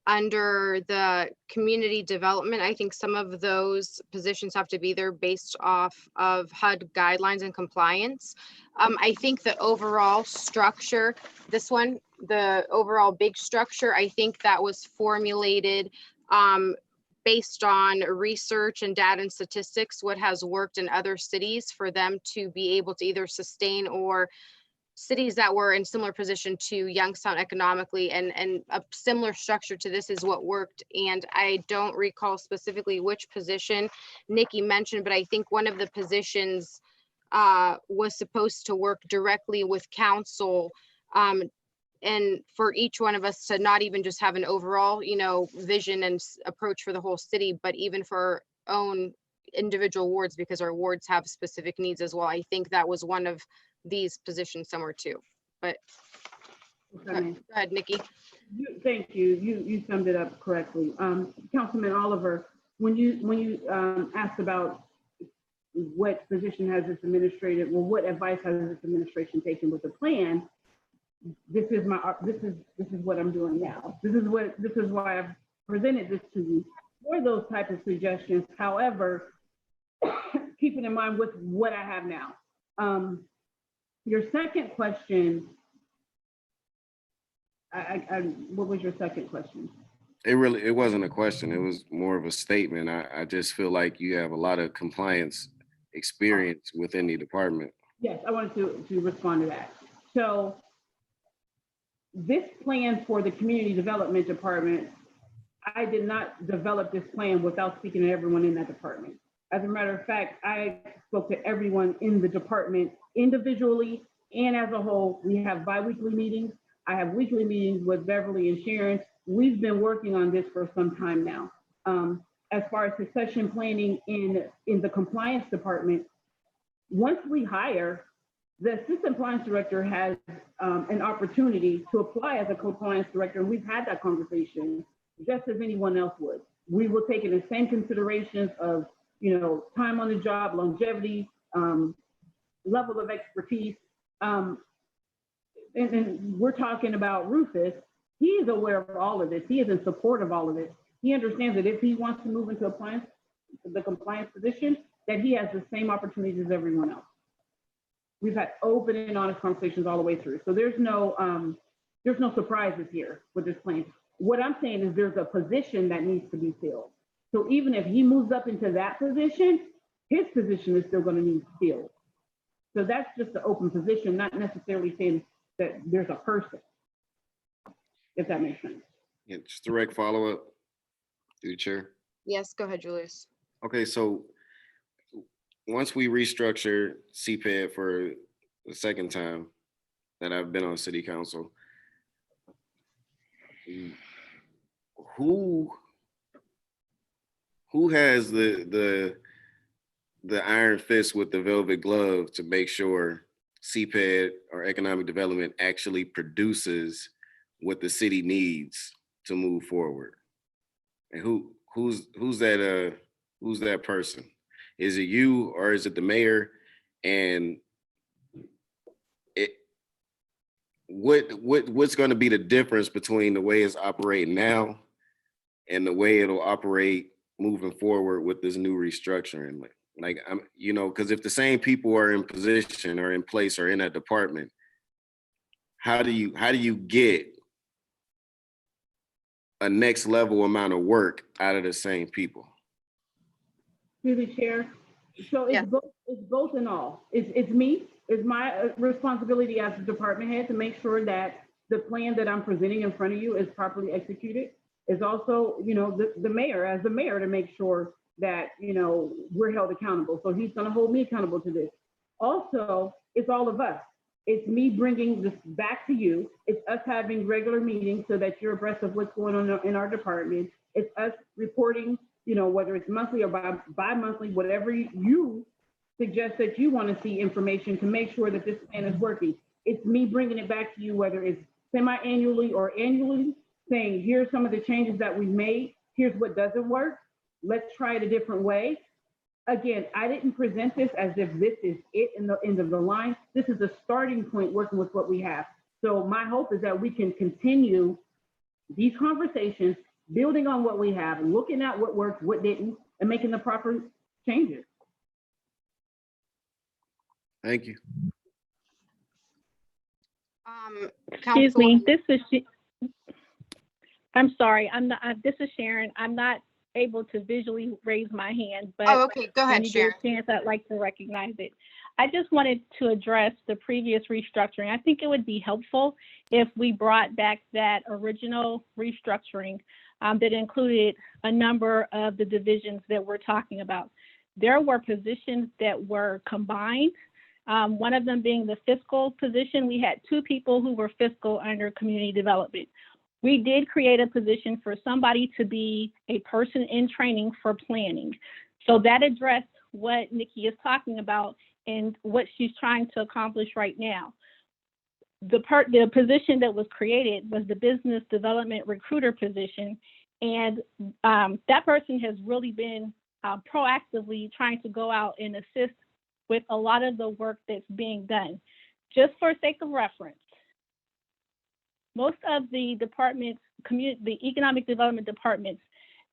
under the community development, I think some of those positions have to be there based off of HUD guidelines and compliance. I think the overall structure, the overall big structure, I think that was formulated based on research and data and statistics, what has worked in other cities for them to be able to either sustain, or cities that were in similar position to Youngstown economically, and a similar structure to this is what worked. And I don't recall specifically which position Nikki mentioned, but I think one of the positions was supposed to work directly with council, and for each one of us to not even just have an overall, you know, vision and approach for the whole city, but even for our own individual wards, because our wards have specific needs as well. I think that was one of these positions somewhere too, but go ahead, Nikki. Thank you. You summed it up correctly. Councilman Oliver, when you asked about what position has this administrative, well, what advice has this administration taken with the plan? This is what I'm doing now. This is why I've presented this to you for those type of suggestions. However, keeping in mind with what I have now. Your second question, what was your second question? It wasn't a question. It was more of a statement. I just feel like you have a lot of compliance experience within the department. Yes, I wanted to respond to that. So this plan for the community development department, I did not develop this plan without speaking to everyone in that department. As a matter of fact, I spoke to everyone in the department individually and as a whole. We have bi-weekly meetings. I have weekly meetings with Beverly and Sharon. We've been working on this for some time now. As far as succession planning in the compliance department, once we hire, the assistant compliance director has an opportunity to apply as a compliance director, and we've had that conversation just as anyone else would. We will take in the same considerations of, you know, time on the job, longevity, level of expertise. And we're talking about Rufus. He is aware of all of this. He is in support of all of this. He understands that if he wants to move into the compliance position, that he has the same opportunities as everyone else. We've had open and honest conversations all the way through. So there's no surprises here with this plan. What I'm saying is there's a position that needs to be filled. So even if he moves up into that position, his position is still going to need filled. So that's just an open position, not necessarily saying that there's a person, if that makes sense. Yeah, just direct follow-up through the chair. Yes, go ahead, Julius. Okay, so once we restructure CPED for the second time that I've been on city council, who has the iron fist with the velvet glove to make sure CPED or economic development actually produces what the city needs to move forward? And who's that person? Is it you or is it the mayor? And what's going to be the difference between the way it's operating now and the way it'll operate moving forward with this new restructuring? Like, I'm, you know, because if the same people are in position or in place or in a department, how do you get a next level amount of work out of the same people? Through the chair. So it's Yeah. both and all. It's me. It's my responsibility as a department head to make sure that the plan that I'm presenting in front of you is properly executed. It's also, you know, the mayor, as the mayor, to make sure that, you know, we're held accountable. So he's going to hold me accountable to this. Also, it's all of us. It's me bringing this back to you. It's us having regular meetings so that you're abreast of what's going on in our department. It's us reporting, you know, whether it's monthly or bi-monthly, whatever you suggest that you want to see information to make sure that this plan is working. It's me bringing it back to you, whether it's semi-annually or annually, saying, here's some of the changes that we've made. Here's what doesn't work. Let's try it a different way. Again, I didn't present this as if this is it in the end of the line. This is a starting point working with what we have. So my hope is that we can continue these conversations, building on what we have, looking at what worked, what didn't, and making the proper changes. Thank you. Excuse me, Councilwoman- I'm sorry, this is Sharon. I'm not able to visually raise my hand, but Oh, okay, go when ahead, you Sharon. get a chance, I'd like to recognize it. I just wanted to address the previous restructuring. I think it would be helpful if we brought back that original restructuring that included a number of the divisions that we're talking about. There were positions that were combined. One of them being the fiscal position. We had two people who were fiscal under community development. We did create a position for somebody to be a person in training for planning. So that addressed what Nikki is talking about and what she's trying to accomplish right now. The position that was created was the business development recruiter position. And that person has really been proactively trying to go out and assist with a lot of the work that's being done. Just for sake of reference, most of the departments, the economic development departments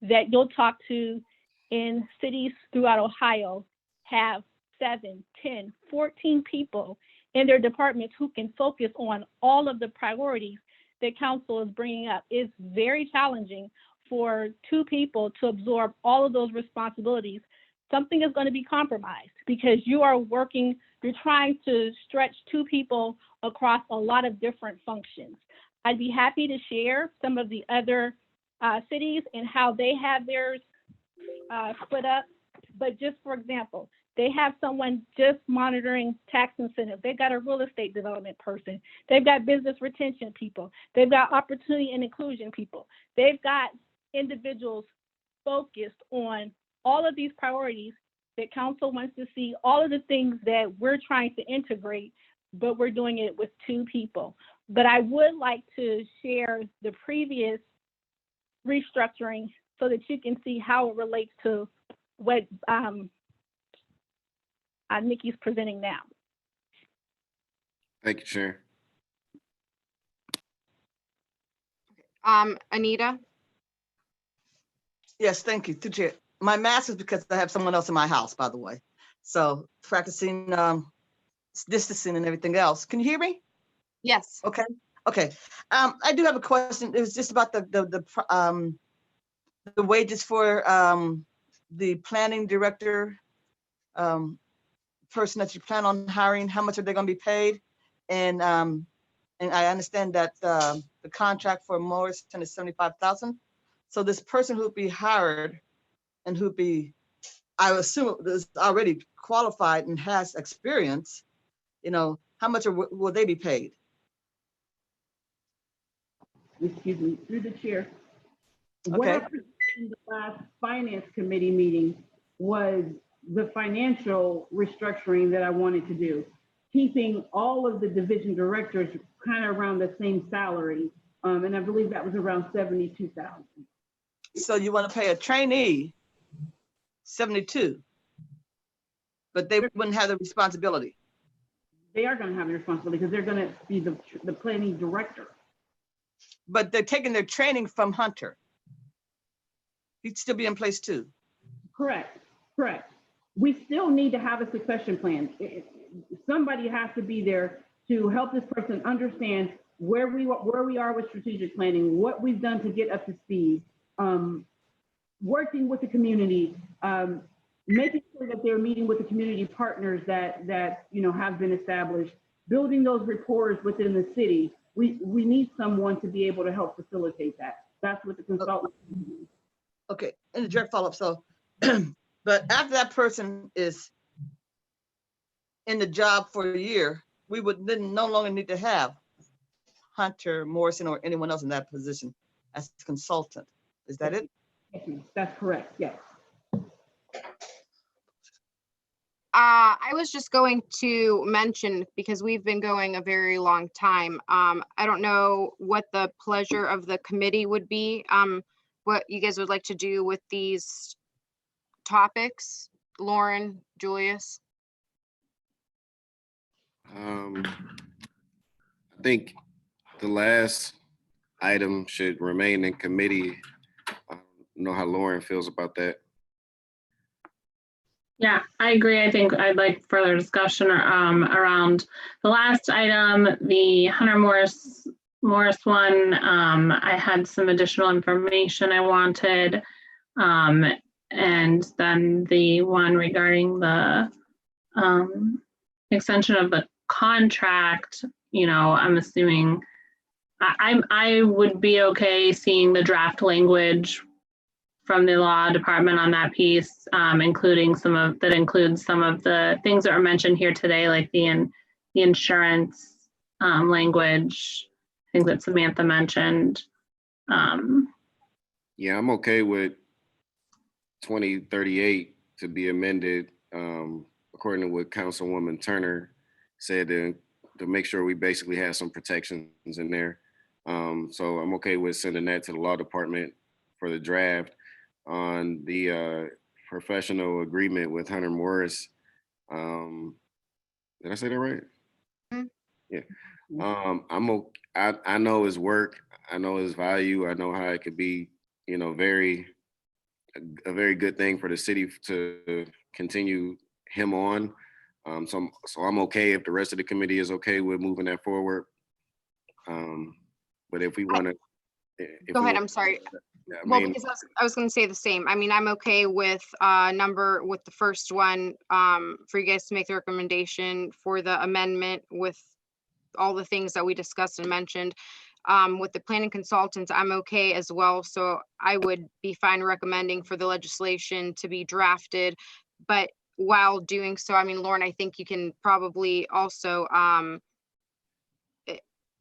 that you'll talk to in cities throughout Ohio have 7, 10, 14 people in their departments who can focus on all of the priorities that council is bringing up. It's very challenging for two people to absorb all of those responsibilities. Something is going to be compromised because you are working, you're trying to stretch two people across a lot of different functions. I'd be happy to share some of the other cities and how they have theirs split up. But just for example, they have someone just monitoring tax incentives. They've got a real estate development person. They've got business retention people. They've got opportunity and inclusion people. They've got individuals focused on all of these priorities that council wants to see, all of the things that we're trying to integrate, but we're doing it with two people. But I would like to share the previous restructuring so that you can see how it relates to what Nikki's presenting now. Thank you, Sharon. Anita? Yes, thank you. Through chair. My mask is because I have someone else in my house, by the way. So practicing distancing and everything else. Can you hear me? Yes. Okay. Okay. I do have a question. It was just about the wages for the planning director person that you plan on hiring. How much are they going to be paid? And I understand that the contract for Morrison is $75,000. So this person who'd be hired and who'd be, I assume, is already qualified and has experience, you know, how much will they be paid? Excuse me, through the chair. What Okay. I presented in the last finance committee meeting was the financial restructuring that I wanted to do, keeping all of the division directors kind of around the same salary. And I believe that was around $72,000. So you want to pay a trainee 72, but they wouldn't have the responsibility. They are going to have the responsibility because they're going to be the planning director. But they're taking their training from Hunter. He'd still be in place too. Correct, correct. We still need to have a succession plan. Somebody has to be there to help this person understand where we are with strategic planning, what we've done to get up to speed, working with the community, making sure that they're meeting with the community partners that have been established, building those rapports within the city. We need someone to be able to help facilitate that. That's what the consultant. Okay, and a direct follow-up. So, but after that person is in the job for a year, we would then no longer need to have Hunter Morrison or anyone else in that position as consultant. Is that it? That's correct, yes. I was just going to mention, because we've been going a very long time, I don't know what the pleasure of the committee would be, what you guys would like to do with these topics. Lauren, Julius? I think the last item should remain in committee. I don't know how Lauren feels about that. Yeah, I agree. I think I'd like further discussion around the last item, the Hunter Morris one. I had some additional information I wanted. And then the one regarding the extension of the contract, I'm assuming I would be okay seeing the draft language from the law department on that piece, includes some of the things that are mentioned here today, like the insurance language, I think that Samantha mentioned. Yeah, I'm okay with 2038 to be amended, according to what Councilwoman Turner said, to make sure we basically have some protections in there. So I'm okay with sending that to the law department for the draft. On the professional agreement with Hunter Morris, did I say that right? Mm-hmm. Yeah. I know his work. I know his value. I know how it could be, a very good thing for the city to continue him on. So I'm okay if the rest of the committee is okay with moving that forward. But if we want to, Go ahead, I'm sorry. Well, because I was going to say the same. I mean, I'm okay with with the first one, for you guys to make the recommendation for the amendment with all the things that we discussed and mentioned. With the planning consultants, I'm okay as well. So I would be fine recommending for the legislation to be drafted. But while doing so, I mean, Lauren, I think you can probably also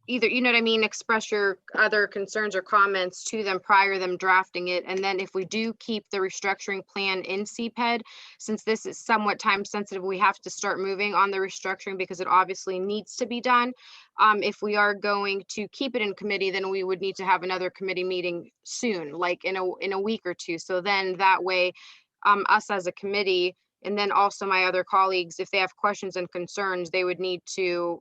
either, you know what I mean, express your other concerns or comments to them prior to them drafting it. And then if we do keep the restructuring plan in CPED, since this is somewhat time sensitive, we have to start moving on the restructuring because it obviously needs to be done. If we are going to keep it in committee, then we would need to have another committee meeting soon, like in a week or two. So then that way, us as a committee, and then also my other colleagues, if they have questions and concerns, they would need to,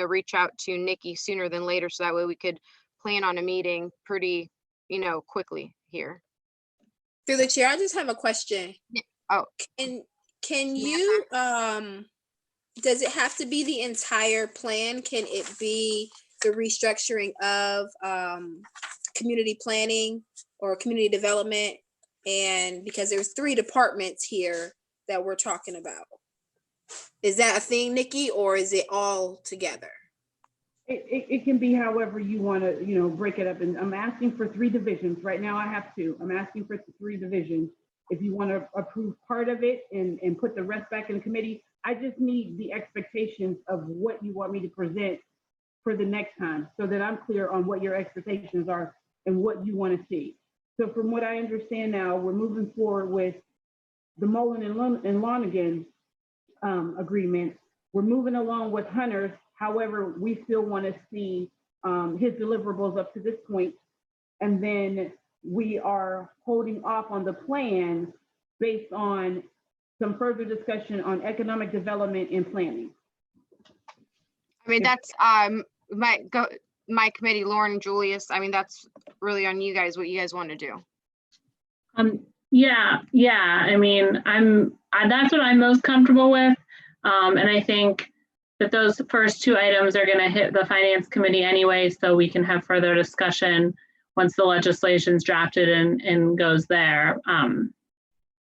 reach out to Nikki sooner than later. So that way we could plan on a meeting pretty, quickly here. Through the chair, I just have a question. Oh. Can you, does it have to be the entire plan? Can it be the restructuring of community planning or community development? And because there's 3 departments here that we're talking about. Is that a thing, Nikki, or is it all together? It can be however you want to, break it up. And I'm asking for 3 divisions. Right now I have 2. I'm asking for 3 divisions. If you want to approve part of it and put the rest back in the committee, I just need the expectations of what you want me to present for the next time so that I'm clear on what your expectations are and what you want to see. So from what I understand now, we're moving forward with the Mullen and Lonigan agreement. We're moving along with Hunter's. However, we still want to see his deliverables up to this point. And then we are holding off on the plan based on some further discussion on economic development and planning. I mean, that's my committee, Lauren and Julius. I mean, that's really on you guys, what you guys want to do. Yeah, I mean, that's what I'm most comfortable with. And I think that those first two items are gonna hit the finance committee anyway, so we can have further discussion once the legislation's drafted and goes there.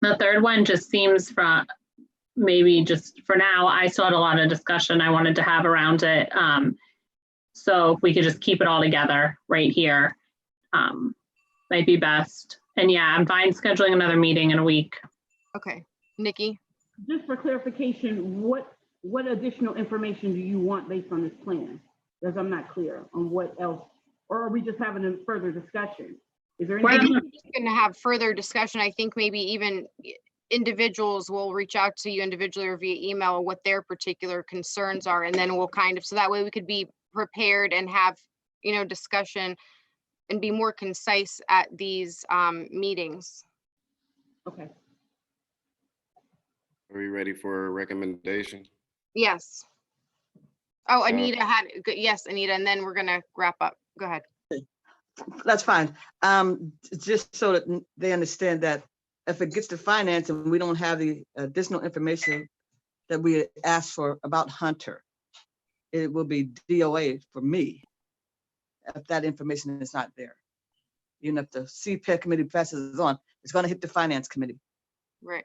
The third one just seems maybe just for now, I still had a lot of discussion I wanted to have around it. So if we could just keep it all together right here, might be best. And yeah, I'm fine scheduling another meeting in a week. Okay, Nikki? Just for clarification, what additional information do you want based on this plan? Because I'm not clear on what else, or are we just having a further discussion? Is there I anything? think we're just gonna have further discussion. I think maybe even individuals will reach out to you individually or via email what their particular concerns are, and then we'll so that way we could be prepared and have, discussion and be more concise at these meetings. Okay. Are we ready for a recommendation? Yes. Oh, Anita yes, Anita, and then we're gonna wrap up. Go ahead. That's fine. Just so that they understand that if it gets to finance and we don't have the additional information that we asked for about Hunter, it will be DOA for me if that information is not there. Even if the CPED committee passes on, it's going to hit the finance committee. Right.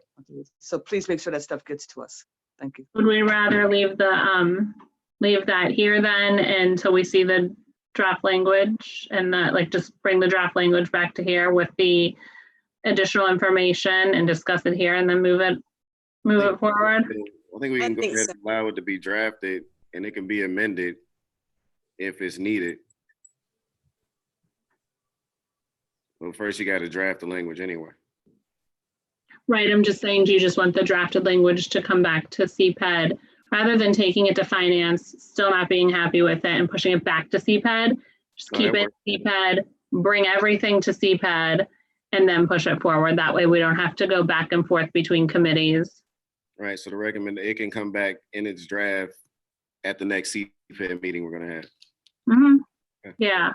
So please make sure that stuff gets to us. Thank you. Would we rather leave that here then until we see the draft language and just bring the draft language back to here with the additional information and discuss it here and then move it forward? I think we can go ahead and allow it to be drafted and it can be amended if it's needed. Well, first you got to draft the language anyway. Right, I'm just saying, do you just want the drafted language to come back to CPED rather than taking it to finance, still not being happy with it and pushing it back to CPED? Just keep it CPED, bring everything to CPED and then push it forward. That way we don't have to go back and forth between committees. Right, so it can come back in its draft at the next CPED meeting we're gonna have. Mm-hmm. Yeah.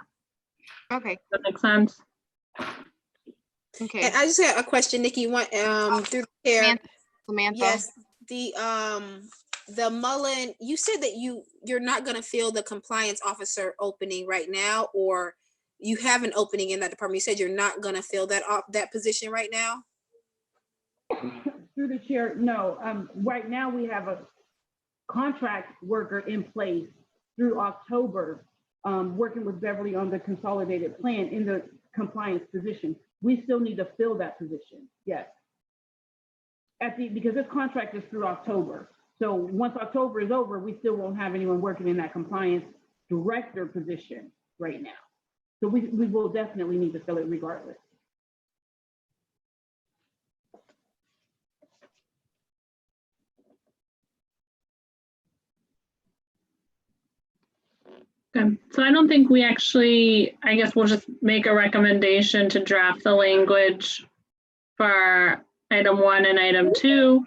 Okay. That makes sense. Okay. And I just got a question, Nikki. Through the chair. Samantha. Yes, the Mullen. You said that you're not going to fill the compliance officer opening right now, or you have an opening in that department. You said you're not going to fill that position right now. Through the chair, no. Right now we have a contract worker in place through October, working with Beverly on the consolidated plan in the compliance position. We still need to fill that position, yes. Because this contract is through October. So once October is over, we still won't have anyone working in that compliance director position right now. So we will definitely need to fill it regardless. Okay, so I don't think we actually, I guess we'll just make a recommendation to draft the language for item 1 and item 2.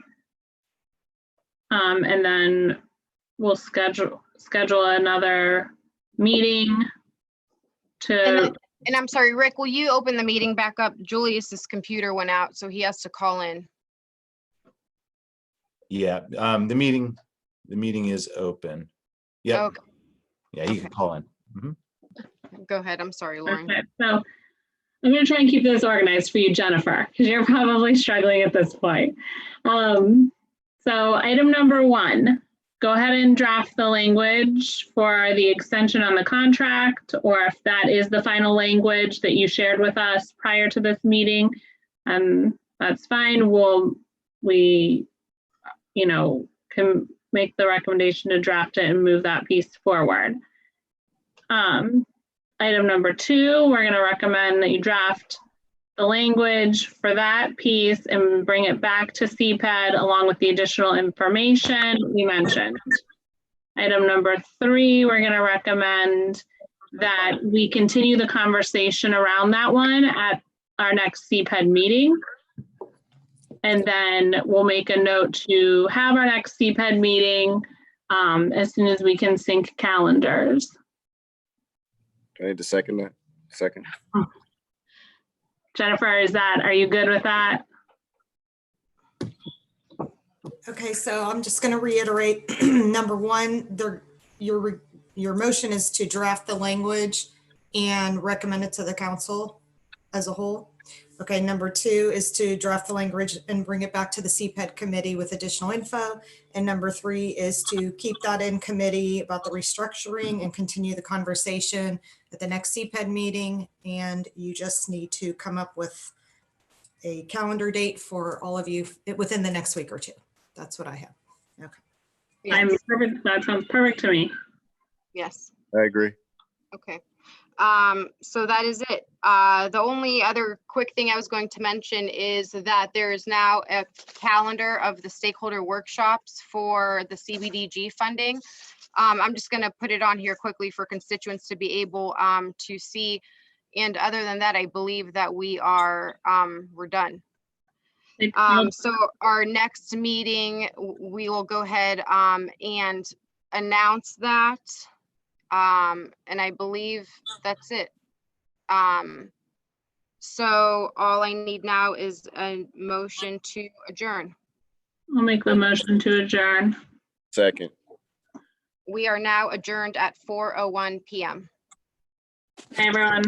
And then we'll schedule another meeting to. And I'm sorry, Rick, will you open the meeting back up? Julius's computer went out, so he has to call in. Yeah, the meeting is open. Yep. Okay. Yeah, you can call in. Go ahead. I'm sorry, Lauren. Okay, so I'm going to try and keep this organized for you, Jennifer, because you're probably struggling at this point. So item number 1, go ahead and draft the language for the extension on the contract, or if that is the final language that you shared with us prior to this meeting, that's fine. We can make the recommendation to draft it and move that piece forward. Item number 2, we're going to recommend that you draft the language for that piece and bring it back to CPED along with the additional information we mentioned. Item number 3, we're going to recommend that we continue the conversation around that one at our next CPED meeting. And then we'll make a note to have our next CPED meeting as soon as we can sync calendars. I need to second that. Second. Jennifer, are you good with that? Okay, so I'm just going to reiterate, number one, your motion is to draft the language and recommend it to the council as a whole. Okay, number two is to draft the language and bring it back to the CPED committee with additional info. And number three is to keep that in committee about the restructuring and continue the conversation at the next CPED meeting. And you just need to come up with a calendar date for all of you within the next week or two. That's what I have. Okay. I'm Yes, perfect. That sounds perfect to me. yes, I agree. okay. So that is it. The only other quick thing I was going to mention is that there is now a calendar of the stakeholder workshops for the CBDG funding. I'm just gonna put it on here quickly for constituents to be able to see. And other than that, I believe that we are, we're done. So our next meeting, we will go ahead and announce that. And I believe that's it. So all I need now is a motion to adjourn. I'll make the motion to adjourn. Second. We are now adjourned at 4:01 PM. Hey, everyone.